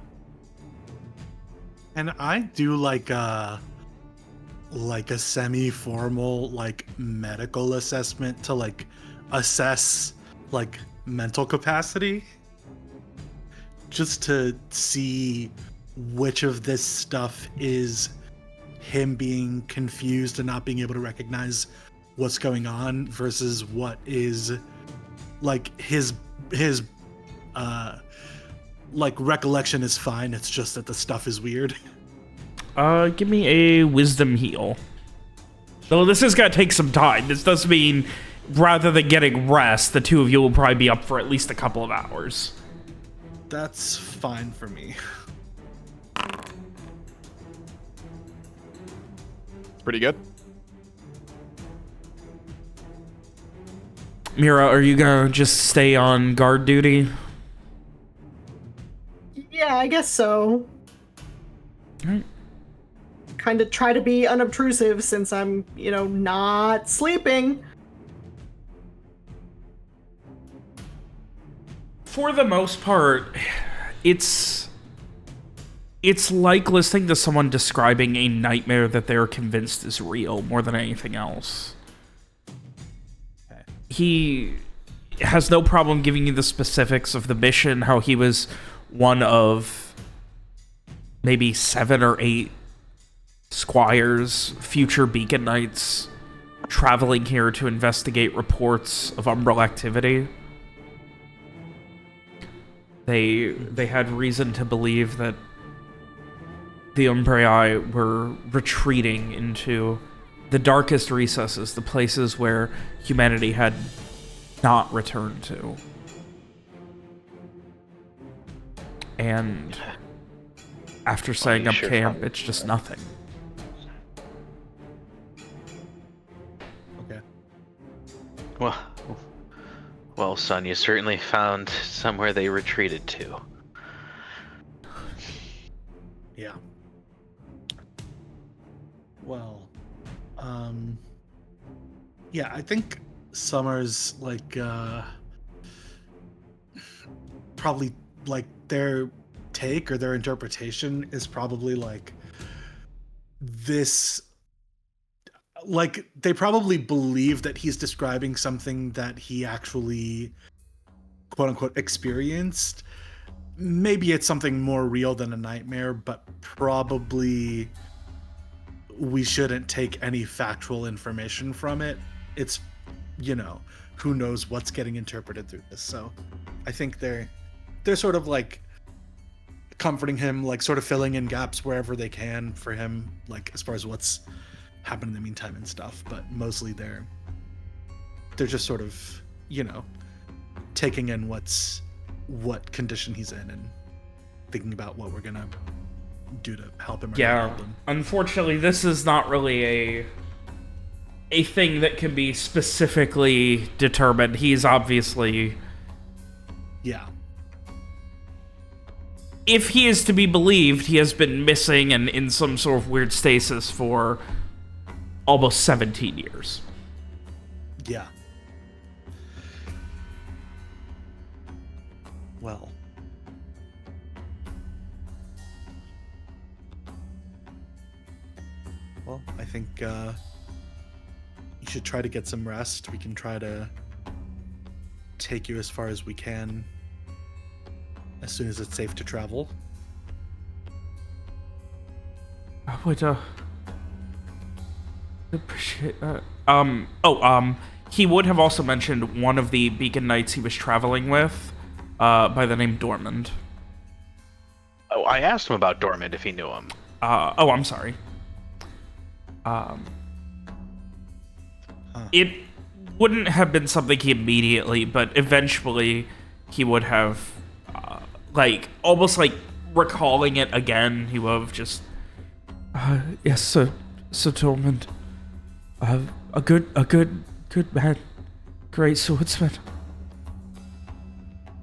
And I do like a semi-formal like medical assessment to like assess like mental capacity, just to see which of this stuff is him being confused and not being able to recognize what's going on versus what is like his like recollection is fine, it's just that the stuff is weird. Give me a wisdom heal. So this is gonna take some time. This does mean rather than getting rest, the two of you will probably be up for at least a couple of hours. That's fine for me. Pretty good. Mira, are you gonna just stay on guard duty? Yeah, I guess so. Alright. Kind of try to be unobtrusive since I'm, you know, not sleeping. For the most part, it's like listening to someone describing a nightmare that they're convinced is real more than anything else. He has no problem giving you the specifics of the mission, how he was one of maybe 7 or 8 squires, future beacon knights, traveling here to investigate reports of Umbral activity. They had reason to believe that the Umbral were retreating into the darkest recesses, the places where humanity had not returned to. And after setting up camp, it's just nothing. Okay. Well, son, you certainly found somewhere they retreated to. Yeah. Well, yeah, I think Summer's like probably like their take or their interpretation is probably like this, like they probably believe that he's describing something that he actually quote unquote experienced. Maybe it's something more real than a nightmare, but probably we shouldn't take any factual information from it. It's, you know, who knows what's getting interpreted through this. So I think they're sort of like comforting him, like sort of filling in gaps wherever they can for him, like as far as what's happened in the meantime and stuff. But mostly they're just sort of, you know, taking in what condition he's in and thinking about what we're gonna do to help him or not help him. Unfortunately, this is not really a thing that can be specifically determined. He's obviously... Yeah. If he is to be believed, he has been missing and in some sort of weird stasis for almost 17 years. Yeah. Well. Well, I think you should try to get some rest. We can try to take you as far as we can as soon as it's safe to travel. I would appreciate that. He would have also mentioned one of the Beacon Knights he was traveling with, by the name Dormand. Oh, I asked him about Dormand if he knew him. I'm sorry. It wouldn't have been something he immediately, but eventually he would have, like, almost like recalling it again. He would have just, yes, Sir Dormand, a good man, great swordsman.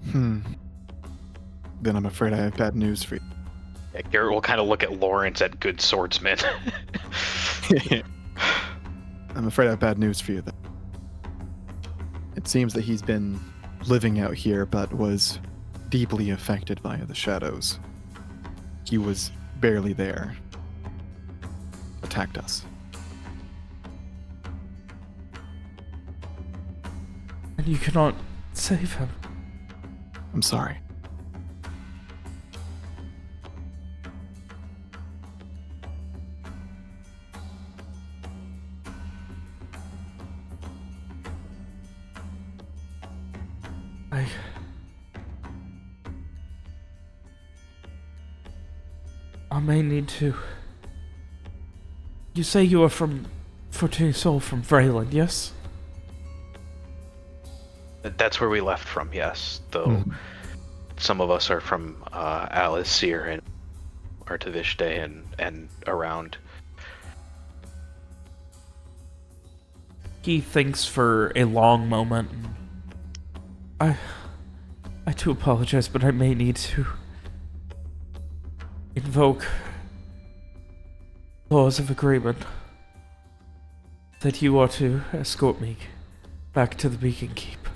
Then I'm afraid I have bad news for you. Yeah, Garrett will kind of look at Lawrence at good swordsman. I'm afraid I have bad news for you then. It seems that he's been living out here, but was deeply affected by the shadows. He was barely there. Attacked us. And you cannot save him. I'm sorry. I may need to... You say you are from Fortuny Soul from Freyland, yes? That's where we left from, yes. Though some of us are from Alisir and Artavishte and around. He thinks for a long moment. I do apologize, but I may need to invoke laws of agreement that you are to escort me back to the Beacon Keep.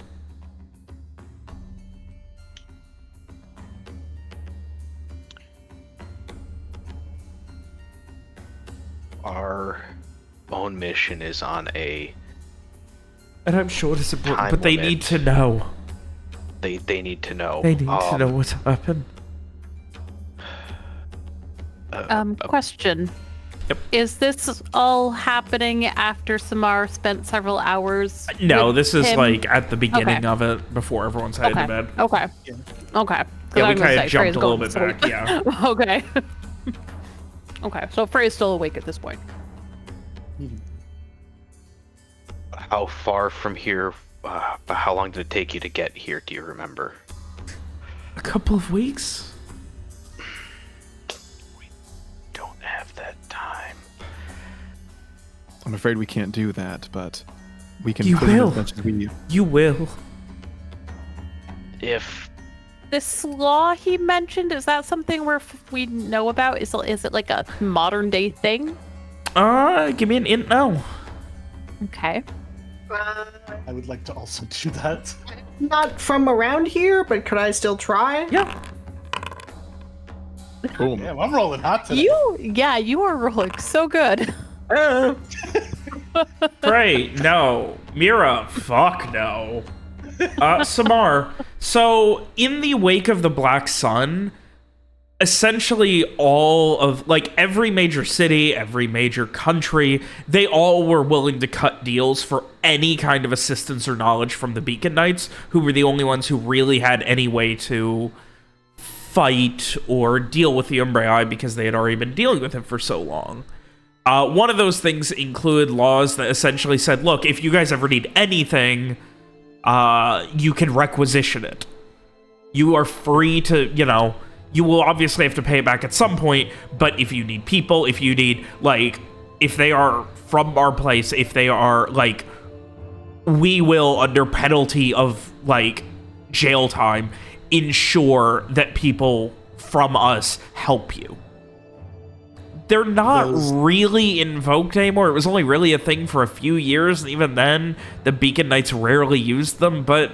Our own mission is on a... And I'm sure it's important, time but they limit. need to know. They need to know. They need to know what's happened. Question. Yep. Is this all happening after Samar spent several hours? No, with this is him? like at the beginning Okay. of it, before everyone's heading to bed. Okay. Okay. Yeah, we I'm gonna kind say of jumped Frey's a little going bit to back, sleep. yeah. Okay. Okay, so Frey's still awake at this point. How far from here? How long did it take you to get here? Do you remember? A couple of weeks? We don't have that time. I'm afraid we can't do that, but we can You put in will. as much as we. You will. If This law he mentioned, is that something we know about? Is it like a modern day thing? Give me an int now. Okay. I would like to also do that. Not from around here, but could I still try? Yeah. Boom. Damn, I'm rolling hot today. You are rolling so good. Frey, no. Mira, fuck no. Samar, so in the wake of the Black Sun, essentially all of, like, every major city, every major country, they all were willing to cut deals for any kind of assistance or knowledge from the Beacon Knights, who were the only ones who really had any way to fight or deal with the Umbral because they had already been dealing with him for so long. One of those things included laws that essentially said, look, if you guys ever need anything, you can requisition it. You are free to, you will obviously have to pay it back at some point, but if you need people, if you need, like, if they are from our place, if they are, like, we will, under penalty of, like, jail time, ensure that people from us help you. They're not really invoked anymore. It was only really a thing for a few years, and even then, the Beacon Knights rarely used them, but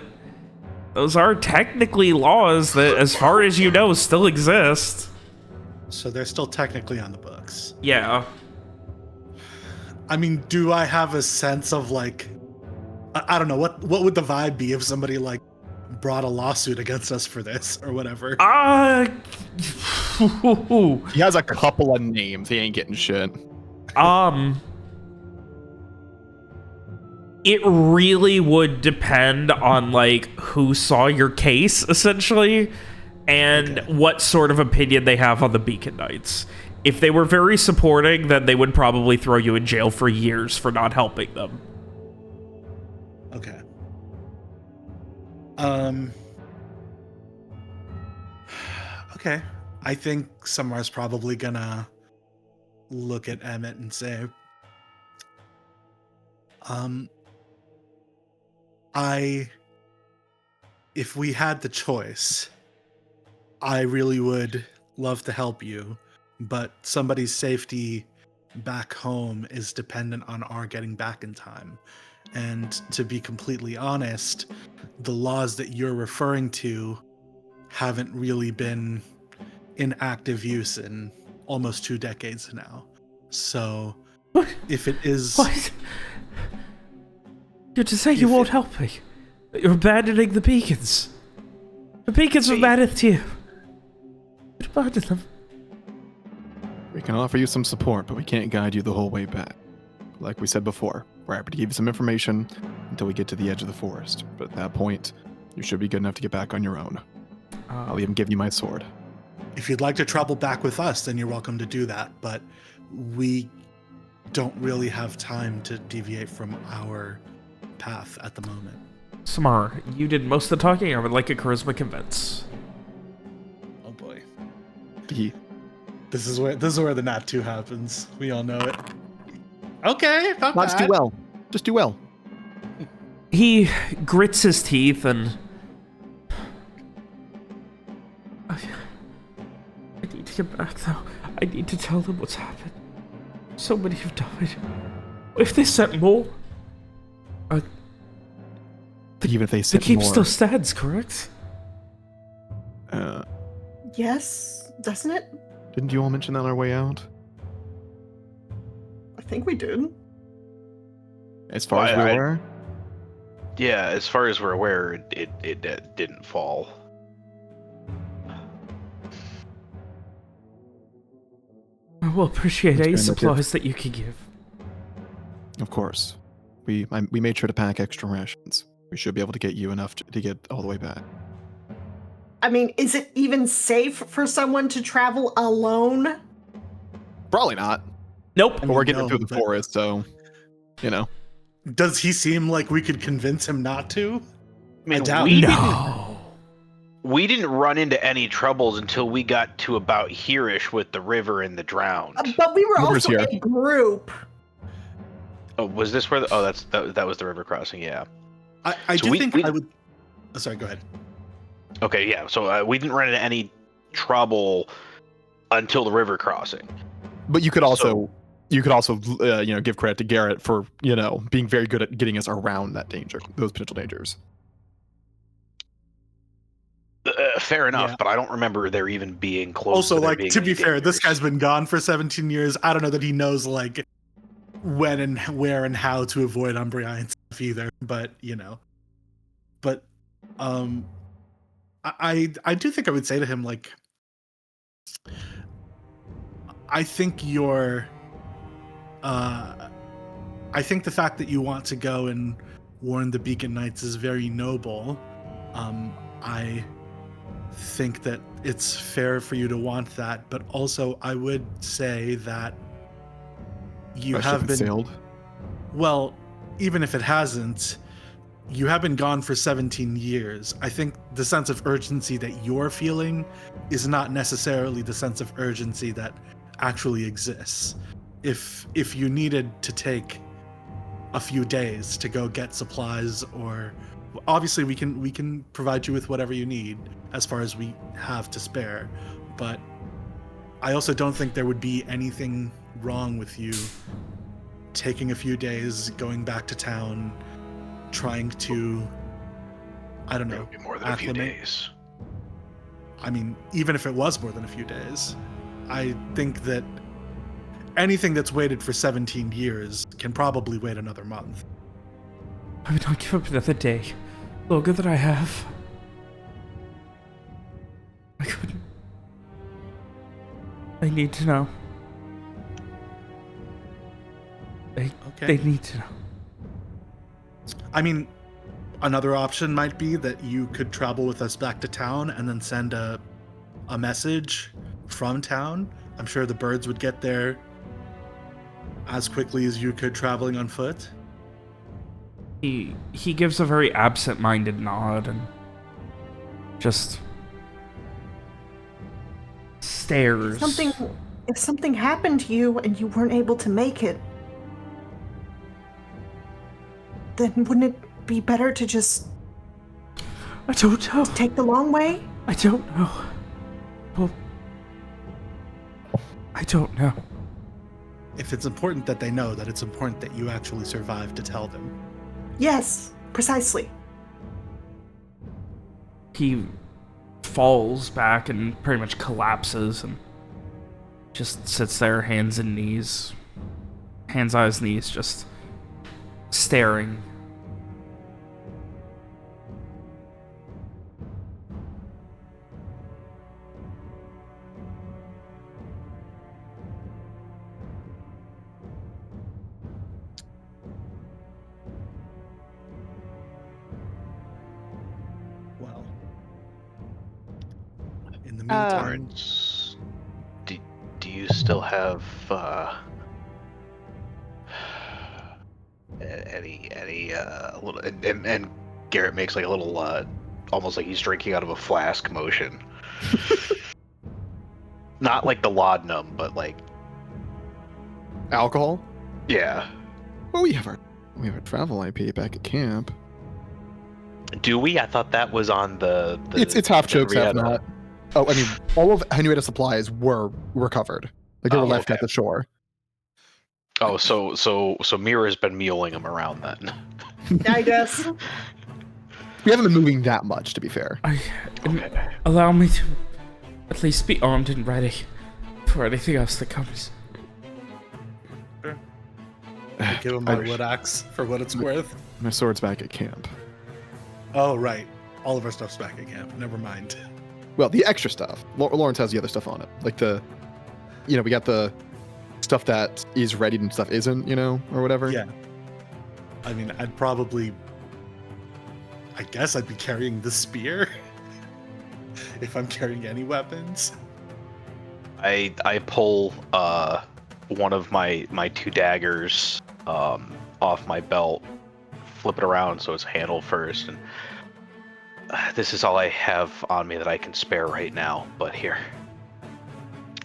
those are technically laws that, as far as you know, still exist. So they're still technically on the books. Yeah. I mean, do I have a sense of, like, I don't know, what would the vibe be if somebody, like, brought a lawsuit against us for this or whatever? He has a couple of names. He ain't getting shit. It really would depend on, like, who saw your case, essentially, and what sort of opinion they have on the Beacon Knights. If they were very supporting, then they would probably throw you in jail for years for not helping them. Okay. Okay. I think Samar's probably gonna look at Emmett and say, if we had the choice, I really would love to help you, but somebody's safety back home is dependent on our getting back in time. And to be completely honest, the laws that you're referring to haven't really been in active use in almost 2 decades now. So What? if it is... What? You're to say you won't help me? You're abandoning the beacons. The beacons were mad at you. You abandoned them. We can offer you some support, but we can't guide you the whole way back. Like we said before, we're happy to give you some information until we get to the edge of the forest. But at that point, you should be good enough to get back on your own. I'll even give you my sword. If you'd like to travel back with us, then you're welcome to do that. But we don't really have time to deviate from our path at the moment. Samar, you did most of the talking. I would like a charisma convince. Oh boy. He This is where the nat 2 happens. We all know it. Okay, not Just bad. do well. Just do well. He grits his teeth and... I need to get back, though. I need to tell them what's happened. So many have died. If they sent more... Even if they the sent keep more, still stands, correct? Yes, doesn't it? didn't you all mention that on our way out? I think we did. As far as we were? Yeah, as far as we're aware, it didn't fall. I will appreciate That's any very much supplies that you can give. Of course. We made sure to pack extra rations. We should be able to get you enough to get all the way back. I mean, is it even safe for someone to travel alone? Probably not. Nope. But we're getting No, through the but forest, so does he seem like we could convince him not to? I mean, doubt we it. No. didn't run into any troubles until we got to about here-ish with the river and the drowned. But we were River's also here. a group. Oh, was this where? That was the river crossing. Yeah. I So do we- think we- I would. Oh, sorry, go ahead. Okay, yeah. So we didn't run into any trouble until the river crossing. but you could also give credit to Garrett for being very good at getting us around those potential dangers. Fair enough, Yeah. but I don't remember there even being close. Also, to there like, being to be any fair, this dangers. guy's been gone for 17 years. I don't know that he knows, like, when and where and how to avoid Umbral and stuff either. But, But, I do think I would say to him, like, I think I think the fact that you want to go and warn the Beacon Knights is very noble. I think that it's fair for you to want that, but also I would say that you That ship have has been sailed. well, even if it hasn't, you have been gone for 17 years. I think the sense of urgency that you're feeling is not necessarily the sense of urgency that actually exists. If you needed to take a few days to go get supplies, or obviously we can provide you with whatever you need as far as we have to spare, but I also don't think there would be anything wrong with you taking a few days, going back to town, trying to, I don't It know, would be more than a few acclimate. days. I mean, even if it was more than a few days, I think that anything that's waited for 17 years can probably wait another month. I would not give up another day. Logo that I have. I couldn't. They need to know. They need to know. I mean, another option might be that you could travel with us back to town and then send a message from town. I'm sure the birds would get there as quickly as you could traveling on foot. He gives a very absent-minded nod and just stares. If something happened to you and you weren't able to make it, then wouldn't it be better to just I don't know. take the long way? I don't know. Well, I don't know. If it's important that they know, that it's important that you actually survive to tell them. Yes, precisely. He falls back and pretty much collapses and just sits there, hands on his knees, just staring. Well, in the meantime, Lawrence, do you still have any little and Garrett makes like a little almost like he's drinking out of a flask motion. Not like the laudanum, but like Alcohol? yeah. Well, we have our travel IP back at camp. Do we? I thought that was on the It's half jokes, half Henrietta. not. Oh, I mean, all of Henrietta's supplies were recovered. Like they were Oh, left okay. at the shore. Oh, so Mira's been muling him around then. I guess. We haven't been moving that much, to be fair. Okay. Allow me to at least be armed and ready for anything else that comes. I give him my wood axe for what it's worth. My sword's back at camp. Oh, right. All of our stuff's back at camp. Never mind. Well, the extra stuff. Lawrence has the other stuff on it. Like we got the stuff that is ready and stuff isn't, or whatever. Yeah. I mean, I guess I'd be carrying the spear. if I'm carrying any weapons. I pull one of my two daggers off my belt, flip it around so it's handled first, and this is all I have on me that I can spare right now. But here,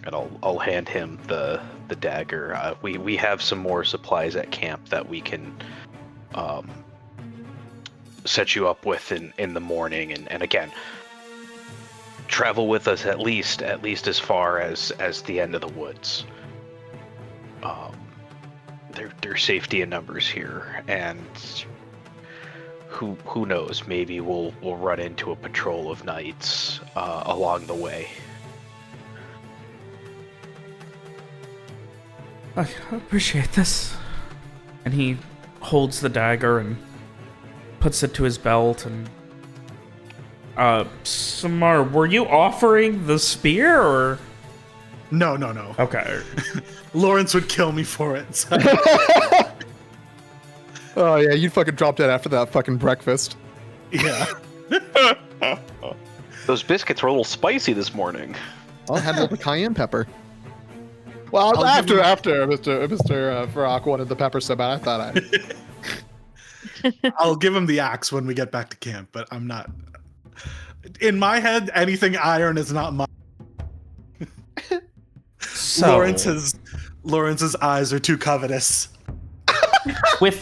and I'll hand him the dagger. We have some more supplies at camp that we can set you up with in the morning, and again, travel with us at least as far as the end of the woods. There's safety in numbers here, and who knows, maybe we'll run into a patrol of knights along the way. I appreciate this. And he holds the dagger and puts it to his belt. And Samar, were you offering the spear or? No. Okay. Lawrence would kill me for it. So. Oh yeah, you'd fucking drop dead after that fucking breakfast. Yeah. Those biscuits were a little spicy this morning. I'll handle the cayenne pepper. Well, after Mr. Farrak wanted the pepper so bad, I thought I'll give him the axe when we get back to camp, but I'm not. In my head, anything iron is not mine. So, Lawrence's eyes are too covetous. with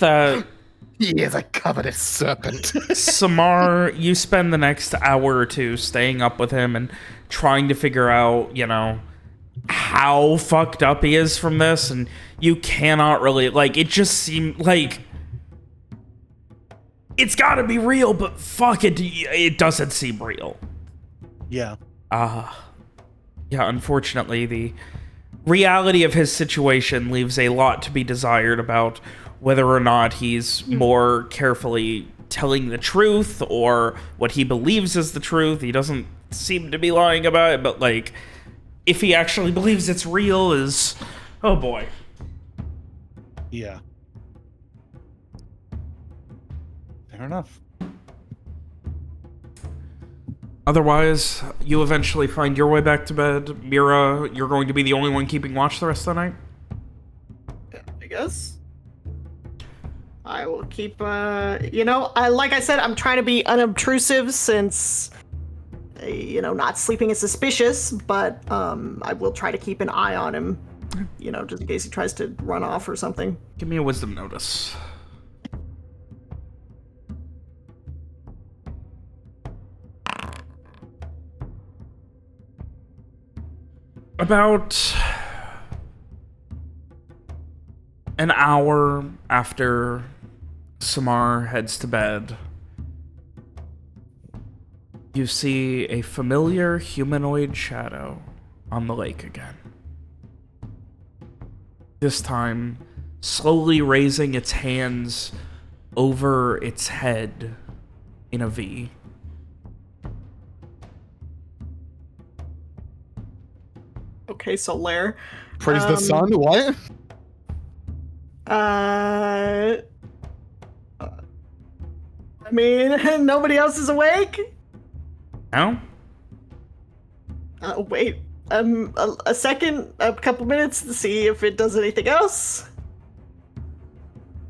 he is a covetous serpent. Samar, you spend the next hour or two staying up with him and trying to figure out, how fucked up he is from this, and you cannot really, it just seemed like it's gotta be real, but fuck it, it doesn't seem real. Yeah. Yeah, unfortunately, the reality of his situation leaves a lot to be desired about whether or not he's more carefully telling the truth or what he believes is the truth. He doesn't seem to be lying about it, but, if he actually believes it's real is... Oh, boy. Yeah. Fair enough. Otherwise, you eventually find your way back to bed. Mira, you're going to be the only one keeping watch the rest of the night? I guess. I will keep, like I said, I'm trying to be unobtrusive since, not sleeping is suspicious, but I will try to keep an eye on him, just in case he tries to run off or something. Give me a wisdom notice. About an hour after Samar heads to bed, you see a familiar humanoid shadow on the lake again. This time, slowly raising its hands over its head in a V. Okay, so Lair. Praise the sun. What? I mean, nobody else is awake? No? Wait. A second, a couple minutes to see if it does anything else.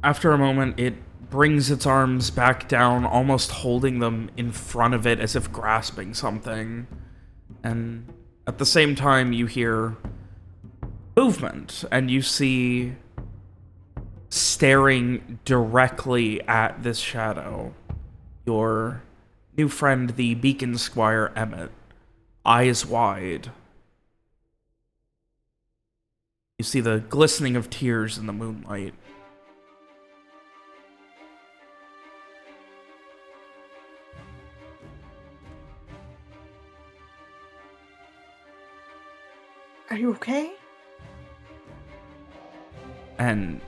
After a moment, it brings its arms back down, almost holding them in front of it as if grasping something. And at the same time, you hear movement, and you see, staring directly at this shadow, your new friend, the Beacon Squire Emmett, eyes wide. You see the glistening of tears in the moonlight. Are you okay? And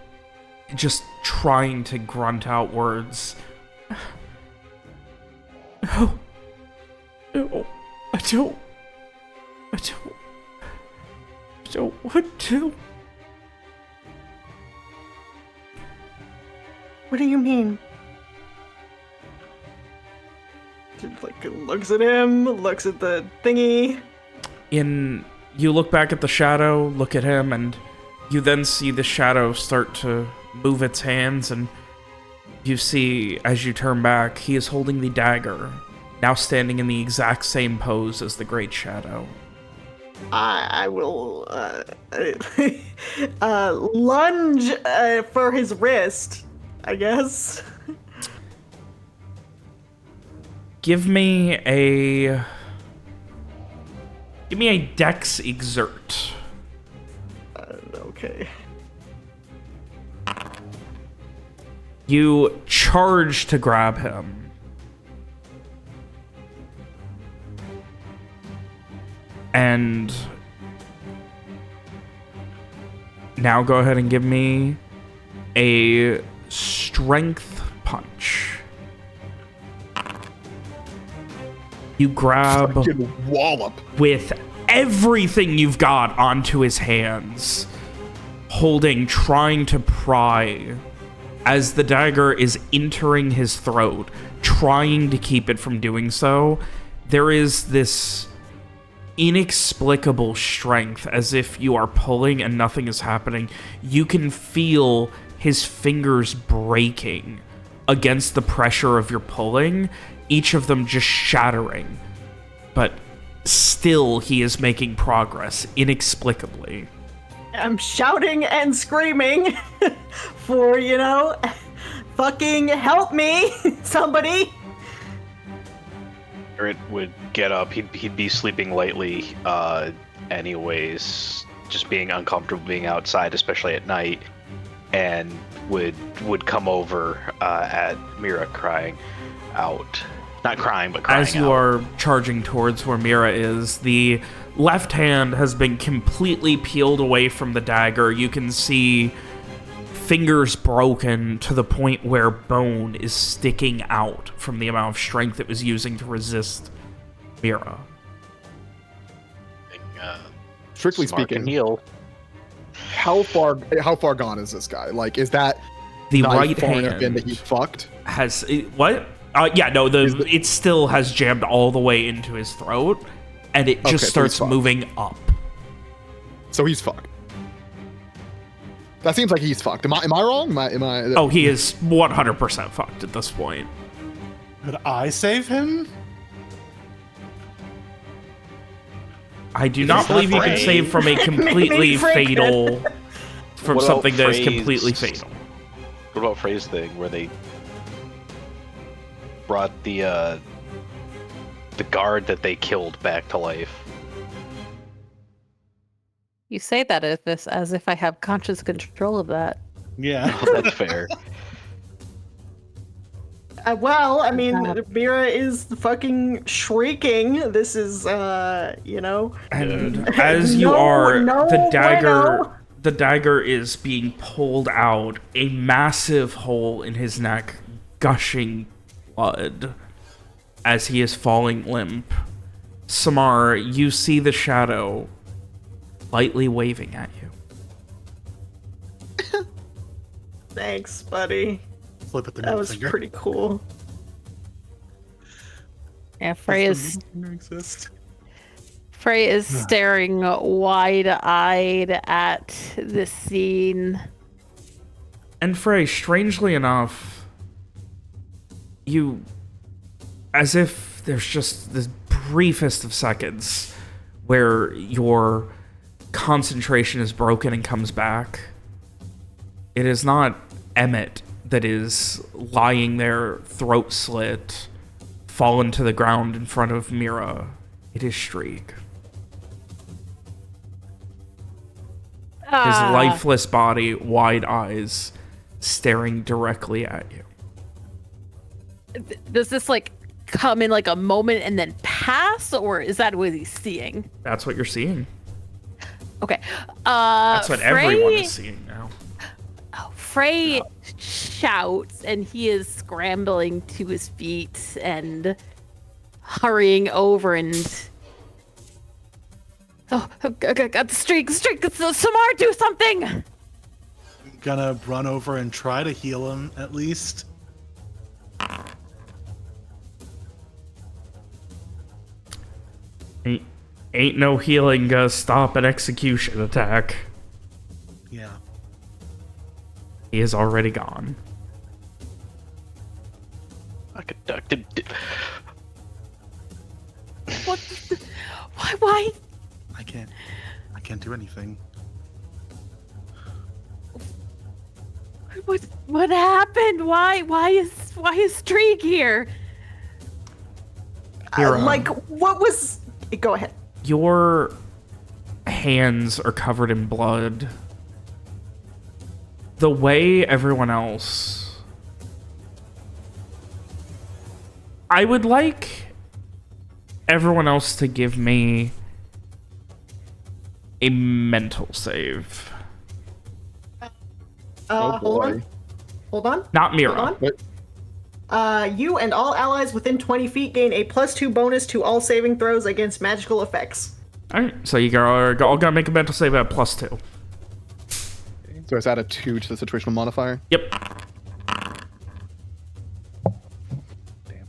just trying to grunt out words. No. No. I don't want to. What do you mean? looks at him, looks at the thingy. You look back at the shadow, look at him, and you then see the shadow start to move its hands, and you see, as you turn back, he is holding the dagger, now standing in the exact same pose as the Great Shadow. I will lunge for his wrist, I guess. Give me a dex exert. Okay. You charge to grab him. And now go ahead and give me a strength punch. You grab Fucking wallop. with everything you've got onto his hands, trying to pry as the dagger is entering his throat, trying to keep it from doing so. There is this inexplicable strength, as if you are pulling and nothing is happening. You can feel his fingers breaking against the pressure of your pulling, each of them just shattering. But still, he is making progress, inexplicably. I'm shouting and screaming for, fucking help me, somebody. It would get up. He'd be sleeping lightly, anyways, just being uncomfortable being outside, especially at night, and would come over at Mira crying out. Not crying, but crying As you out. are charging towards where Mira is, the left hand has been completely peeled away from the dagger. You can see fingers broken to the point where bone is sticking out from the amount of strength it was using to resist Mira. Strictly Smart speaking, can heal. how far gone is this guy? Like, is that The knife right far enough in hand that he fucked? has... What? Yeah, no, it still has jammed all the way into his throat, and it just Okay, so he's starts fucked. moving up. So he's fucked. That seems like he's fucked. Am I wrong? Am I? Oh, he is 100% fucked at this point. Could I save him? I do not not believe you can Frey. save from a completely Frey could. fatal... From What about something that is Frey's- completely fatal. What about Frey's thing, where they brought the guard that they killed back to life? You say that as if I have conscious control of that. Yeah. Oh, that's fair. Well, I mean, Mira is fucking shrieking. This is, And as you No, are, no, the bueno. dagger is being pulled out, a massive hole in his neck, gushing blood as he is falling limp. Samar, you see the shadow lightly waving at you. Thanks, buddy. Flip at the That middle was finger. pretty cool. Yeah, Frey is Exist. Frey is staring wide-eyed at this scene. And Frey, strangely enough, as if there's just this briefest of seconds where your concentration is broken and comes back. It is not Emmett that is lying there, throat slit, fallen to the ground in front of Mira. It is Streak. His lifeless body, wide eyes, staring directly at you. Does this come in a moment and then pass, or is that what he's seeing? That's what you're seeing. Okay. That's what everyone is seeing now. Frey shouts, and he is scrambling to his feet and hurrying over and... Oh, got the streak, Samar, do something! I'm gonna run over and try to heal him, at least. Ain't no healing stop an execution attack. Yeah. He is already gone. I conducted. What? Why? I can't do anything. What happened? Why is Streak here? Mira, Like, what was... Go ahead. your hands are covered in blood. The way everyone else... I would like everyone else to give me a mental save. Hold on. Hold on. Not Mira. Hold on. You and all allies within 20 feet gain a +2 bonus to all saving throws against magical effects. Alright, so you are all gotta make a mental save at +2. So it's added 2 to the situational modifier. Yep. Damn.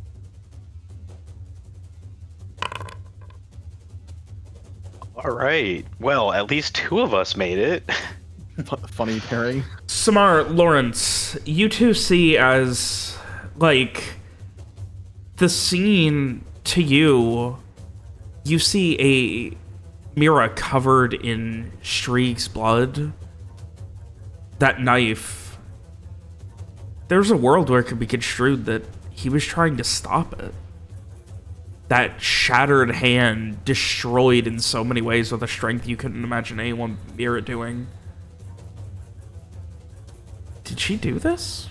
All right. Well, at least 2 of us made it. Funny pairing. Samar, Lawrence, you two see as, like, the scene to you, you see a Mira covered in Shriek's blood. That knife. There's a world where it could be construed that he was trying to stop it. That shattered hand destroyed in so many ways with a strength you couldn't imagine anyone Mira doing. Did she do this?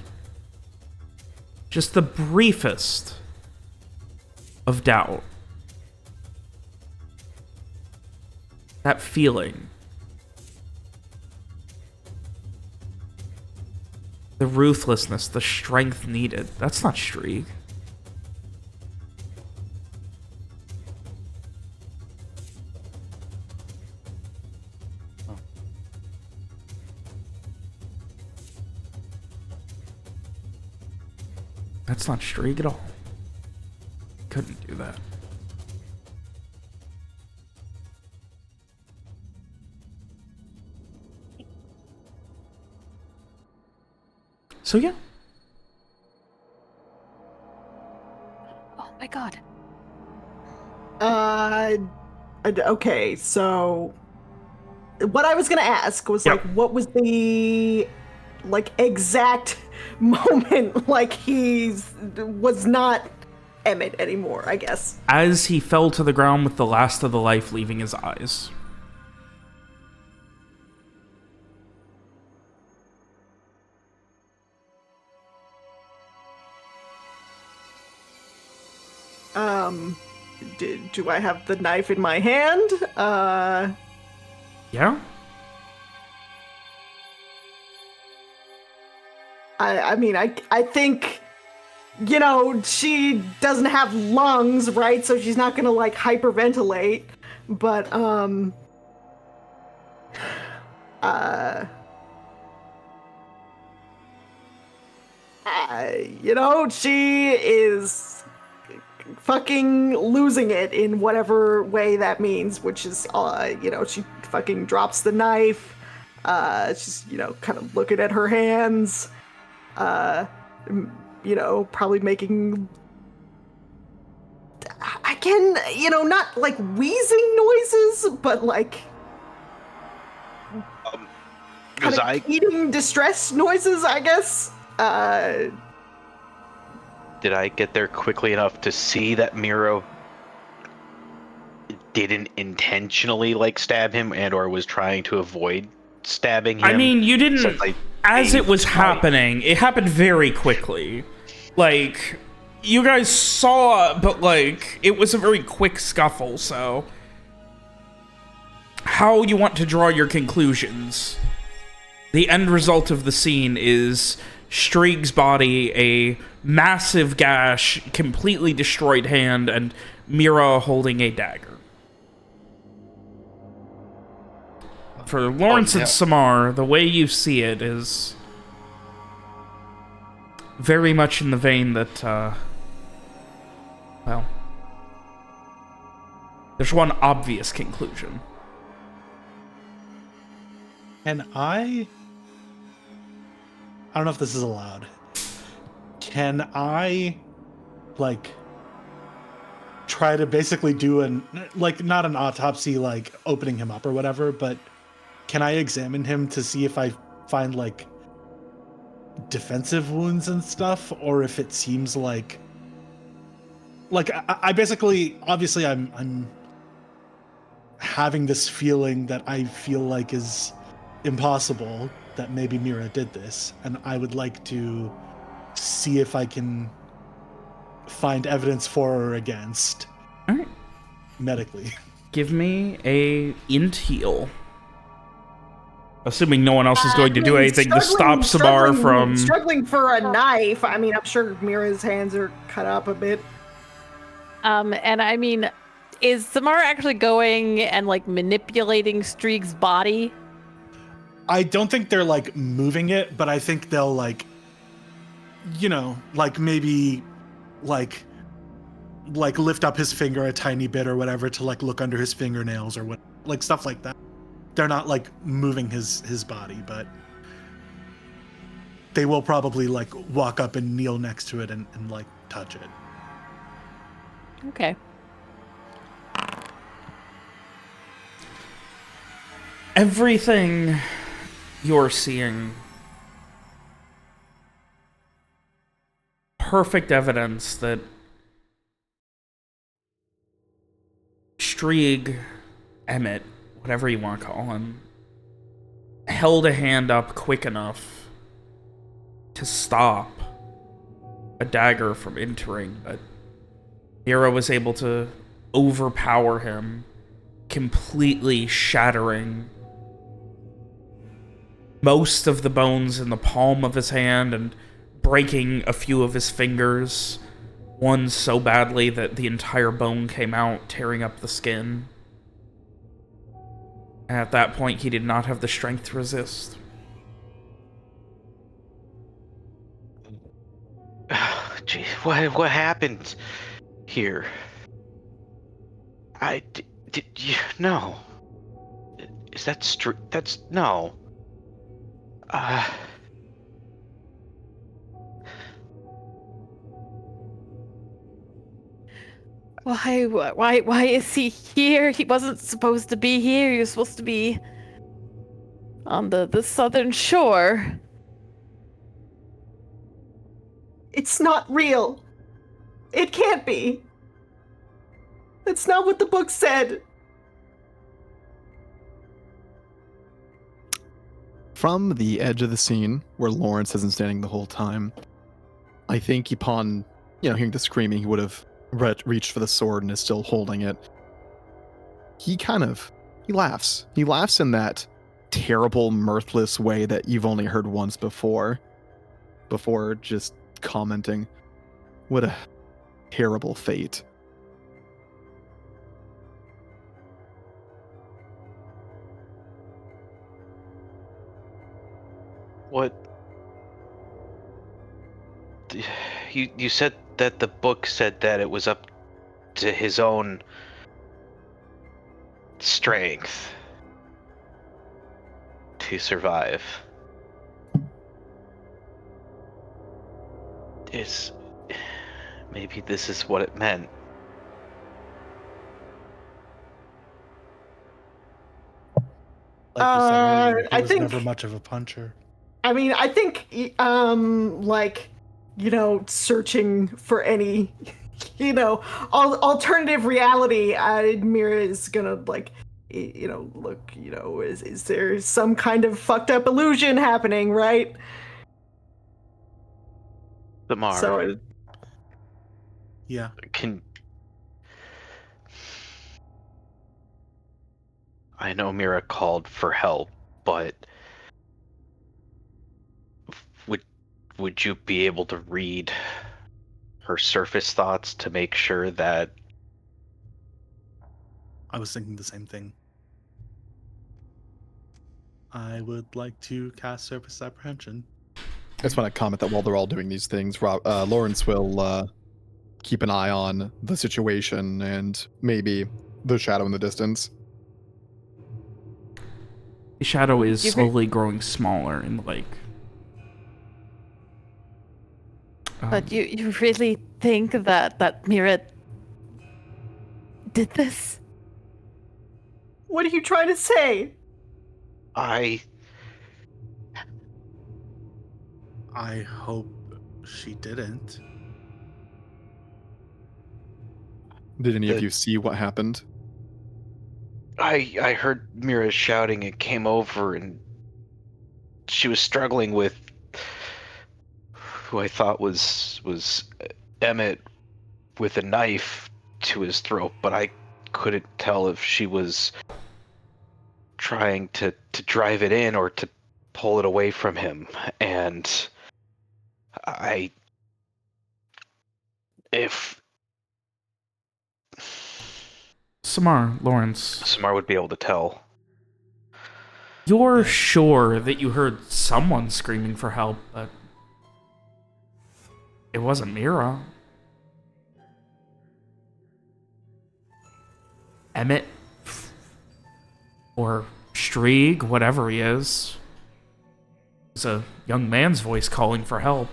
Just the briefest of doubt. That feeling. The ruthlessness, the strength needed. That's not Shriek. That's not Shriek at all. Couldn't do that. So yeah. Oh my god. Okay, so what I was gonna ask was Yep. like, what was the like exact moment like he was not Emmett anymore, I guess. As he fell to the ground with the last of the life leaving his eyes. Do I have the knife in my hand? Yeah? I mean, I think, you know, she doesn't have lungs, right? So she's not gonna, like, hyperventilate. But, you know, she is fucking losing it in whatever way that means, which is, you know, she fucking drops the knife. She's, you know, kind of looking at her hands. You know, probably making, again, you know, not like wheezing noises, but like kind of eating distress noises, I guess. Did I get there quickly enough to see that Miro didn't intentionally like stab him and or was trying to avoid stabbing him? I mean, you didn't... since I As it aimed was my- happening, it happened very quickly. Like, you guys saw, but like, it was a very quick scuffle, so... How you want to draw your conclusions. The end result of the scene is Streeg's body, a massive gash, completely destroyed hand, and Mira holding a dagger. For Lawrence and Samar, the way you see it is very much in the vein that, well, There's one obvious conclusion. And I don't know if this is allowed. Can I, like, try to basically do not an autopsy, like opening him up or whatever, but can I examine him to see if I find like defensive wounds and stuff, or if it seems like I basically, obviously I'm having this feeling that I feel like is impossible, that maybe Mira did this, and I would like to see if I can find evidence for or against. All right. Medically. Give me a int heal. Assuming no one else is going to do anything to stop Samar from... Struggling for a knife. I mean, I'm sure Mira's hands are cut up a bit. And I mean, is Samar actually going and like manipulating Streeg's body? I don't think they're like moving it, but I think they'll like, you know, like maybe like lift up his finger a tiny bit or whatever to like look under his fingernails or what, like stuff like that. They're not like moving his body, but they will probably like walk up and kneel next to it and like touch it. Okay. Everything you're seeing, perfect evidence that Strieg, Emmett, whatever you want to call him, held a hand up quick enough to stop a dagger from entering, but Mira was able to overpower him, completely shattering most of the bones in the palm of his hand and breaking a few of his fingers, one so badly that the entire bone came out, tearing up the skin. And at that point, he did not have the strength to resist. Gee, what happened here? Did you... No. Is that that's... No. Why is he here? He wasn't supposed to be here. He was supposed to be on the southern shore. It's not real. It can't be. That's not what the book said. From the edge of the scene, where Lawrence has been standing the whole time, I think upon, hearing the screaming, he would have reached for the sword and is still holding it. He laughs. He laughs in that terrible, mirthless way that you've only heard once before just commenting, what a terrible fate. What? You said that the book said that it was up to his own strength to survive. Maybe this is what it meant. Like you said earlier, he I was think never much of a puncher. I mean, I think, searching for any, alternative reality, Mira is gonna, look, is there some kind of fucked up illusion happening, right? Samar, So, Yeah. I know Mira called for help, but would you be able to read her surface thoughts to make sure that... I was thinking the same thing. I would like to cast Surface Apprehension. I just want to comment that while they're all doing these things, Lawrence will keep an eye on the situation and maybe the shadow in the distance. The shadow is You've slowly growing smaller in the lake. But you really think that Mira did this? What are you trying to say? I hope she didn't. Did any of The- you see what happened? I heard Mira shouting and came over, and she was struggling with who I thought was Emmett with a knife to his throat, but I couldn't tell if she was trying to drive it in or to pull it away from him. And if Samar, Lawrence, Samar would be able to tell. you're sure that you heard someone screaming for help, but it wasn't Mira. Emmett or Strieg, whatever he is. It's a young man's voice calling for help.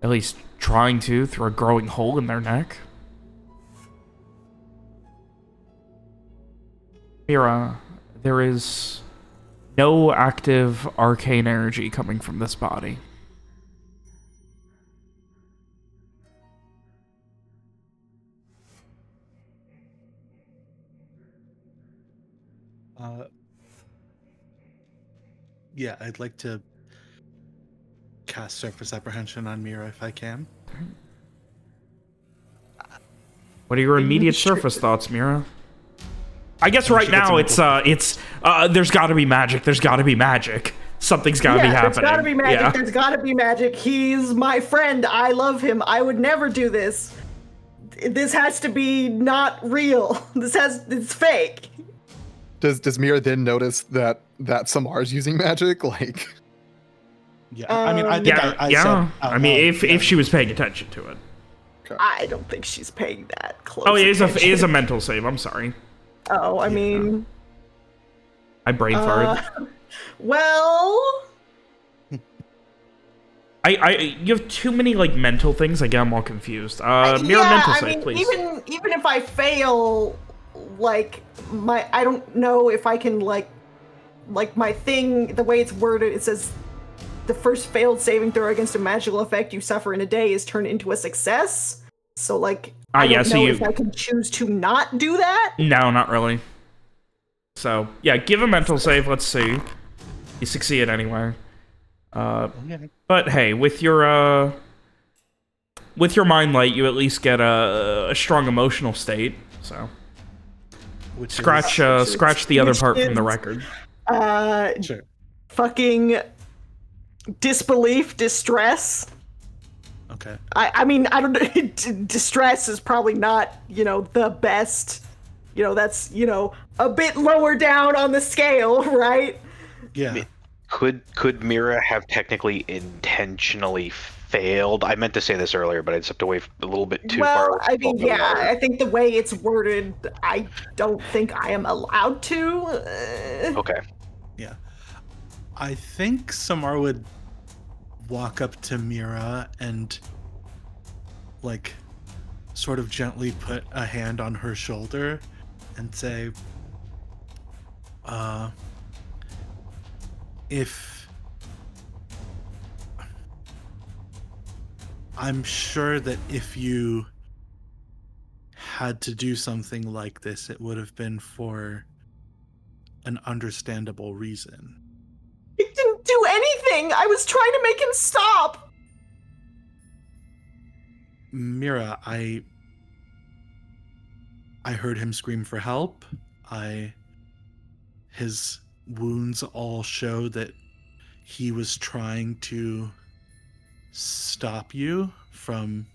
At least trying to through a growing hole in their neck. Mira, there is no active arcane energy coming from this body. Yeah, I'd like to cast Surface Apprehension on Mira if I can. What are your immediate surface thoughts, Mira? I guess right now it's there's got to be magic. There's got to be magic. Something's got to be happening. There's gotta be magic. Yeah. There's gotta be magic. He's my friend. I love him. I would never do this. This has to be not real. It's fake. Does Mira then notice that Samar's using magic? Like, Yeah, I mean, I think I yeah. said I mean, if she was paying attention to it. I don't think she's paying that close. Oh, it is attention. a mental save. I'm sorry. Oh, I mean, I brain farted. well, You have too many like mental things. I get them all confused. Mira, mental save, please. even if I fail, like I don't know if I can like my thing. The way it's worded, it says the first failed saving throw against a magical effect you suffer in a day is turned into a success. So like, I don't know if I can choose to not do that. No, not really. So yeah, give a mental save. Let's see. You succeed anyway. But hey, with your mind light, you at least get a strong emotional state. So scratch the other part from the record. Sure. Fucking disbelief, distress. Okay. I mean, I don't know. Distress is probably not, the best. That's, a bit lower down on the scale, right? Yeah. Could Mira have technically intentionally failed? I meant to say this earlier, but I stepped away a little bit too far. Well, I mean, yeah, I think the way it's worded, I don't think I am allowed to. Okay. Yeah. I think Samar would walk up to Mira and like sort of gently put a hand on her shoulder and say, if I'm sure that if you had to do something like this, it would have been for an understandable reason. I didn't do anything. I was trying to make him stop. Mira, I heard him scream for help. His wounds all show that he was trying to stop you from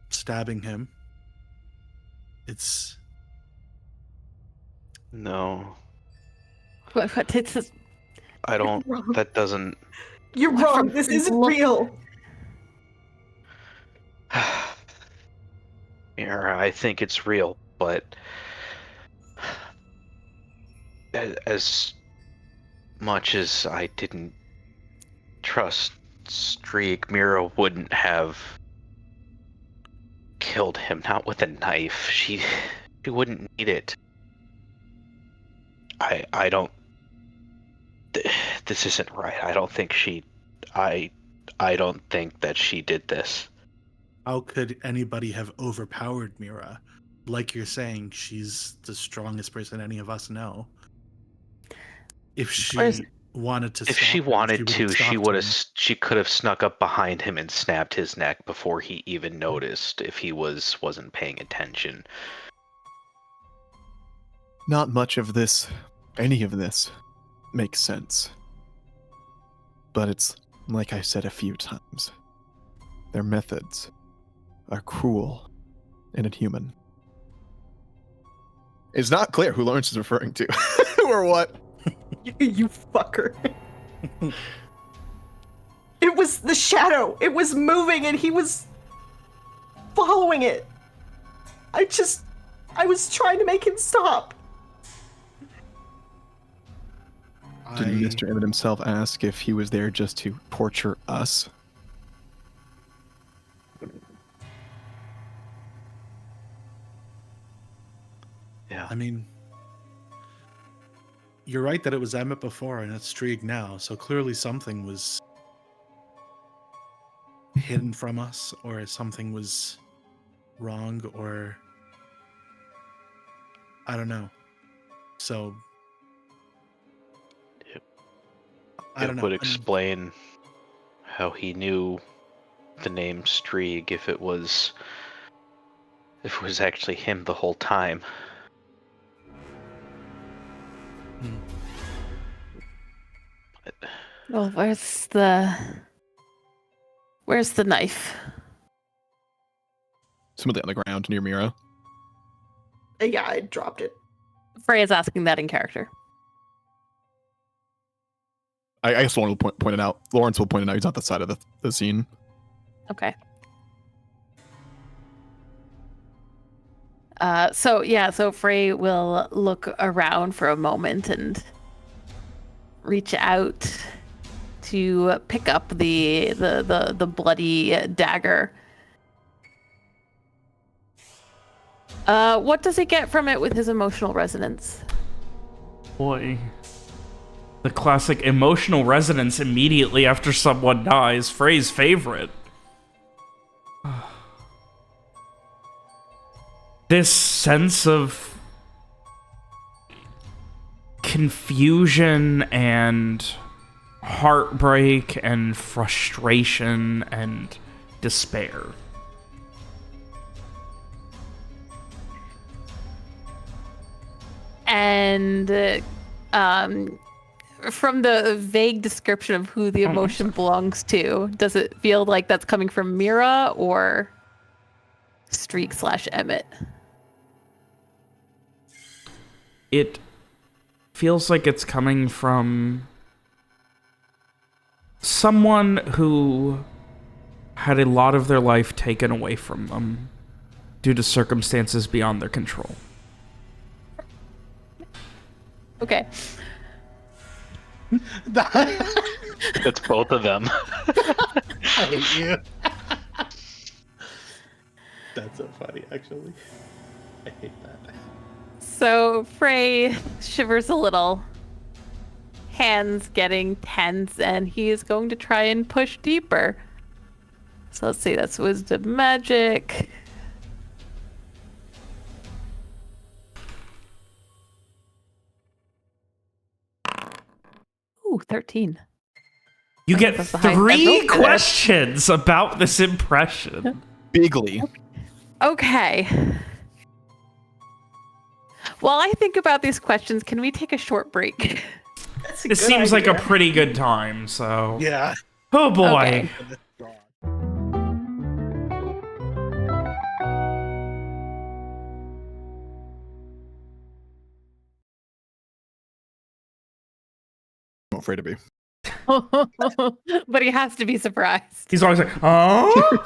stabbing him. It's No, What it's just, I don't. That doesn't. You're wrong. This isn't real. Mira, I think it's real, but as much as I didn't trust Streak, Mira wouldn't have killed him, not with a knife. She wouldn't need it. I don't. This isn't right. I don't think she. I don't think that she did this. How could anybody have overpowered Mira? Like you're saying, she's the strongest person any of us know. If she Where's- wanted to, If stop she him, wanted to, she stopped would have. him. She could have snuck up behind him and snapped his neck before he even noticed. If he wasn't paying attention. Not much of this, any of this, makes sense. But it's like I said a few times. Their methods are cruel and inhuman. It's not clear who Lawrence is referring to or what. You fucker. It was the shadow. It was moving and he was following it. I was trying to make him stop. Did Mr. Emmett himself ask if he was there just to torture us? Yeah. I mean, you're right that it was Emmett before and it's Strieg now, so clearly something was hidden from us, or something was wrong, or I don't know. So I don't It know. would explain how he knew the name Strieg if it was actually him the whole time. Well, where's the knife? Somebody on the ground near Mira. Yeah, I dropped it. Frey is asking that in character. I guess Lauren will point it out. Lawrence will point it out. He's on the side of the scene. Okay. So Frey will look around for a moment and reach out to pick up the bloody dagger. What does he get from it with his emotional resonance? Boy. The classic emotional resonance immediately after someone dies. Frey's favorite. This sense of confusion and heartbreak and frustration and despair. And from the vague description of who the emotion belongs to, does it feel like that's coming from Mira or Streak/Emmett? It feels like it's coming from someone who had a lot of their life taken away from them due to circumstances beyond their control. Okay. It's both of them. I hate you. That's so funny, actually. I hate that. So Frey shivers a little, hands getting tense, and he is going to try and push deeper. So let's see, that's wisdom magic. Ooh, 13. You get That's the highest I've 3 rolled today. questions about this impression. Bigly. Okay. While I think about these questions, can we take a short break? That's a This good seems like a idea. pretty good time, so... Yeah. Oh boy. Okay. I'm afraid to be. But he has to be surprised. He's always like, oh?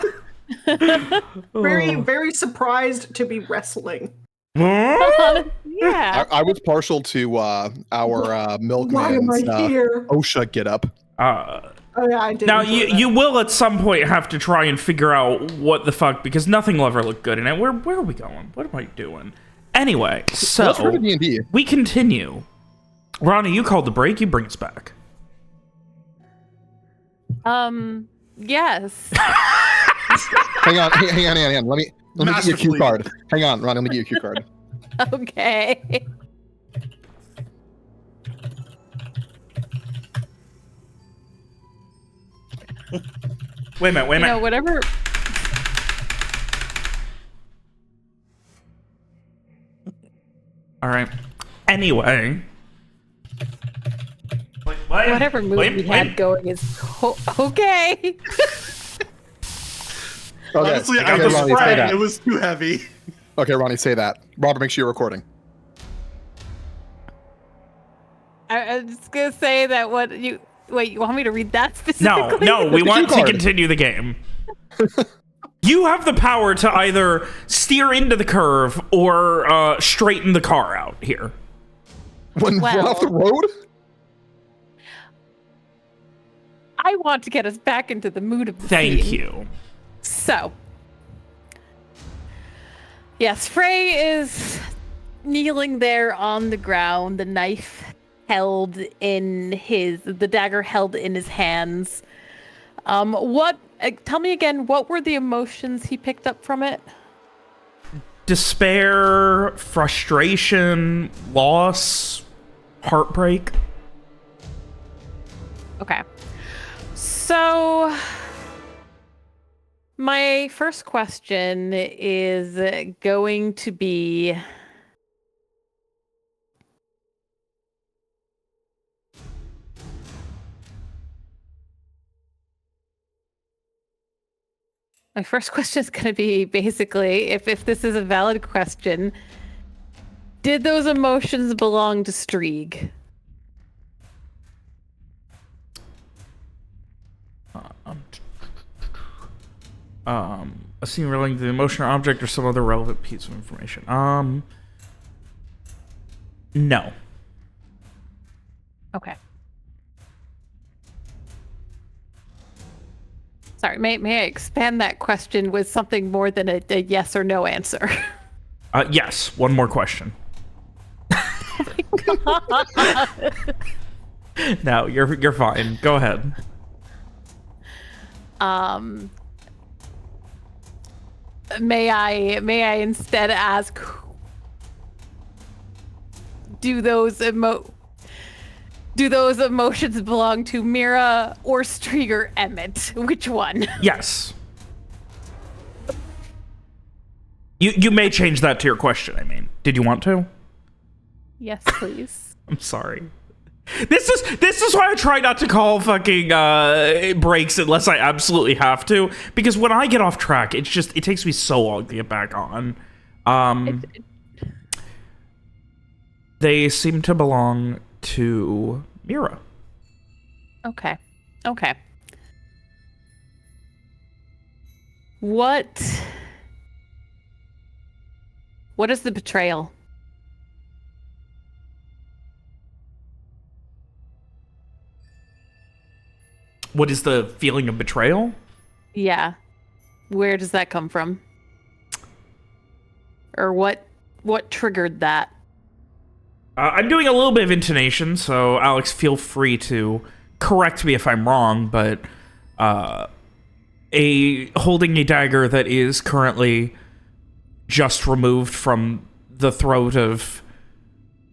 Very, very surprised to be wrestling. Yeah. I was partial to our milkman's Why am I here? OSHA get up. Oh yeah, I did. Now, enjoy that. you will at some point have to try and figure out what the fuck, because nothing will ever look good in it. Where are we going? What am I doing? Anyway, so Let's go to D&D. we continue. Ronnie, you called the break. You bring us back. Yes. Hang on. Let me get you a cue Masterfully. card. Hang on, Ronnie, let me get you a cue card. Okay. Wait a minute. You know, whatever. All right. Anyway. Whatever move we had going is okay. Okay, Honestly, I got I the was spray. afraid it was too heavy. okay, Ronnie, say that. Robert, make sure you're recording. I'm just gonna say that you want me to read that specifically? No, we want to card. continue the game. You have the power to either steer into the curve or straighten the car out here. When we're off the road? I want to get us back into the mood of the Thank scene. you. So, yes, Frey is kneeling there on the ground, the knife held in the dagger held in his hands. Tell me again, what were the emotions he picked up from it? Despair, frustration, loss, heartbreak. Okay. So, my first question is going to be... My first question is going to be basically, if this is a valid question, did those emotions belong to Strieg? A scene relating to the emotion or object or some other relevant piece of information. No. Okay. Sorry, may I expand that question with something more than a yes or no answer? Yes, one more question. No, you're fine. Go ahead. May I instead ask, do those emotions belong to Mira or Strieg Emmett? Which one? Yes. You may change that to your question, I mean. Did you want to? Yes, please. I'm sorry. This is why I try not to call fucking breaks unless I absolutely have to, because when I get off track, it takes me so long to get back on. They seem to belong to Mira. Okay. What is the betrayal? What is the feeling of betrayal? Yeah. Where does that come from? Or what triggered that? I'm doing a little bit of intonation, so Alex, feel free to correct me if I'm wrong, but holding a dagger that is currently just removed from the throat of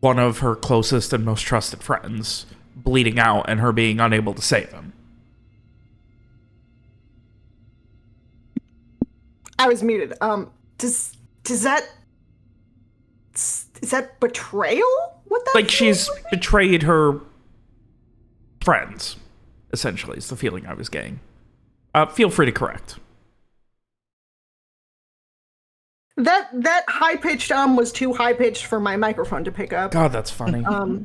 one of her closest and most trusted friends, bleeding out, and her being unable to save him. I was muted. Is that betrayal? What that? Like she's betrayed her friends, essentially, is the feeling I was getting. Feel free to correct. That high pitched was too high pitched for my microphone to pick up. God, that's funny. That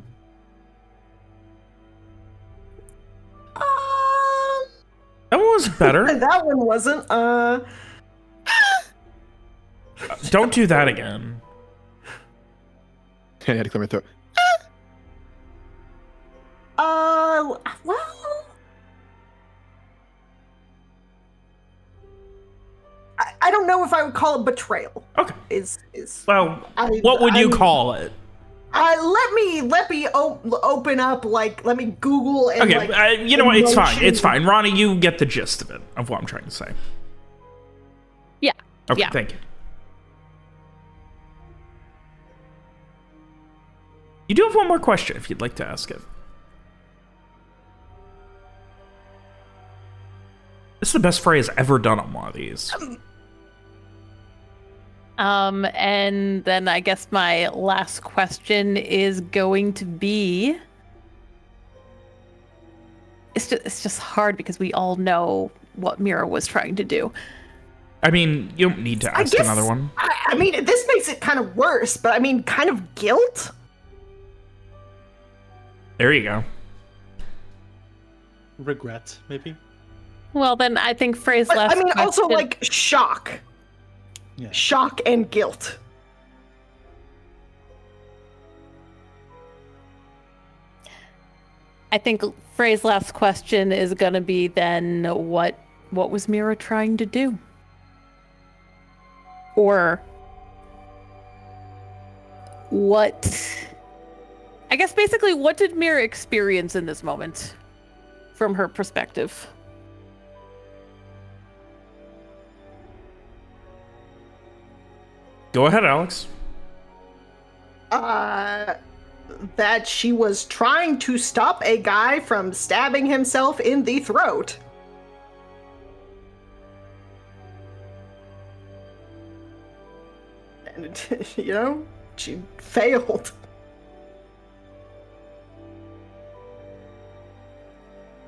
That one was better. one wasn't. Don't do that again. And I had to clear my throat. Well, I don't know if I would call it betrayal. Okay. Is Well, what would you call it? let me open up, like, let me Google and Okay, you know what? It's fine. It's fine. Ronnie, you get the gist of it, of what I'm trying to say. Yeah. Okay, Yeah. thank you. You do have one more question if you'd like to ask it. This is the best Frey has ever done on one of these. And then I guess my last question is going to be... It's just hard because we all know what Mira was trying to do. I mean, you don't need to ask another one. I mean, this makes it kind of worse, but I mean, kind of guilt? There you go. Regret, maybe? Well, then I think Frey's But, last I mean, also, question- like, shock. Yeah. Shock and guilt. I think Frey's last question is gonna be then what was Mira trying to do? Or I guess basically what did Mira experience in this moment from her perspective? Go ahead, Alex. That she was trying to stop a guy from stabbing himself in the throat. And, you know, she failed.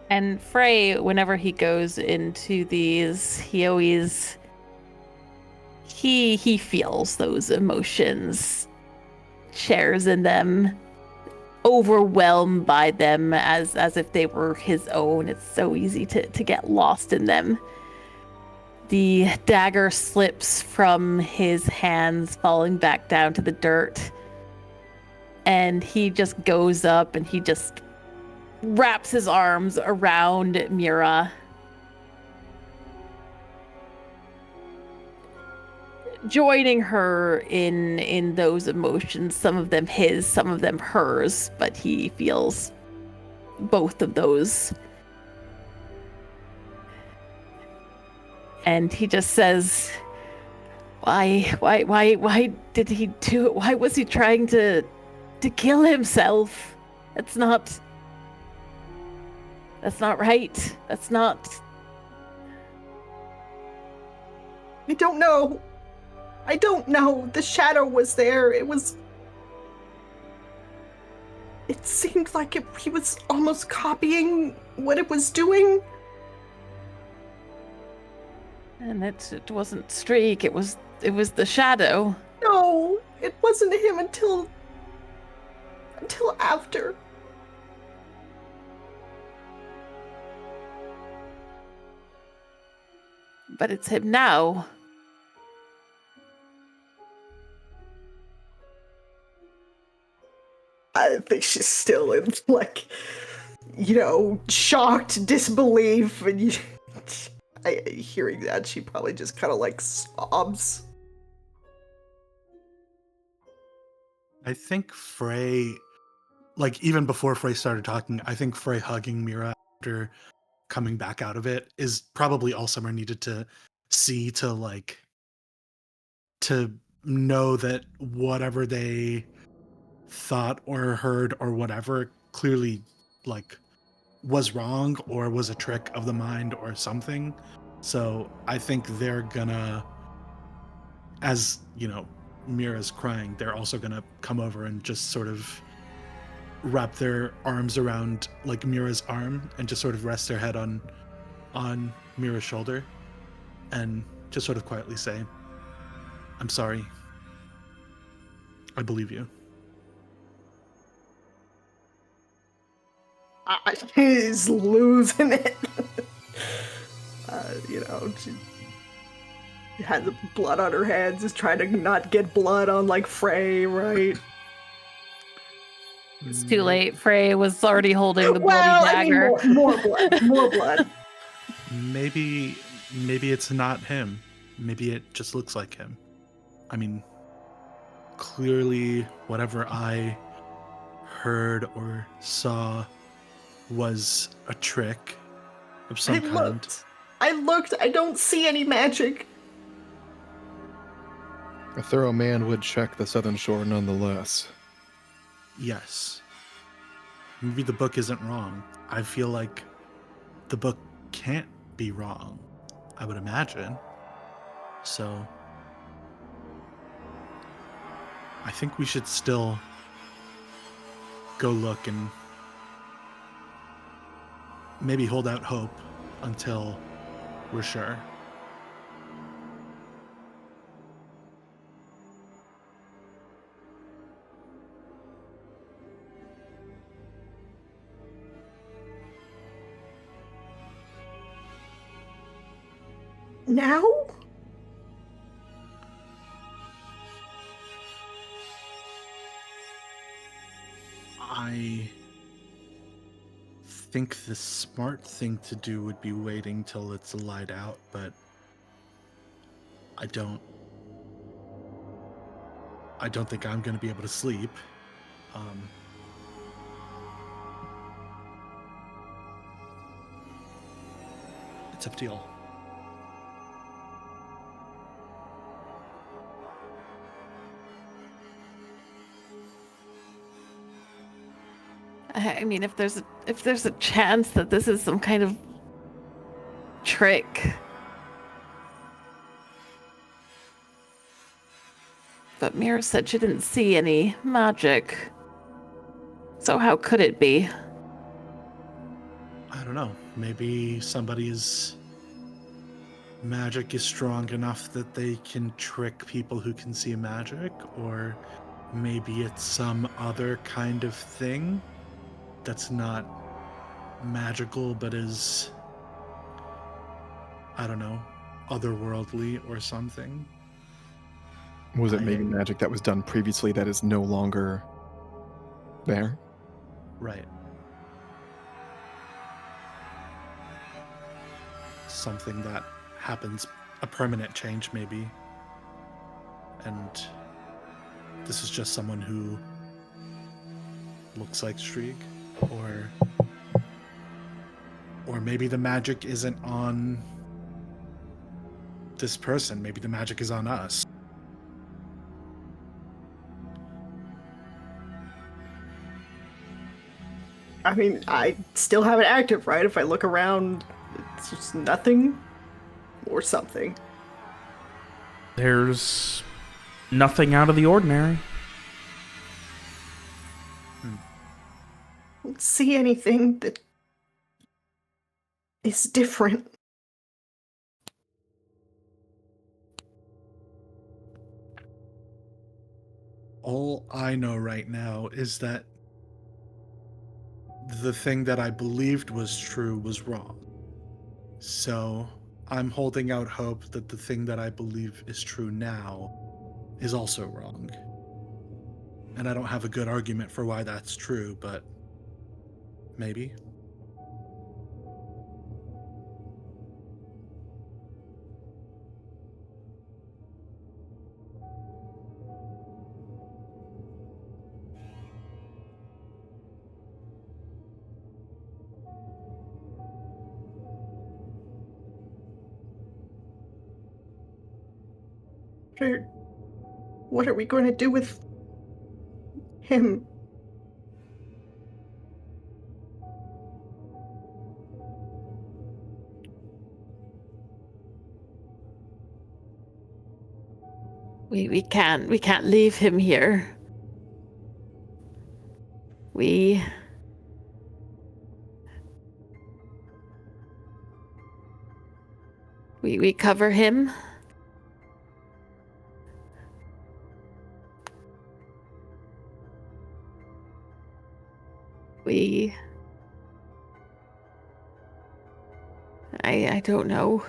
And Frey, whenever he goes into these, he feels those emotions, shares in them, overwhelmed by them as if they were his own. It's so easy to get lost in them. The dagger slips from his hands, falling back down to the dirt. And he just goes up and he just wraps his arms around Mira. Joining her in those emotions, some of them his, some of them hers, but he feels both of those. And he just says, why did he do it? Why was he trying to kill himself? That's not right. That's not... I don't know. I don't know. The shadow was there. It seemed like he was almost copying what it was doing. And it wasn't Streak, it was the shadow. No, it wasn't him until after. But it's him now. I think she's still in, like, you know, shocked disbelief, and hearing that, she probably just kind of, like, sobs. I think Frey, like, even before Frey started talking, I think Frey hugging Mira after coming back out of it is probably all Summer needed to see, to know that whatever they thought or heard or whatever clearly, like, was wrong or was a trick of the mind or something. So I think they're gonna, as you know, Mira's crying, they're also gonna come over and just sort of wrap their arms around, like, Mira's arm and just sort of rest their head on Mira's shoulder and just sort of quietly say, "I'm sorry. I believe you." He's losing it. You know, had the blood on her hands, is trying to not get blood on like Frey, right? It's too late. Frey was already holding the bloody Well, dagger. I mean, more blood, more blood. Maybe it's not him. Maybe it just looks like him. I mean, clearly whatever I heard or saw was a trick of some kind. I looked. I don't see any magic. A thorough man would check the southern shore nonetheless. Yes. Maybe the book isn't wrong. I feel like the book can't be wrong, I would imagine. So I think we should still go look and maybe hold out hope until we're sure. Now? I think the smart thing to do would be waiting till it's light out, but I don't think I'm going to be able to sleep. It's up to y'all. I mean, if there's a chance that this is some kind of trick. But Mira said she didn't see any magic. So how could it be? I don't know. Maybe somebody's magic is strong enough that they can trick people who can see magic, or maybe it's some other kind of thing that's not magical but is, I don't know, otherworldly or something. Was it maybe magic that was done previously that is no longer there? Right. Something that happens, a permanent change maybe. And this is just someone who looks like Shriek, or maybe the magic isn't on this person, maybe the magic is on us. I mean, I still have it active, right? If I look around, it's just nothing or something. There's nothing out of the ordinary. I don't see anything that is different. All I know right now is that the thing that I believed was true was wrong. So I'm holding out hope that the thing that I believe is true now is also wrong. And I don't have a good argument for why that's true, but maybe. What are we going to do with him? We can't leave him here. We cover him. I don't know.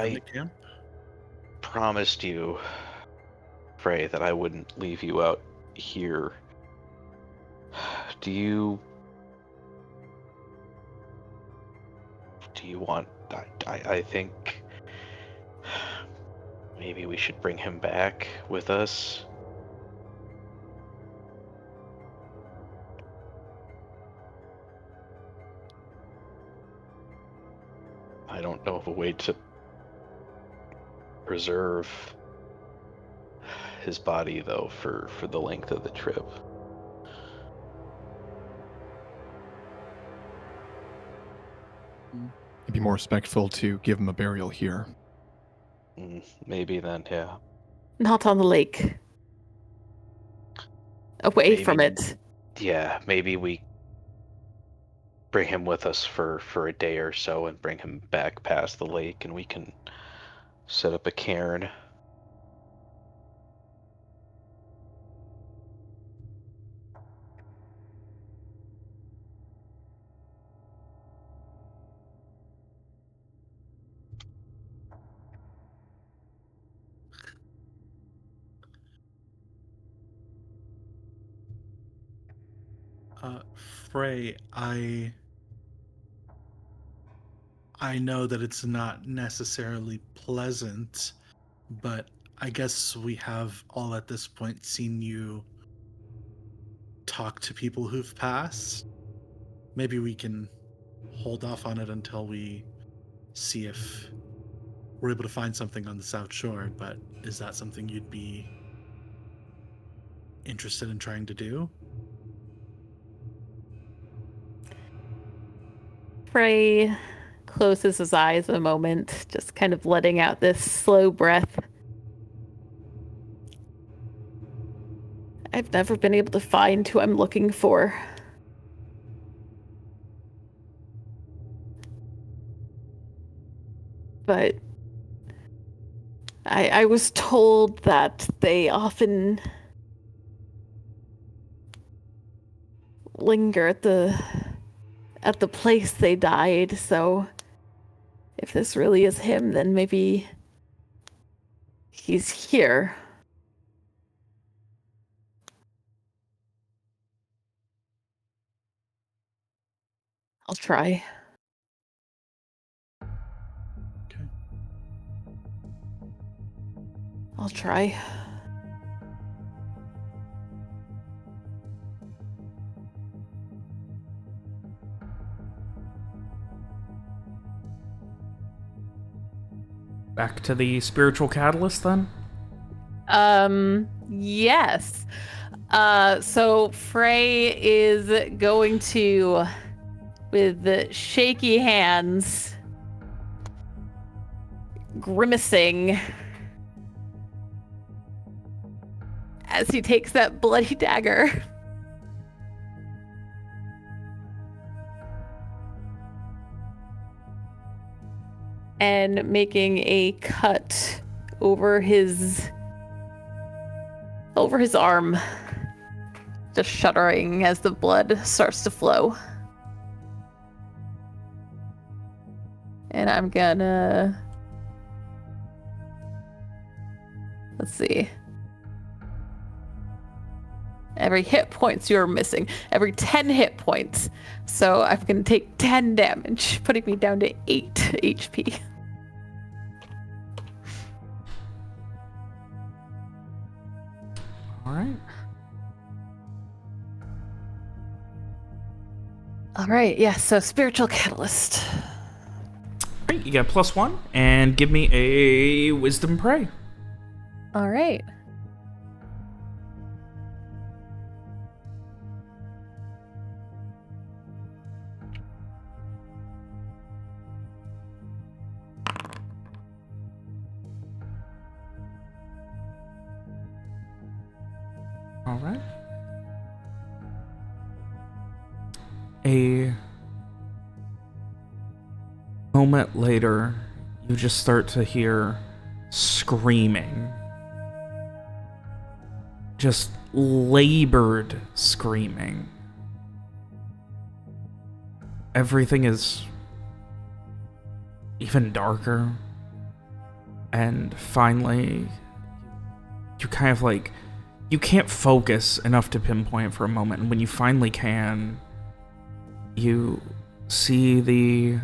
from the camp? promised you, Frey, that I wouldn't leave you out here. Do you want... I think maybe we should bring him back with us. I don't know of a way to preserve his body, though, for the length of the trip. It'd be more respectful to give him a burial here. Maybe then, yeah. Not on the lake. Away Maybe. from it. Yeah, maybe we bring him with us for a day or so and bring him back past the lake, and we can set up a cairn. Frey, I know that it's not necessarily pleasant, but I guess we have all at this point seen you talk to people who've passed. Maybe we can hold off on it until we see if we're able to find something on the South Shore, but is that something you'd be interested in trying to do? Frey closes his eyes a moment, just kind of letting out this slow breath. I've never been able to find who I'm looking for. But I was told that they often linger at the place they died, so if this really is him, then maybe he's here. I'll try. Okay. I'll try. Back to the spiritual catalyst then? Yes. So Frey is going to, with the shaky hands, grimacing as he takes that bloody dagger. And making a cut over his arm, just shuddering as the blood starts to flow. And I'm gonna, let's see. Every hit points you're missing. Every 10 hit points. So I'm gonna take 10 damage, putting me down to 8 HP. Alright. Alright, yeah, so spiritual catalyst. Great, you got +1, and give me a wisdom pray. Alright. Alright. A moment later, you just start to hear screaming. Just labored screaming. Everything is even darker. And finally, you kind of like, you can't focus enough to pinpoint for a moment. And when you finally can, you see the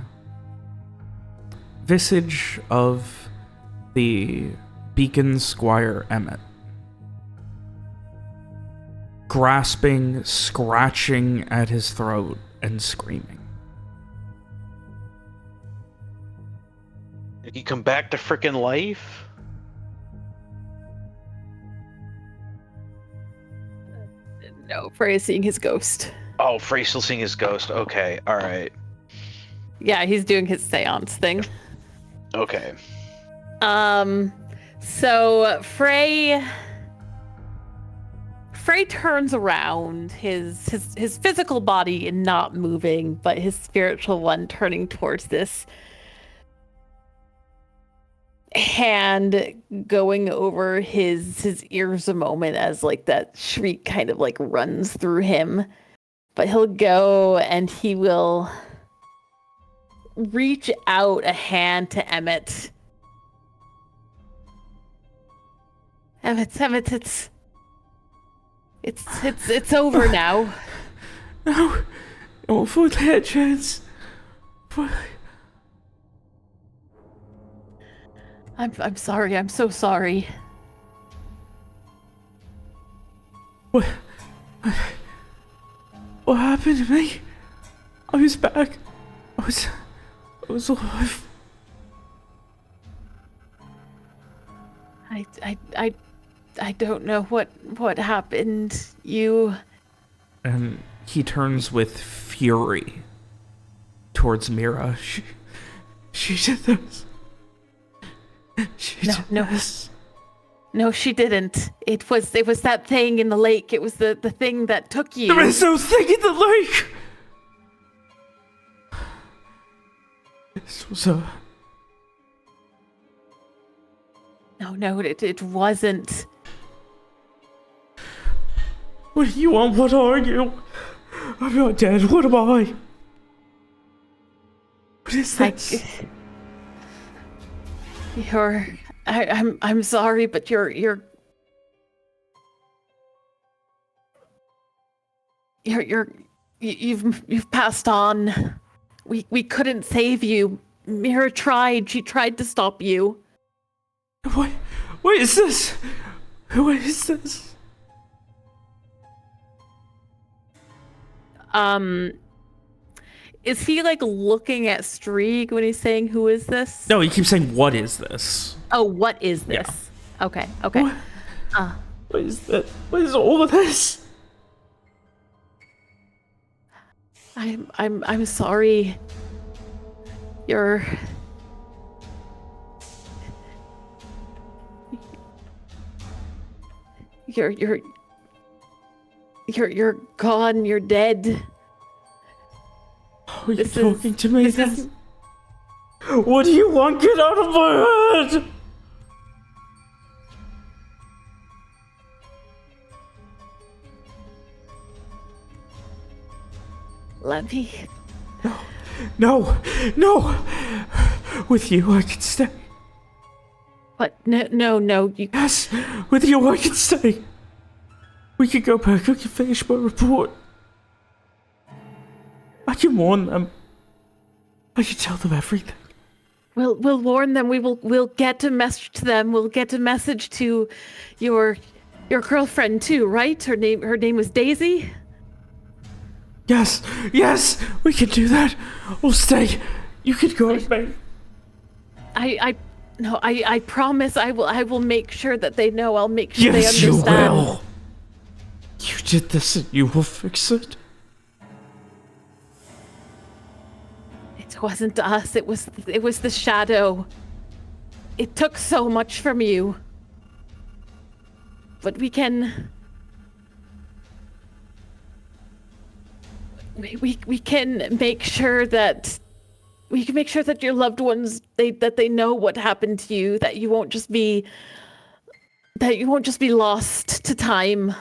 visage of the Beacon Squire Emmett. Grasping, scratching at his throat, and screaming. Did he come back to frickin' life? No, Frey is seeing his ghost. Oh, Frey's still seeing his ghost. Okay, alright. Yeah, he's doing his seance thing. Okay. So Frey turns around, his physical body not moving, but his spiritual one turning towards this hand going over his ears a moment as like that shriek kind of like runs through him. But he'll go and he will reach out a hand to Emmett. Emmett, it's over now. No, no, for that chance. I'm sorry. I'm so sorry. What happened to me? I was back. I was alive. I don't know what happened. You. And he turns with fury towards Mira. She did this. She did this. No, she didn't. It was that thing in the lake. It was the thing that took you. There is no thing in the lake. This was a. No, it wasn't. What do you want? What are you? I'm not dead. What am I? What is this? I'm sorry, but you've passed on. We couldn't save you. Mira tried. She tried to stop you. What is this? What is this? Is he like looking at Streeg when he's saying, "Who is this?" No, he keeps saying, "What is this?" Oh, what is this? Yeah. Okay. What is that? What is all of this? I'm sorry. You're gone. You're dead. Are you talking to me then? What do you want? Get out of my head! Let me. No. With you, I can stay. What? No. You. Yes, with you, I can stay. We can go back. I can finish my report. I can warn them. I can tell them everything. We'll warn them. We'll get a message to them. We'll get a message to your girlfriend too, right? Her name was Daisy. Yes, we can do that. We'll stay. You can go with me. I promise I will make sure that they know. I'll make sure yes, they understand. Yes, you will. You did this and you will fix it. It wasn't us. It was the shadow. It took so much from you. But we can make sure that your loved ones that they know what happened to you, that you won't just be lost to time.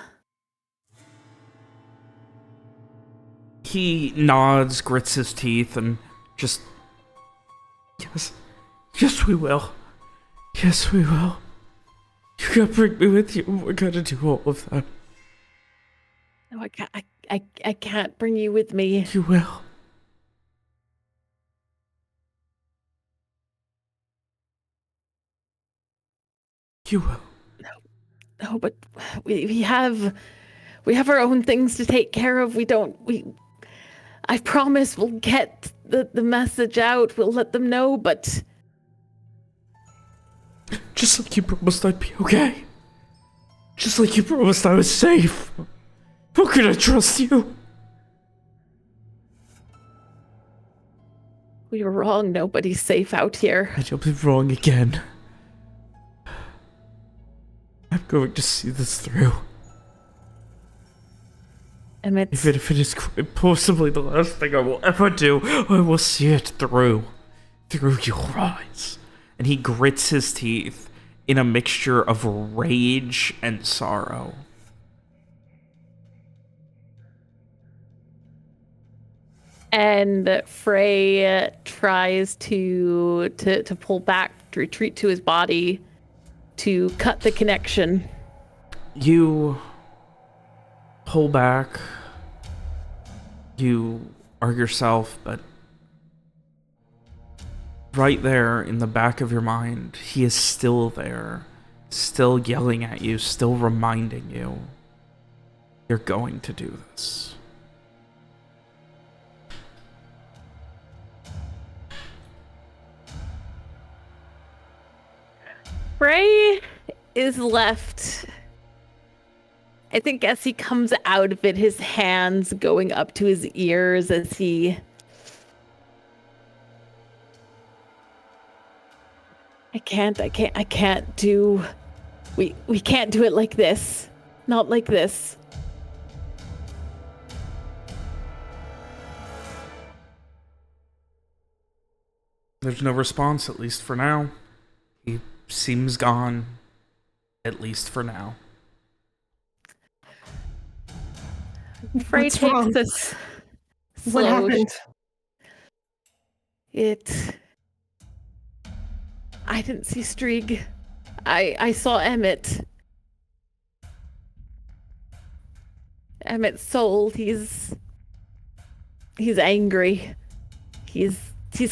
He nods, grits his teeth, and just yes, we will. Yes, we will. You gotta bring me with you. We're gonna do all of that. No, I can't bring you with me. You will. You will. No, but we have our own things to take care of. I promise we'll get the message out. We'll let them know, but Just like you promised I'd be okay. Just like you promised I was safe. How could I trust you? we were wrong. Nobody's safe out here. And you'll be wrong again. I'm going to see this through. Emmett, Even if it is quite possibly the last thing I will ever do, I will see it through. Through your eyes. And he grits his teeth in a mixture of rage and sorrow. and Frey tries to pull back, to retreat to his body, to cut the connection. You pull back. You are yourself, but right there in the back of your mind, he is still there, still yelling at you, still reminding you, you're going to do this. Frey is left. I think as he comes out of it, his hands going up to his ears as he... I can't do... We can't do it like this. Not like this. There's no response, at least for now. He seems gone, at least for now. Frey What's takes wrong? this What slow... happened? I didn't see Strieg. I saw Emmett. Emmett's soul, he's angry. He's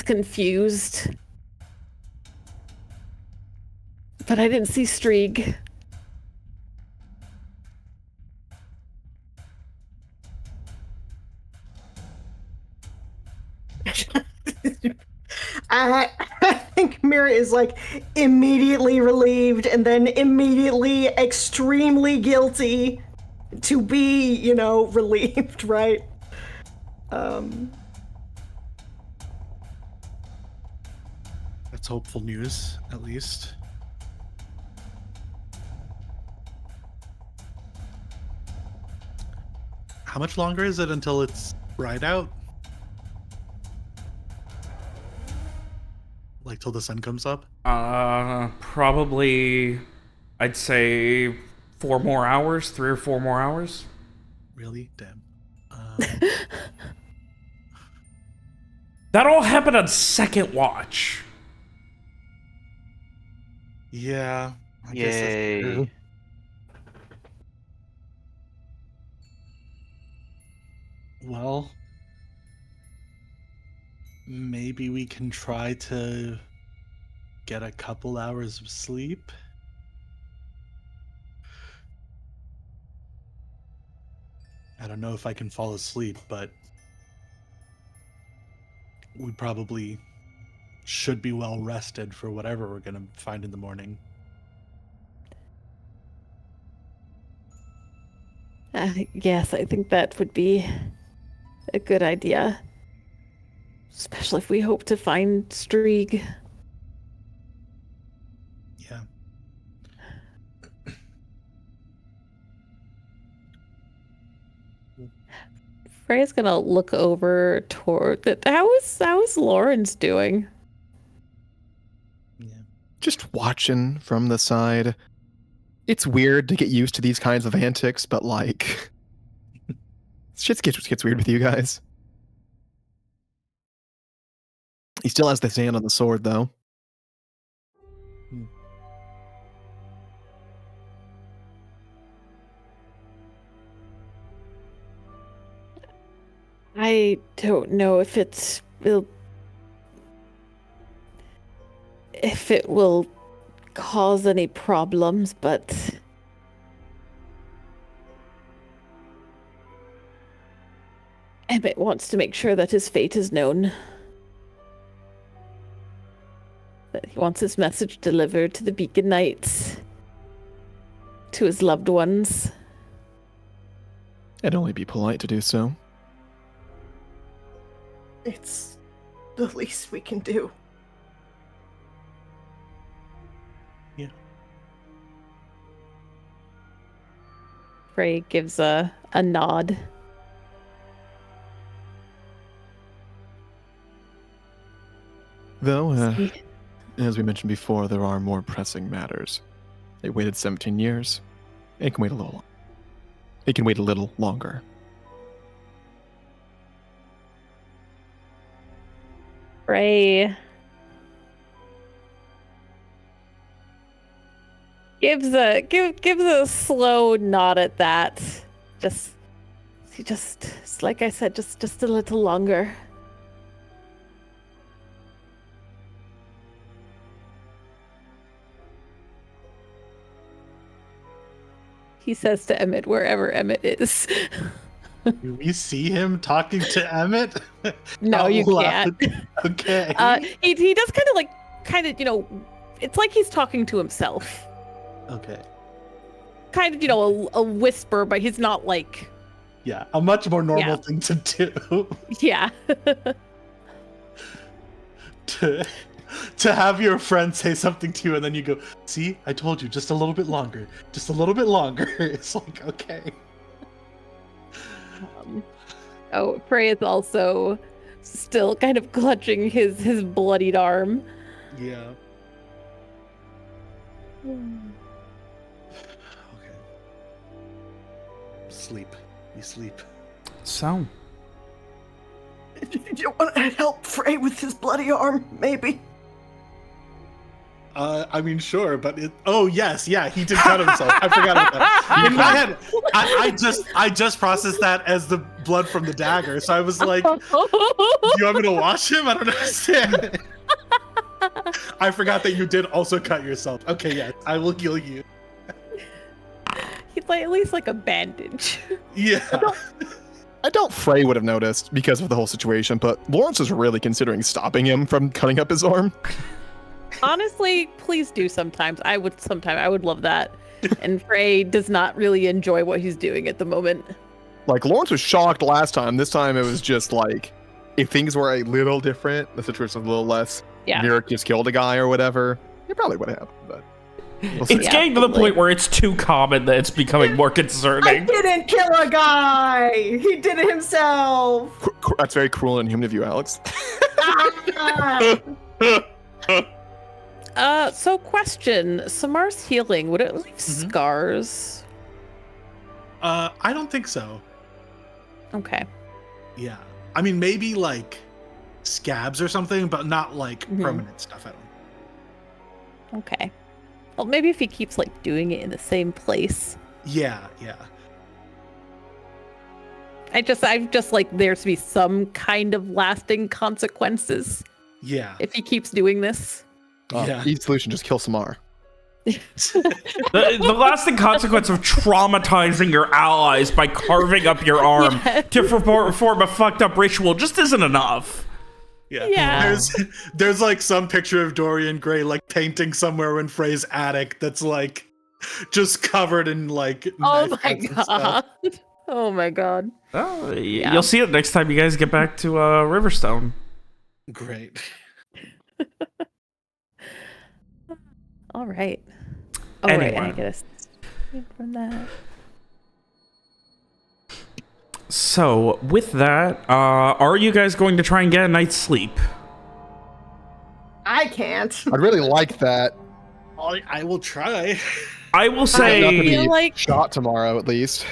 confused. But I didn't see Strieg. I think Mira is like immediately relieved and then immediately extremely guilty to be, relieved, right? That's hopeful news, at least. How much longer is it until it's bright out? Like till the sun comes up? Probably, I'd say 4 more hours, 3 or 4 more hours. Really? Damn. That all happened on second watch. Yeah. I guess that's true. Yay. Well, maybe we can try to get a couple hours of sleep. I don't know if I can fall asleep, but we probably should be well rested for whatever we're going to find in the morning. Yes, I think that would be a good idea. Especially if we hope to find Strieg. Yeah. Frey's gonna look over toward that. How is Lawrence doing? Yeah. Just watching from the side. It's weird to get used to these kinds of antics, but like, shit gets weird with you guys. He still has the hand on the sword, though. I don't know if it will cause any problems, but Emmett wants to make sure that his fate is known. That he wants his message delivered to the Beacon Knights, to his loved ones. It'd only be polite to do so. It's the least we can do. Yeah. Frey gives a nod. Though, as we mentioned before, there are more pressing matters. They waited 17 years. It can wait a little. It can wait a little longer. Frey gives a slow nod at that. Just like I said, just a little longer. He says to Emmett wherever Emmett is. Do we see him talking to Emmett? No, you Out loud? can't. Okay. He does kind of, it's like he's talking to himself. Okay. Kind of, a whisper, but he's not like, Yeah, a much more normal Yeah. thing to do. yeah. to have your friend say something to you and then you go, see, I told you, just a little bit longer. Just a little bit longer. It's like, okay. Frey is also still kind of clutching his bloodied arm. Yeah. Okay. Sleep. You sleep. So, You want to help Frey with his bloody arm, maybe? I mean, sure, but oh yes, yeah, he did cut himself. I forgot about that. In my head, I just processed that as the blood from the dagger. So I was like, "Do you want me to wash him?" I don't understand. I forgot that you did also cut yourself. Okay, yeah, I will heal you. He's like at least like a bandage. Yeah. I doubt Frey would have noticed because of the whole situation, but Lawrence was really considering stopping him from cutting up his arm. Honestly, please do sometimes. I would love that. And Frey does not really enjoy what he's doing at the moment. Like, Lawrence was shocked last time. This time it was just like, if things were a little different, the situation was a little less, Yeah. Mirek just killed a guy or whatever, it probably would have happened, but... we'll see. it's getting to the point where it's too common that it's becoming more I concerning. didn't kill a guy! He did it himself! That's very cruel and inhuman of you, Alex. So question, Samar's healing, would it leave scars? I don't think so. Okay. Yeah. I mean, maybe like scabs or something, but not like permanent stuff. I don't. Okay. Well, maybe if he keeps like doing it in the same place. Yeah. I just like there to be some kind of lasting consequences Yeah. if he keeps doing this. Yeah. Each solution, just kill Samar. The lasting consequence of traumatizing your allies by carving up your arm Yeah. to perform a fucked up ritual just isn't enough. Yeah. There's like some picture of Dorian Gray like painting somewhere in Frey's attic that's like just covered in like Oh knife my cuts and stuff. god. Oh my god. Oh, you'll see it next time you guys get back to Riverstone. Great. All right. Anyway. I get a save from that. So, with that, are you guys going to try and get a night's sleep? I can't. I'd really like that. I will try. I will Not to say... be feel like- shot tomorrow, at least.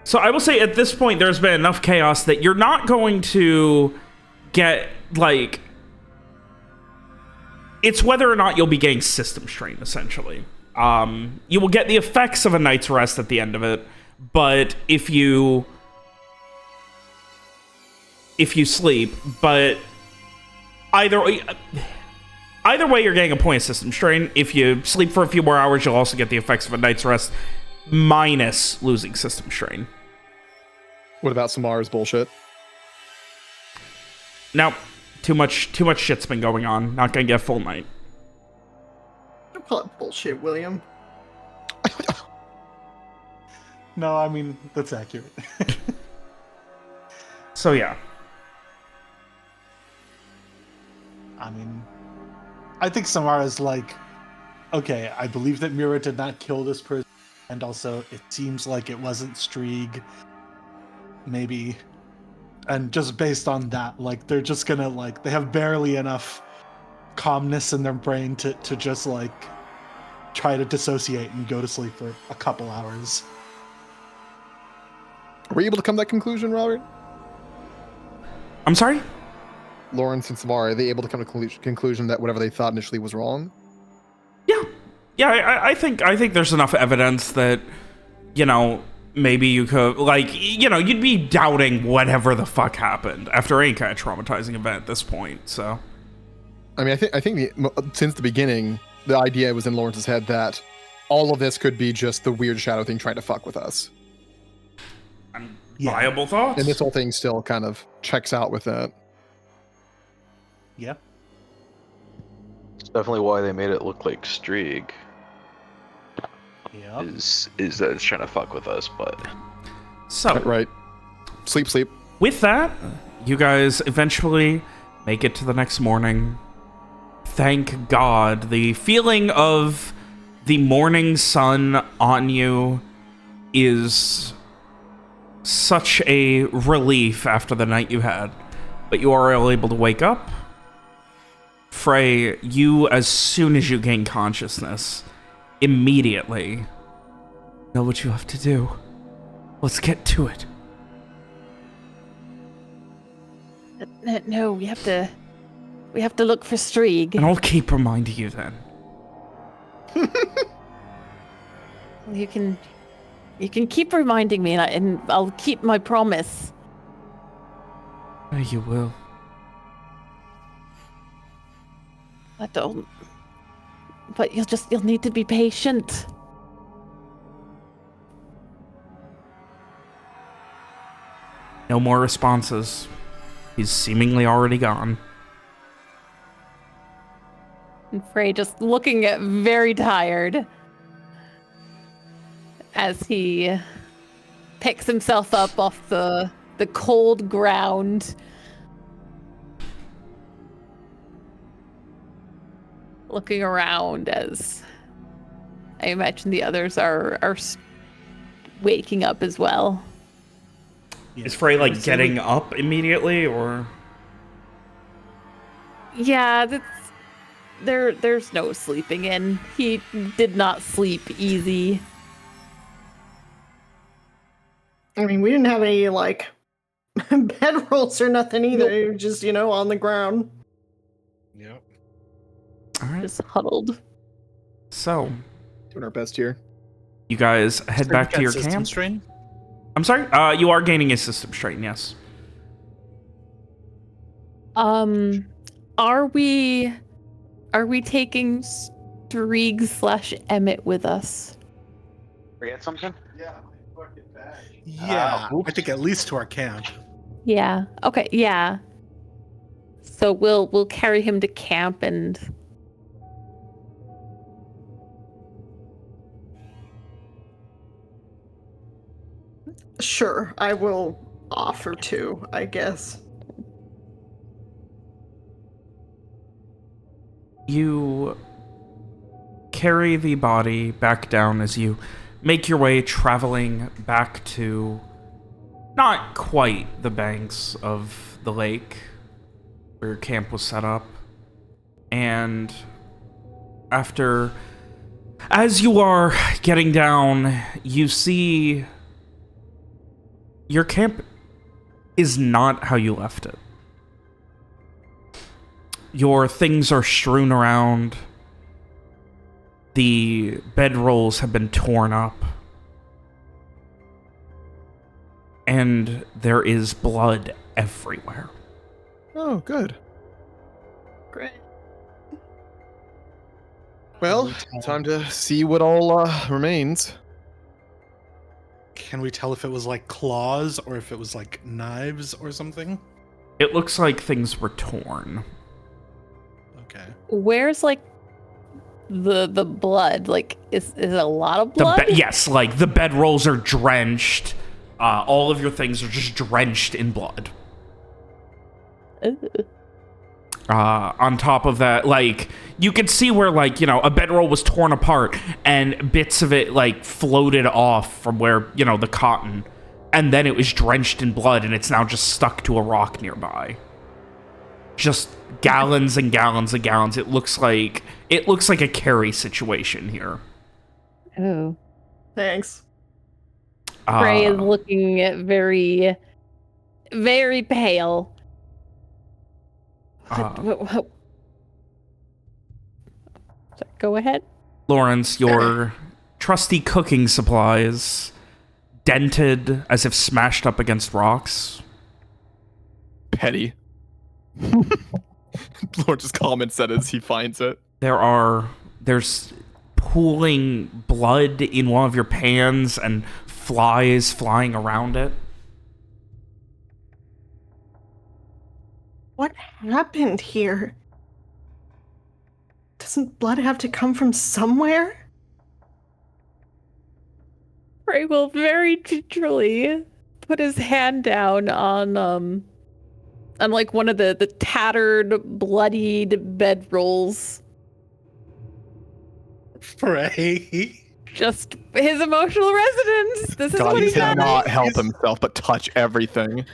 So I will say at this point there's been enough chaos that you're not going to get, like... It's whether or not you'll be getting system strain, essentially. You will get the effects of a night's rest at the end of it, but if you if you sleep, but either way, you're getting a point of system strain. If you sleep for a few more hours, you'll also get the effects of a night's rest, minus losing system strain. What about Samara's bullshit? No, too much shit's been going on. Not gonna get a full night. Don't call it bullshit, William. No, I mean, that's accurate. So yeah. I mean, I think Samara's like, okay, I believe that Mira did not kill this person, and also it seems like it wasn't Strieg, maybe. And just based on that, like, they're just gonna, like, they have barely enough calmness in their brain to just, like, try to dissociate and go to sleep for a couple hours. Were you able to come to that conclusion, Robert? I'm sorry? Lawrence and Samara, are they able to come to conclusion that whatever they thought initially was wrong? Yeah, I think there's enough evidence that, you know, maybe you could, like, you know, you'd be doubting whatever the fuck happened after any kind of traumatizing event at this point, so. I mean, I think since the beginning, the idea was in Lawrence's head that all of this could be just the weird shadow thing trying to fuck with us. Viable thoughts? And this whole thing still kind of checks out with that. Yeah. It's definitely why they made it look like Strieg. Yeah. Is that it's trying to fuck with us, but So, Right. Sleep. with that, you guys eventually make it to the next morning. Thank God. The feeling of the morning sun on you is such a relief after the night you had. But you are able to wake up. Frey, you, as soon as you gain consciousness, immediately know what you have to do. Let's get to it. No, we have to look for Strieg. And I'll keep reminding you then. You can keep reminding me, and I'll keep my promise. You will. I don't. But you'll need to be patient. No more responses. He's seemingly already gone. And Frey just looking at very tired as he picks himself up off the cold ground. Looking around as I imagine the others are waking up as well. Yeah. Is Frey, like, getting up immediately, or...? Yeah, there's no sleeping in. He did not sleep easy. I mean, we didn't have any, like, bed rolls or nothing either. It was just, on the ground. Yep. All right. Just huddled. So, Doing our best here. you guys head back to your System camp. strain? I'm sorry? You are gaining a system strain, yes. Are we taking Strieg/Emmett with us? forget something. Yeah, I think at least to our camp. Yeah. Okay, yeah. So we'll carry him to camp and Sure, I will offer to, I guess. You carry the body back down as you make your way, traveling back to not quite the banks of the lake where your camp was set up. And as you are getting down, you see your camp is not how you left it. Your things are strewn around. The bedrolls have been torn up. and there is blood everywhere. Oh, good. Great. Well, time to see what all remains. Can we tell if it was like claws or if it was like knives or something? It looks like things were torn. Okay. Where's like the blood? Like, is it a lot of blood? Yes, like the bedrolls are drenched. All of your things are just drenched in blood. Ooh. On top of that, like, you could see where, like, you know, a bedroll was torn apart and bits of it, like, floated off from where, you know, the cotton. And then it was drenched in blood and it's now just stuck to a rock nearby. Just gallons and gallons and gallons. It looks like a Carrie situation here. Oh. Thanks. Frey is looking very, very pale. What? Sorry, go ahead. Lawrence, your trusty cooking supplies dented as if smashed up against rocks. Petty. Lord just comments that as he finds it. There's pooling blood in one of your pans and flies flying around it. What happened here? Doesn't blood have to come from somewhere? Frey will very gingerly put his hand down on like one of the tattered, bloodied bedrolls. Frey. Just his emotional resonance. This is God, what he he does. cannot help himself but touch everything.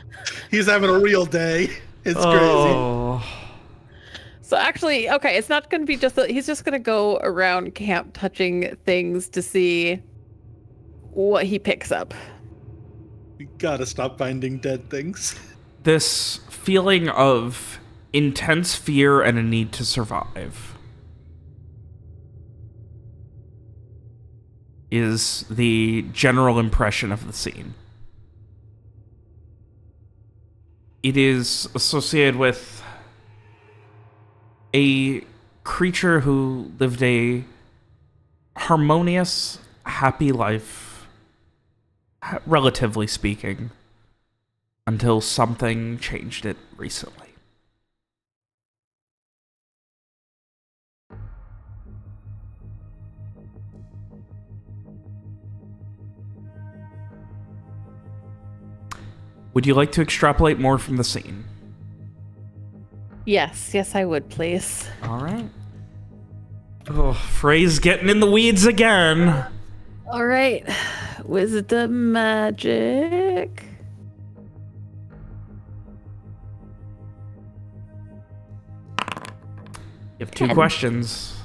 He's having a real day. It's crazy. Oh. So actually, okay, it's not going to be just he's just going to go around camp touching things to see what he picks up. We gotta stop finding dead things. This feeling of intense fear and a need to survive is the general impression of the scene. It is associated with a creature who lived a harmonious, happy life, relatively speaking, until something changed it recently. Would you like to extrapolate more from the scene? Yes, I would, please. All right. Oh, Frey's getting in the weeds again. All right, wisdom magic. You have 2 10. questions.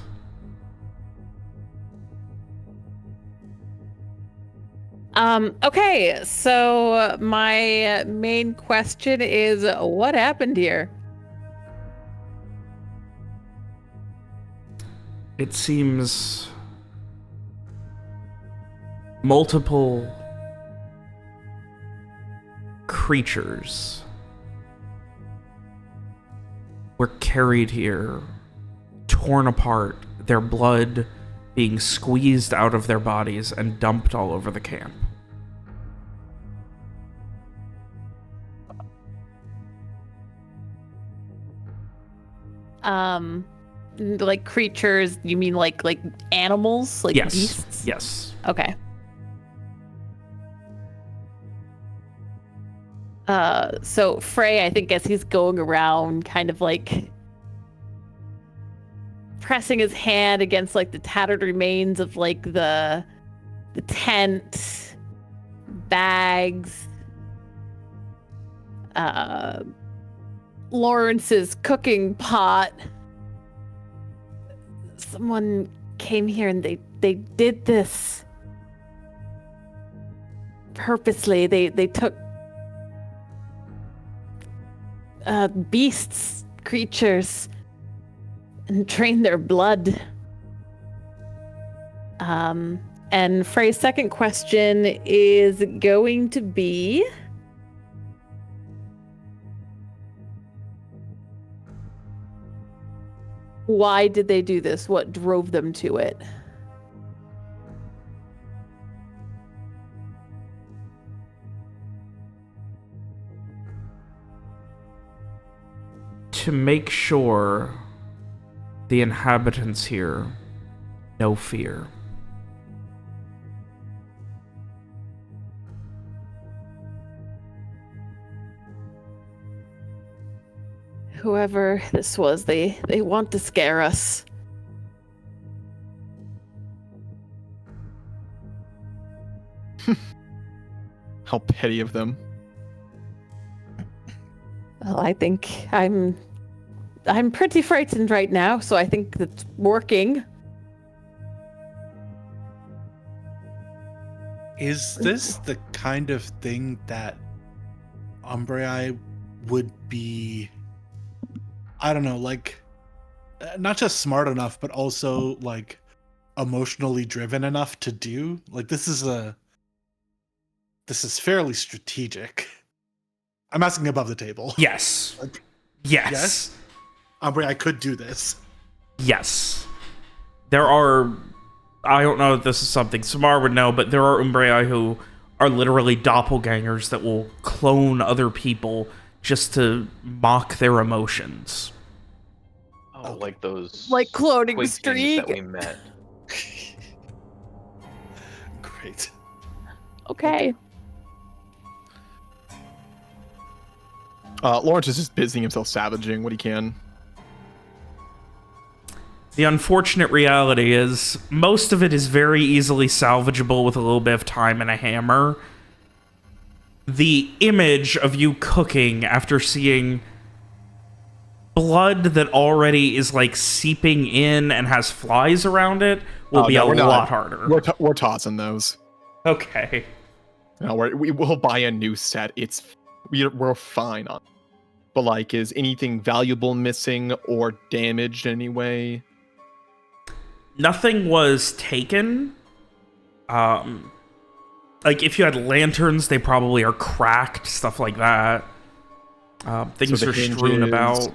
Okay, so my main question is what happened here? It seems multiple creatures were carried here, torn apart, their blood being squeezed out of their bodies and dumped all over the camp. Like creatures, you mean like animals, like Yes. beasts? Yes. Okay. So Frey, I think as he's going around kind of like pressing his hand against like the tattered remains of like the tent, bags, Lawrence's cooking pot. Someone came here and they did this purposely. They took beasts, creatures, and drained their blood. And Frey's second question is going to be, Why did they do this? What drove them to it? To make sure the inhabitants here know fear. Whoever this was, they want to scare us. How petty of them. Well, I think I'm pretty frightened right now, so I think it's working. Is this the kind of thing that Umbral would be, I don't know, like, not just smart enough, but also, like, emotionally driven enough to do? Like, this is fairly strategic. I'm asking above the table. Yes. Like, Yes. yes? Umbral, I could do this. Yes. There are... I don't know if this is something Samar would know, but there are Umbral who are literally doppelgangers that will clone other people just to mock their emotions. Oh, like those Like cloning Squid Kings that streak. we met. Great. Okay. Lawrence is just busying himself savaging what he can. The unfortunate reality is most of it is very easily salvageable with a little bit of time and a hammer. The image of you cooking after seeing blood that already is like seeping in and has flies around it will be a lot harder. We're tossing those. Okay. No, we'll buy a new set. We're fine on it. But like, is anything valuable missing or damaged in any way? Nothing was taken. Like if you had lanterns, they probably are cracked, stuff like that. Things are strewn about.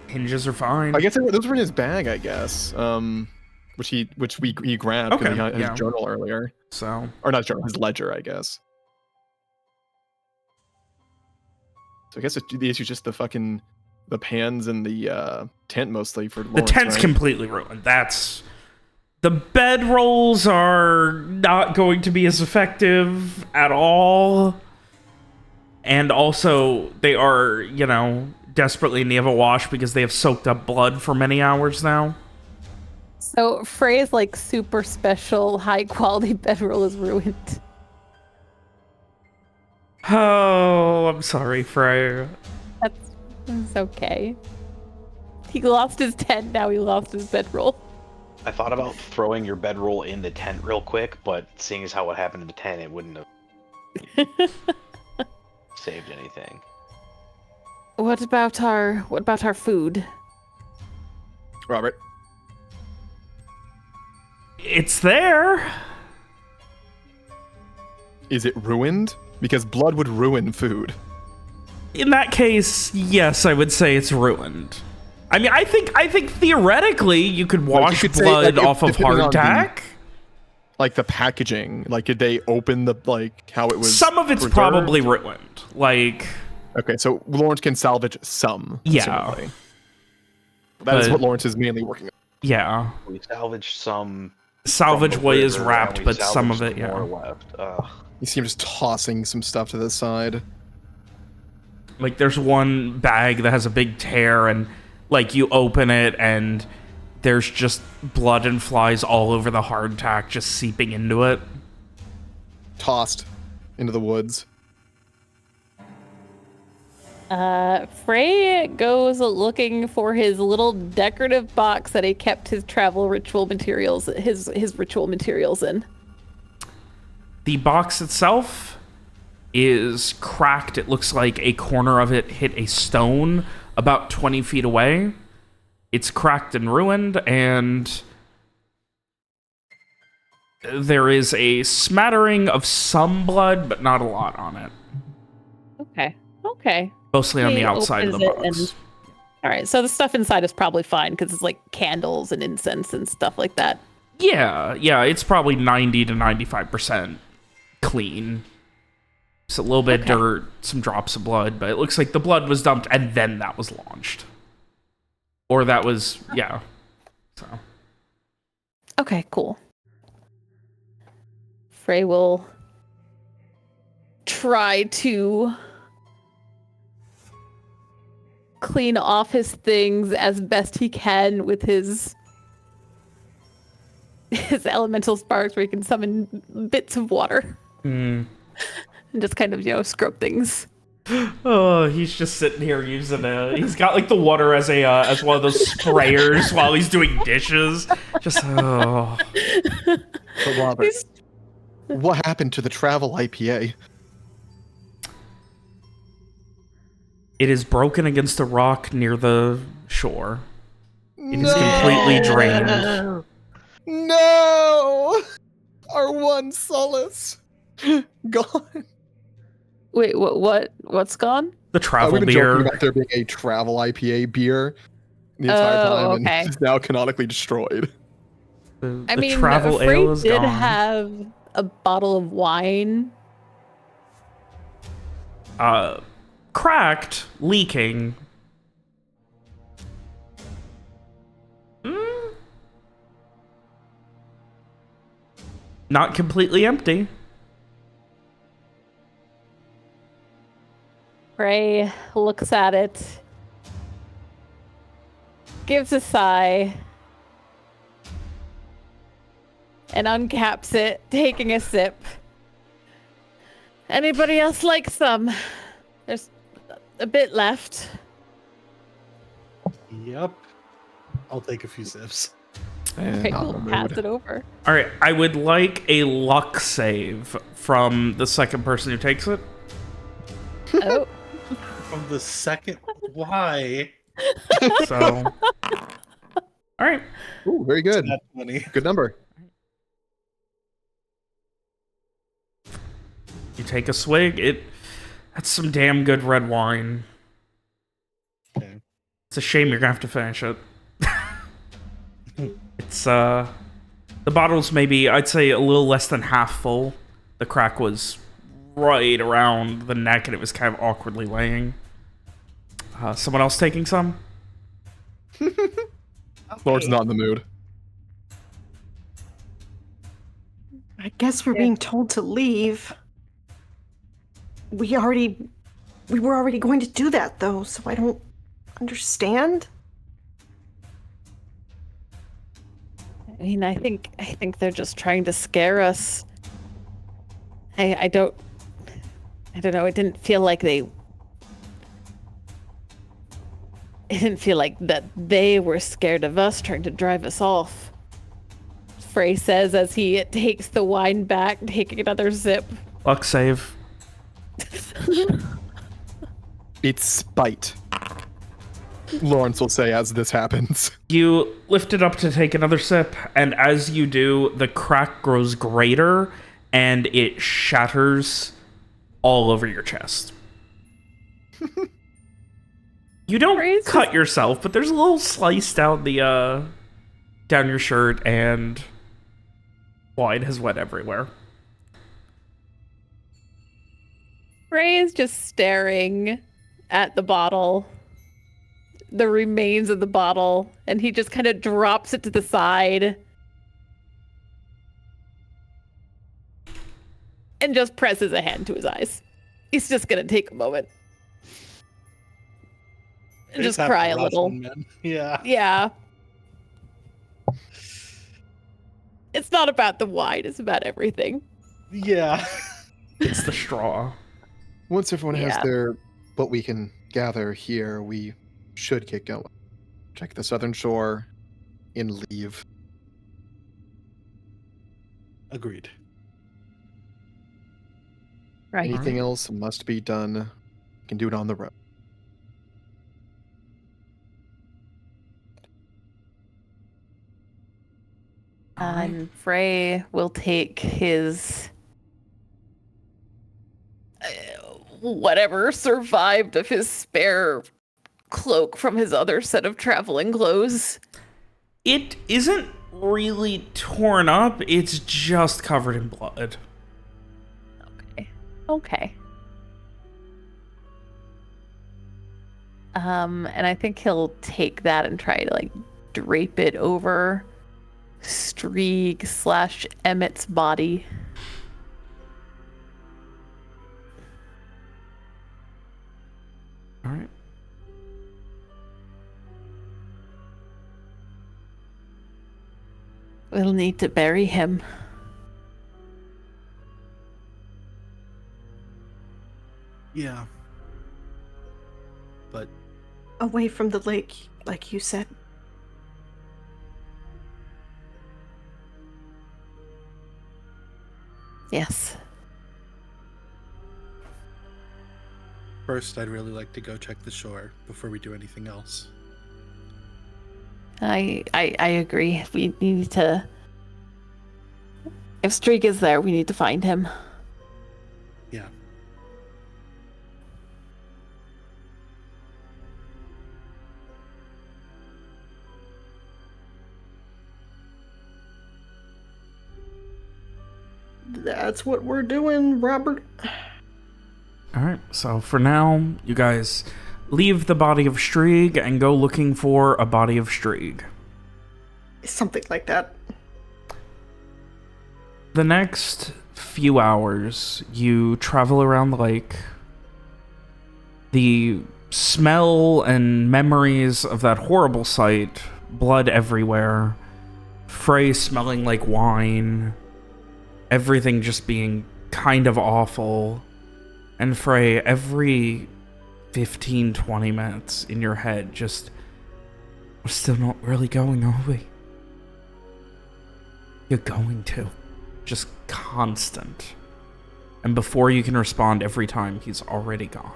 Hinges are fine. I guess those were in his bag, I guess. Which he grabbed because he had his journal earlier. So, or not journal, his ledger, I guess. So I guess the issue is just the pans and the tent mostly for Lawrence, the tent's right? completely ruined. The bedrolls are not going to be as effective at all. And also, they are, desperately in need of a wash because they have soaked up blood for many hours now. So Frey's like super special, high quality bedroll is ruined. Oh, I'm sorry, Frey. That's okay. He lost his tent, now he lost his bedroll. I thought about throwing your bedroll in the tent real quick, but seeing as how what happened in the tent, it wouldn't have saved anything. What about our food? Robert. It's there. Is it ruined? Because blood would ruin food. In that case, yes, I would say it's ruined. I mean, I think theoretically you could wash blood off of hardtack. Like the packaging, like did they open how it was? Some of it's preserved? probably ruined. Like, okay, so Lawrence can salvage some. Yeah, presumably. That is what Lawrence is mainly working on. Yeah, we salvaged some. Salvage way is wrapped, but some of it, more left. You see him just tossing some stuff to the side. Like there's one bag that has a big tear, and like you open it, and there's just blood and flies all over the hardtack, just seeping into it. Tossed into the woods. Frey goes looking for his little decorative box that he kept his travel ritual materials, his ritual materials in. The box itself is cracked. It looks like a corner of it hit a stone about 20 feet away. It's cracked and ruined, and there is a smattering of some blood, but not a lot on it. Okay. Mostly on the outside of the box. All right, so the stuff inside is probably fine because it's like candles and incense and stuff like that. Yeah, it's probably 90 to 95% clean. It's a little bit of dirt, some drops of blood, but it looks like the blood was dumped and then that was launched. Or that was, yeah. So. Okay, cool. Frey will try to clean off his things as best he can with his elemental sparks, where he can summon bits of water and just kind of scrub things. Oh, he's just sitting here using he's got like the water as as one of those sprayers while he's doing dishes. Just But Robert, what happened to the travel IPA? It is broken against a rock near the shore. It is completely drained. No! Our one solace gone. Wait, what's gone? The travel We've been beer. joking about there being a travel IPA beer the entire time, and okay. it's now canonically destroyed. I The mean, travel Frey ale is did gone. have a bottle of wine. Cracked, leaking. Not completely empty. Frey looks at it, gives a sigh, and uncaps it, taking a sip. Anybody else like some? There's a bit left. Yep. I'll take a few sips. Okay, Not in cool. the Pass mood. it over. All right, I would like a luck save from the second person who takes it. Oh, From the second, why? So, all right. Ooh, very good. That money. Good number. You take a swig. That's some damn good red wine. Okay. It's a shame you're gonna have to finish it. It's the bottle's maybe, I'd say, a little less than half full. The crack was right around the neck and it was kind of awkwardly laying. Someone else taking some? Lord's not in the mood. I guess we're being told to leave. We were already going to do that though, so I don't understand. I mean, I think they're just trying to scare us. I don't know. It didn't feel like that they were scared of us, trying to drive us off. Frey says as he takes the wine back, taking another sip. Luck save. It's spite. Lawrence will say as this happens. You lift it up to take another sip, and as you do, the crack grows greater, and it shatters all over your chest. You don't Praise cut yourself, but there's a little slice down the down your shirt, and wine has wet everywhere. Frey is just staring at the bottle, the remains of the bottle, and he just kind of drops it to the side and just presses a hand to his eyes. He's just gonna take a moment and just Have cry to a rush little. one, man. Yeah. Yeah. It's not about the wine, it's about everything. Yeah. It's the straw. Once everyone has Yeah. their what we can gather here, we should get going. Check the southern shore and leave. Agreed. Right. Anything else must be done. We can do it on the road. And Frey will take his whatever survived of his spare cloak from his other set of traveling clothes. It isn't really torn up, it's just covered in blood. Okay. And I think he'll take that and try to like drape it over Strieg / Emmett's body. All right. We'll need to bury him. Yeah. But Away from the lake, like you said. Yes. first, I'd really like to go check the shore before we do anything else. I agree. We need to... If Streak is there, we need to find him. Yeah. That's what we're doing, Robert. Alright, so for now, you guys leave the body of Strieg and go looking for a body of Strieg. Something like that. The next few hours, you travel around the lake. The smell and memories of that horrible sight, blood everywhere, Frey smelling like wine, everything just being kind of awful. And Frey, every 15-20 minutes in your head, just, we're still not really going, are we? You're going to. Just constant. And before you can respond every time, he's already gone.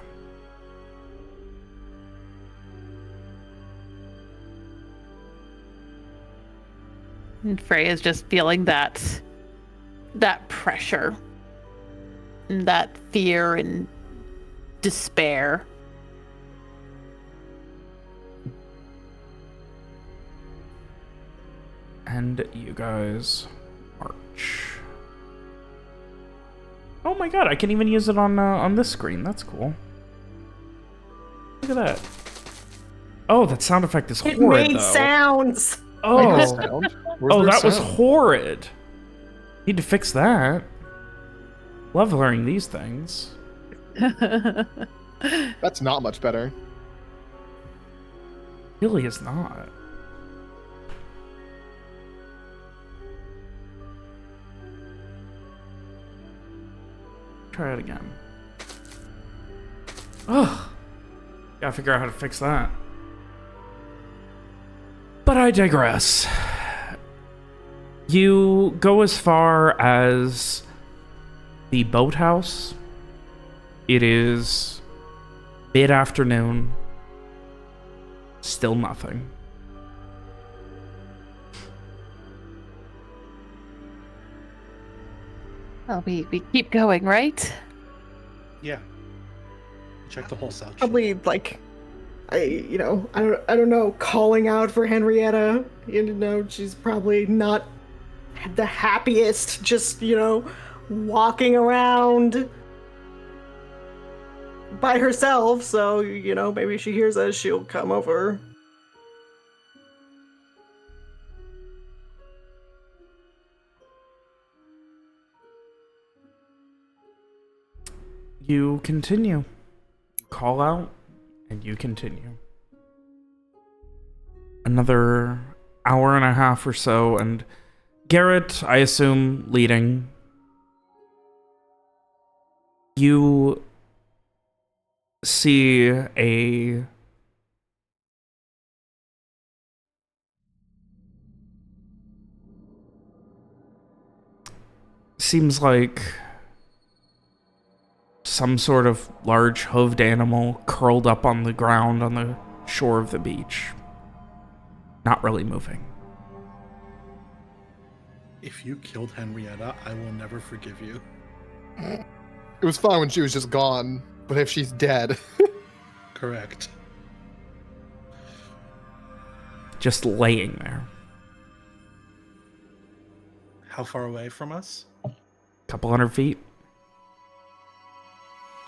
And Frey is just feeling that pressure, and that fear and despair. And you guys march. Oh my god, I can even use it on this screen. That's cool. Look at that. Oh, that sound effect is It horrid, made though. sounds. Oh, Oh, that was horrid. Need to fix that. Love learning these things. That's not much better. Really is not. Try it again. Ugh. Gotta figure out how to fix that. But I digress. You go as far as the boathouse. It is mid-afternoon. Still nothing. Well, we keep going, right? Yeah. Check the whole south. Probably like, I don't know, calling out for Henrietta. She's probably not the happiest, just, walking around by herself. So, maybe she hears us, she'll come over. You continue. Call out, and you continue. Another hour and a half or so, and Garrett, I assume, leading. You see a seems like some sort of large hooved animal curled up on the ground on the shore of the beach. Not really moving. If you killed Henrietta, I will never forgive you. It was fine when she was just gone, but if she's dead... Correct. just laying there. How far away from us? Couple hundred feet.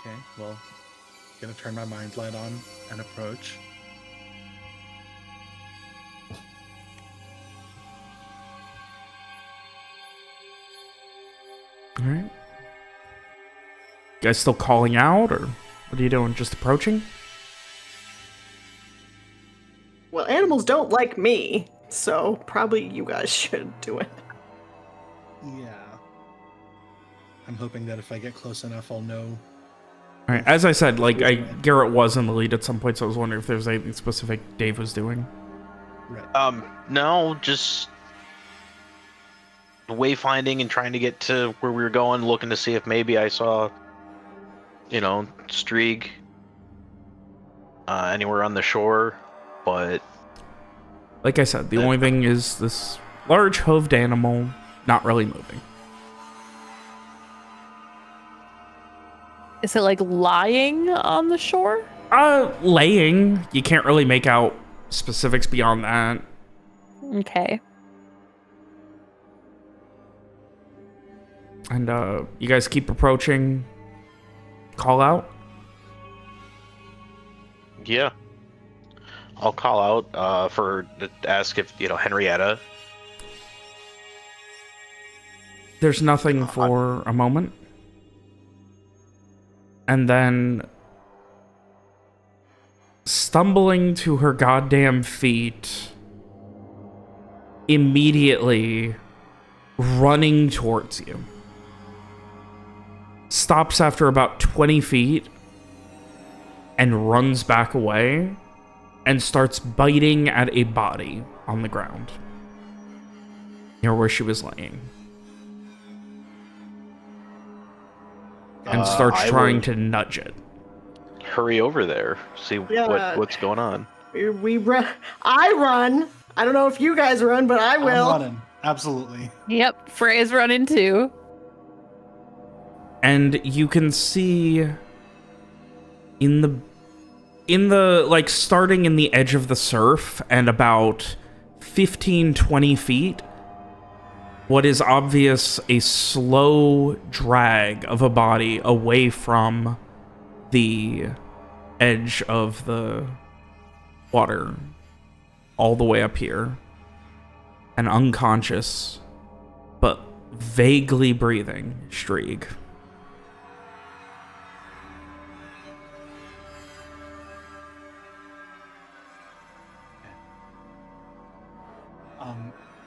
Okay, well, gonna turn my mind light on and approach. All right. You guys still calling out, or what are you doing? Just approaching? Well, animals don't like me, so probably you guys should do it. Yeah. I'm hoping that if I get close enough, I'll know. All right. As I said, like Garrett was in the lead at some point, so I was wondering if there's anything specific Dave was doing. Right. No, just wayfinding and trying to get to where we were going, looking to see if maybe I saw, Strieg anywhere on the shore, but Like I said, the only thing is this large hooved animal not really moving. Is it like lying on the shore? Laying. You can't really make out specifics beyond that. Okay. And you guys keep approaching. Call out. yeah. I'll call out to ask if, Henrietta. There's nothing for a moment. And then, stumbling to her goddamn feet, immediately running towards you. Stops after about 20 feet and runs back away and starts biting at a body on the ground near where she was laying. And starts trying to nudge it. Hurry over there, see what's going on. We run. I run. I don't know if you guys run, but I will. I'm running. Absolutely. Yep, Frey's running too. And you can see in the like starting in the edge of the surf and about 15-20 feet, what is obvious a slow drag of a body away from the edge of the water all the way up here. An unconscious but vaguely breathing Strieg.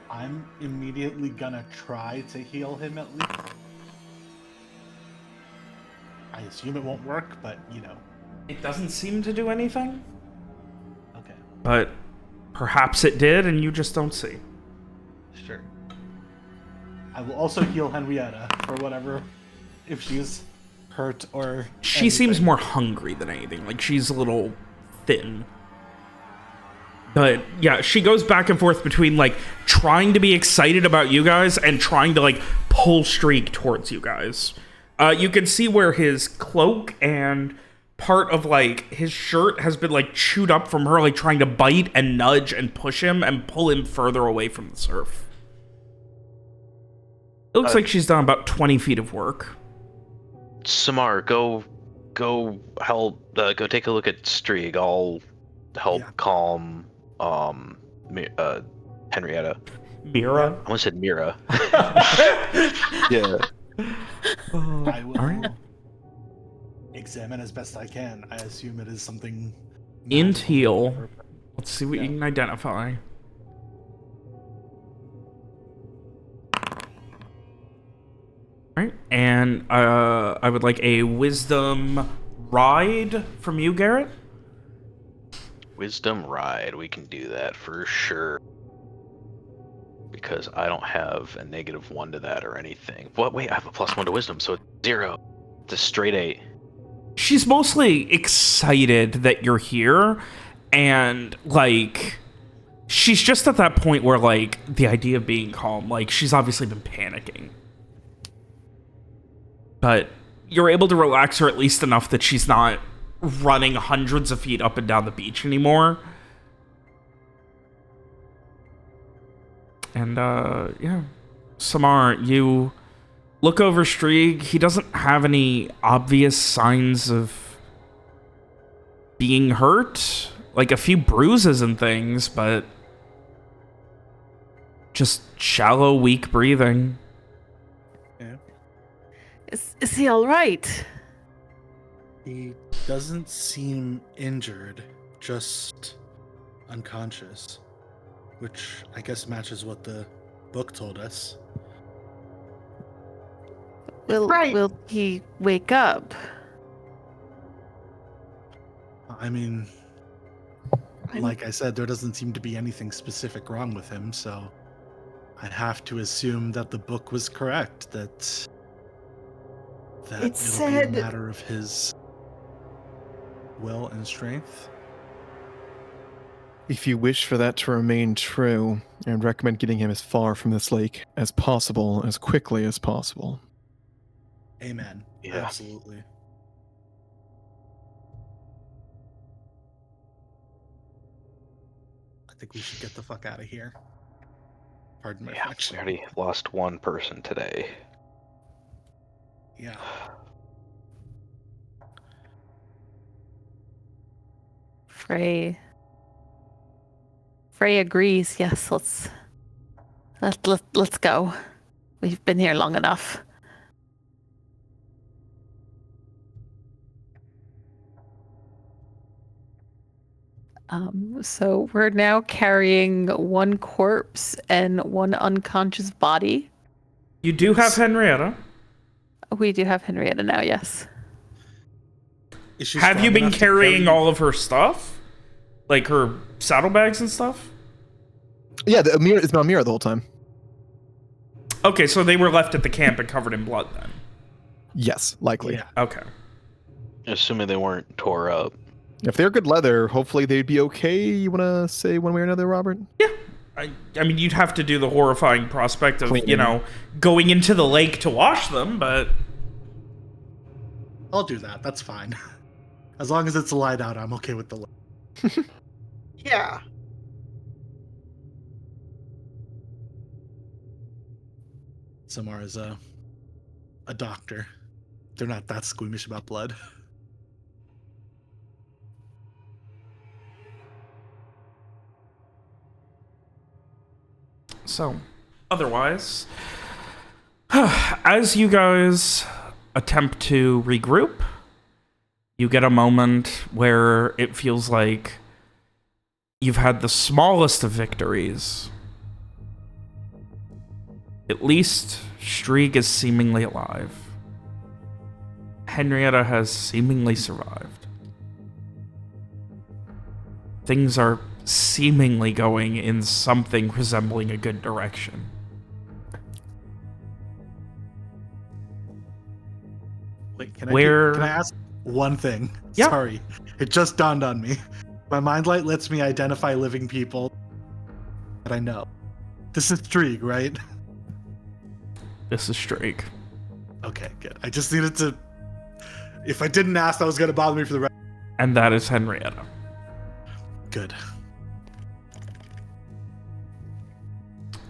I'm immediately gonna try to heal him at least. I assume it won't work, but It doesn't seem to do anything, Okay, but perhaps it did and you just don't see. sure. I will also heal Henrietta for whatever, if she's hurt or She seems anything. more hungry than anything. Like, she's a little thin. But, yeah, she goes back and forth between, like, trying to be excited about you guys and trying to, like, pull Strieg towards you guys. You can see where his cloak and part of, like, his shirt has been, like, chewed up from her, like, trying to bite and nudge and push him and pull him further away from the surf. It looks like she's done about 20 feet of work. Samar, go help. Go take a look at Strieg. I'll help calm Henrietta. Mira? I almost said Mira. Yeah. I will All right. examine as best I can. I assume it is something. Int magical. heal. Let's see what you can identify. Alright, and I would like a wisdom ride from you, Garrett. Wisdom ride. We can do that for sure. Because I don't have a -1 to that or anything. What? Wait, I have a +1 to wisdom, so it's 0. It's a straight 8. She's mostly excited that you're here, and, like, she's just at that point where, like, the idea of being calm, like, she's obviously been panicking. But you're able to relax her at least enough that she's not running hundreds of feet up and down the beach anymore. And, yeah. Samar, you look over Strieg. He doesn't have any obvious signs of being hurt. Like, a few bruises and things, but just shallow, weak breathing. Yeah. Is he all right? He doesn't seem injured, just unconscious, which I guess matches what the book told us. Right. Will he wake up? I mean, like I said, there doesn't seem to be anything specific wrong with him, so I have to assume that the book was correct, that It it'll said- be a matter of his will and strength. If you wish for that to remain true, I would recommend getting him as far from this lake as possible, as quickly as possible. Amen. Yeah. Absolutely. I think we should get the fuck out of here. Pardon my Yeah, French. we already lost one person today. Yeah. Frey agrees. Yes, let's go. We've been here long enough. So we're now carrying one corpse and one unconscious body. You do have Henrietta. We do have Henrietta now, yes. Is she Have you strong been enough to carrying carry- all of her stuff? Like her saddlebags and stuff? Yeah, the Amir is Amira the whole time. Okay, so they were left at the camp and covered in blood then. Yes, likely. Yeah. Okay. Assuming they weren't tore up. If they're good leather, hopefully they'd be okay. You want to say one way or another, Robert? Yeah. I mean, you'd have to do the horrifying prospect of, Cleaning. you know, going into the lake to wash them, but... I'll do that. That's fine. As long as it's light out, I'm okay with the light. Yeah. Samar is a doctor. They're not that squeamish about blood. So, otherwise, as you guys attempt to regroup, you get a moment where it feels like you've had the smallest of victories. At least Strieg is seemingly alive. Henrietta has seemingly survived. Things are seemingly going in something resembling a good direction. Wait, can I ask one thing? Yeah. Sorry. It just dawned on me. My mind light lets me identify living people that I know. This is Strieg, right? This is Strieg. Okay, good. I just needed to... If I didn't ask, that was going to bother me for the rest. And that is Henrietta. Good.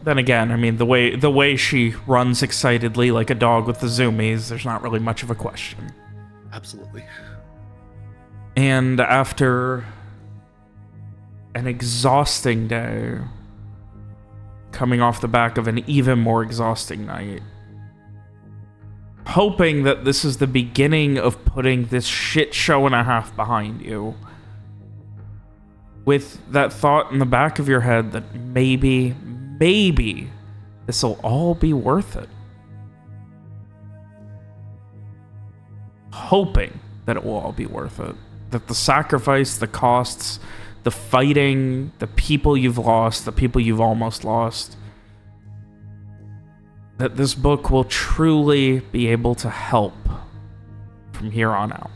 Then again, I mean, the way she runs excitedly like a dog with the zoomies, there's not really much of a question. Absolutely. And after an exhausting day, coming off the back of an even more exhausting night, hoping that this is the beginning of putting this shit show and a half behind you, with that thought in the back of your head that maybe this will all be worth it. Hoping that it will all be worth it. That the sacrifice, the costs, the fighting, the people you've lost, the people you've almost lost, that this book will truly be able to help from here on out.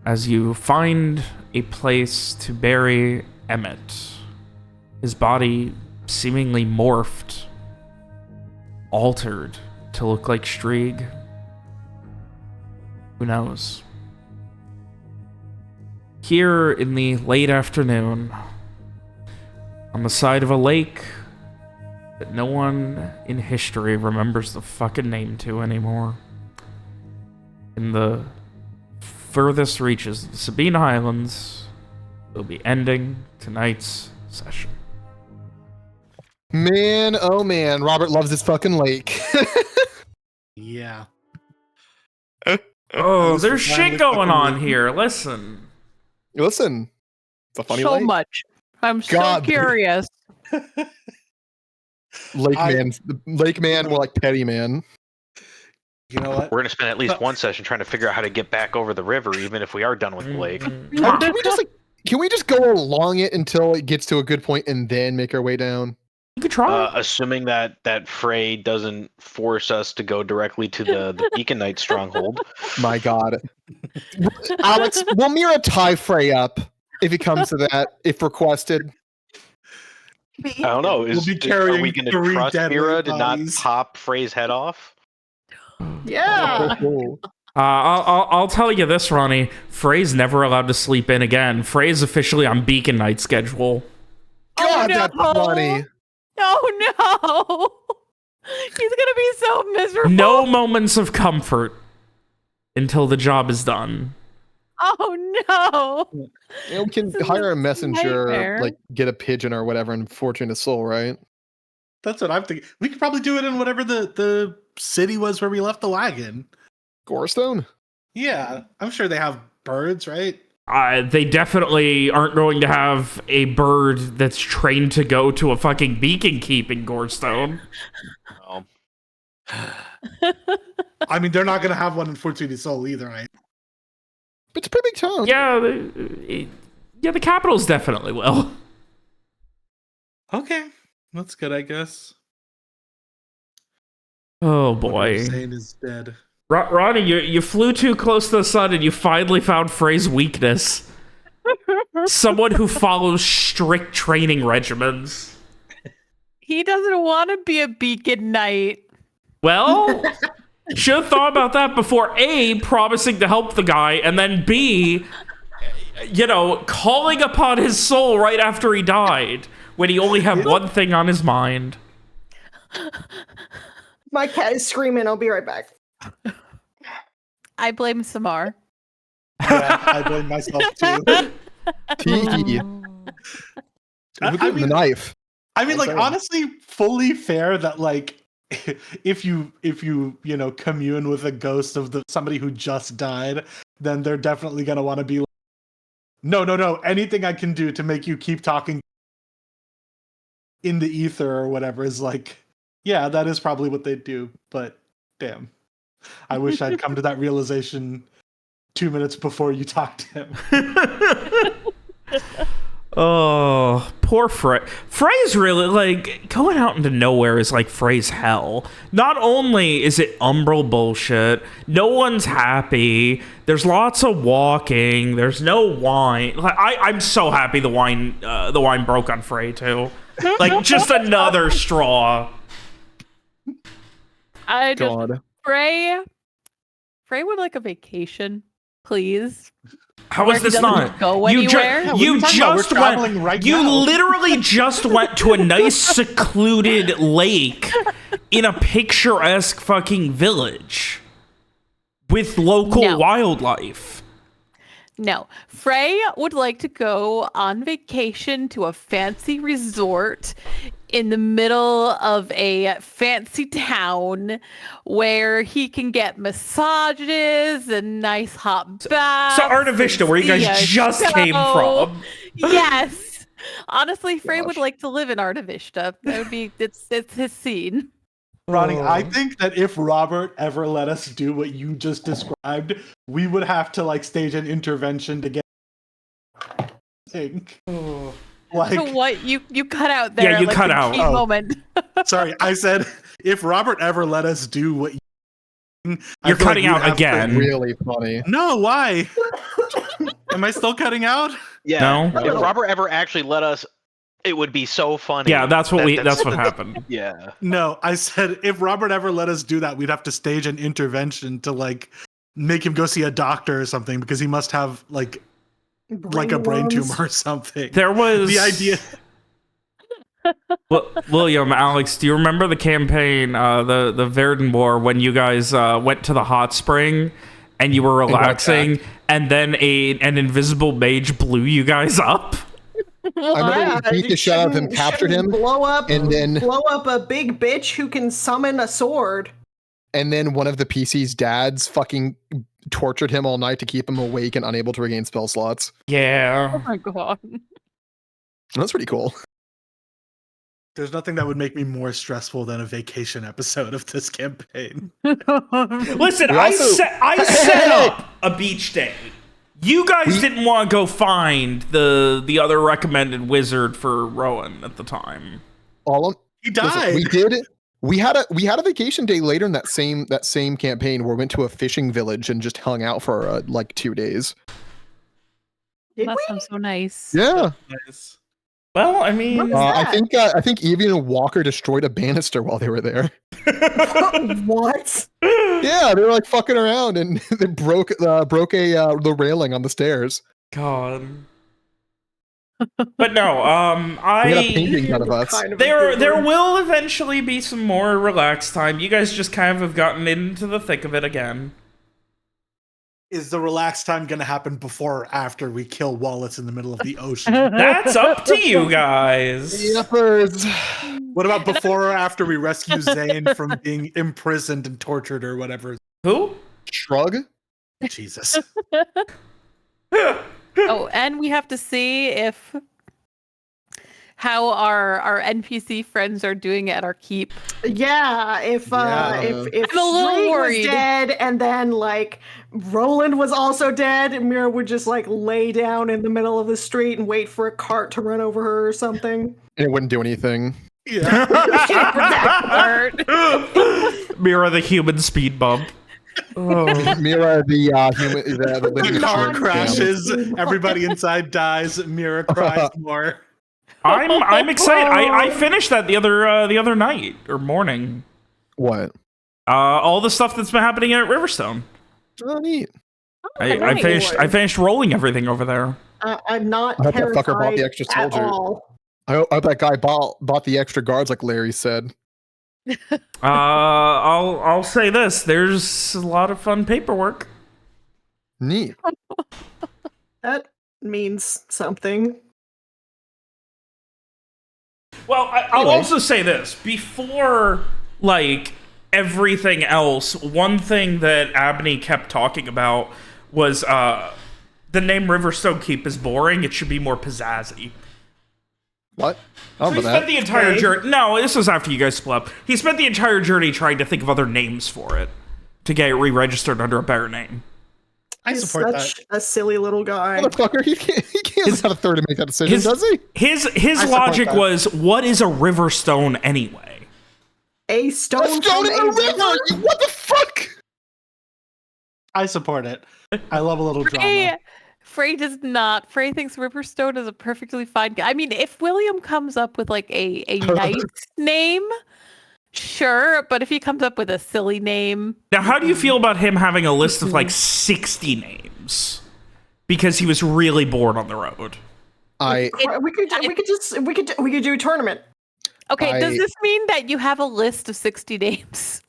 As you find a place to bury Emmett, his body seemingly morphed, altered to look like Strieg. Who knows? Here in the late afternoon, on the side of a lake that no one in history remembers the fucking name to anymore. In the furthest reaches of the Sabine Highlands, we'll be ending tonight's session. Man, oh man, Robert loves this fucking lake. Yeah. Oh, This there's is shit finally going fucking on lake. here. Listen. Listen, it's a funny So lake. much. I'm God. so curious. Lake man, more like petty man. You know what? We're gonna spend at least one session trying to figure out how to get back over the river, even if we are done with the lake. Can we just go along it until it gets to a good point and then make our way down? You could try. Assuming that Frey doesn't force us to go directly to the Beacon Knight stronghold. My God, Alex, we'll mirror tie Frey up if it comes to that, if requested. I don't know. We'll be Are carrying we going to 3 trust dead Mira weight to not bodies. pop Frey's head off? Yeah. I'll tell you this, Ronnie. Frey's never allowed to sleep in again. Frey's officially on Beacon Night schedule. God, no. that's funny. Oh no! He's gonna be so miserable. No moments of comfort until the job is done. Oh no! You know, we can This is hire a a messenger, nightmare. like get a pigeon or whatever, and fortune a soul, right? That's what I'm thinking. We could probably do it in whatever the city was where we left the wagon. Gorestone? Yeah, I'm sure they have birds, right? They definitely aren't going to have a bird that's trained to go to a fucking beacon keep in Gorestone. Um, I mean, they're not going to have one in Fortuna Soul either, right? It's a pretty big town. Yeah, the Capitals definitely will. Okay, that's good, I guess. Oh boy. Zane is dead. Ronnie, you flew too close to the sun and you finally found Frey's weakness. Someone who follows strict training regimens. He doesn't want to be a beacon knight. Well, should have thought about that before A, promising to help the guy, and then B, calling upon his soul right after he died, when he only had one thing on his mind. My cat is screaming. I'll be right back. I blame Samar. Yeah, I blame myself too. Tiki. The knife. I mean, like, Okay. honestly, fully fair that, like, if you commune with a ghost of somebody who just died, then they're definitely gonna want to be like, no, anything I can do to make you keep talking in the ether or whatever is like, yeah, that is probably what they'd do. But damn, I wish I'd come to that realization 2 minutes before you talked to him. Oh, poor Frey. Frey's really, like, going out into nowhere is like Frey's hell. Not only is it Umbral bullshit, no one's happy, there's lots of walking, there's no wine. Like, I'm so happy the wine broke on Frey, too. Like, just another straw. I just God. Frey would like a vacation, please. How Where is he this doesn't not? go You, anywhere? what are you you talking about? We're just traveling went. right You now. literally just went to a nice secluded lake in a picturesque fucking village with local No. wildlife. No, Frey would like to go on vacation to a fancy resort in the middle of a fancy town where he can get massages and nice hot baths. So Artavista, where you guys see a just came show. from. Yes. Honestly, Frey would Gosh. like to live in Artavista. That would be it's his scene. Ronnie, Oh. I think that if Robert ever let us do what you just described, we would have to like stage an intervention to get. Like, So what you cut out there? Yeah, you like, cut the out. key Oh. moment. sorry, I said if Robert ever let us do what You're I feel cutting we'd out have to- again. Really funny. No, why? Am I still cutting out? yeah. No? If Robert ever actually let us, it would be so funny. Yeah, that's what that's what the- happened. Yeah. No, I said if Robert ever let us do that, we'd have to stage an intervention to like make him go see a doctor or something because he must have like a brain worms. tumor or something. There was The idea. William, Alex, do you remember the campaign, the Verdun War, when you guys went to the hot spring and you were relaxing, and then an invisible mage blew you guys up? I remember we beat the shit out of him, captured him, blow up a big bitch who can summon a sword. And then one of the PC's dads fucking tortured him all night to keep him awake and unable to regain spell slots. Yeah. Oh my god. That's pretty cool. There's nothing that would make me more stressful than a vacation episode of this campaign. Listen, We I also- set up a beach day. You guys didn't want to go find the other recommended wizard for Rowan at the time. He died. Listen, we had a vacation day later in that same campaign where we went to a fishing village and just hung out for like 2 days. Did That we? sounds so nice. Yeah. Nice. Well, I mean, I think Evie and Walker destroyed a banister while they were there. What? Yeah, they were like fucking around and they broke the railing on the stairs. God. But no, They had a painting out of us. Kind of there will eventually be some more relaxed time. You guys just kind of have gotten into the thick of it again. Is the relaxed time going to happen before or after we kill Wallace in the middle of the ocean? That's up to you guys. Yuppers. What about before or after we rescue Zane from being imprisoned and tortured or whatever? Who? Shrug. Jesus. Oh, and we have to see if how our NPC friends are doing at our keep. Yeah, if Yeah. if I'm a little Shrek was worried. dead and then like Roland was also dead, Mira would just like lay down in the middle of the street and wait for a cart to run over her or something. And it wouldn't do anything. Yeah. Mira the human speed bump. Mira, the living Car shrimp, crashes. Everybody inside dies. Mira cries more. I'm excited. I finished that the other night or morning. What? All the stuff that's been happening at Riverstone. Oh, neat. I finished rolling everything over there. I'm not I hope that terrified fucker bought the extra at soldier. all. I hope that guy bought the extra guards like Larry said. I'll say this: there's a lot of fun paperwork. Neat. That means something. Well, I'll Anyway. also say this: before, like, everything else, one thing that Abney kept talking about was the name Riverstone Keep is boring. It should be more pizzazzy. What? I So don't he know spent that. the entire Okay. journey. No, this was after you guys split up. He spent the entire journey trying to think of other names for it to get it re-registered under a better name. I He's support that. such a silly little guy. Motherfucker, he can't have a third to make that decision, his- does he? His support logic that. was, what is a Riverstone anyway? A stone, A stone in from the river! What the fuck? I support it. I love a little drama. Frey does not. Frey thinks Riverstone is a perfectly fine guy. I mean, if William comes up with like a nice name, sure. But if he comes up with a silly name, Now, how do you feel about him having a list of like 60 names? Because he was really bored on the road. We could do a tournament. okay. Does I- this mean that you have a list of 60 names?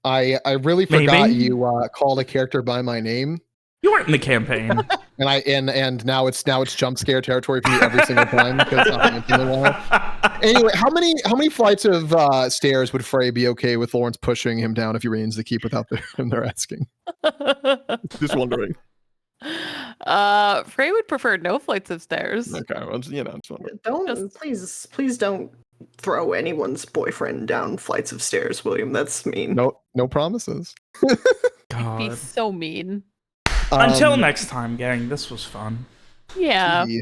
I really Maybe. forgot you called a character by my name. You weren't in the campaign. And now it's jump scare territory for me every single time because I haven't been in a while. Anyway, how many flights of stairs would Frey be okay with Lawrence pushing him down if he reigns the keep without him there asking? Just wondering. Frey would prefer no flights of stairs. Okay, well, just wondering. Don't please don't throw anyone's boyfriend down flights of stairs, William. That's mean. No promises. Be God. so mean. Until Um, next time, gang. This was fun. Yeah. yeah.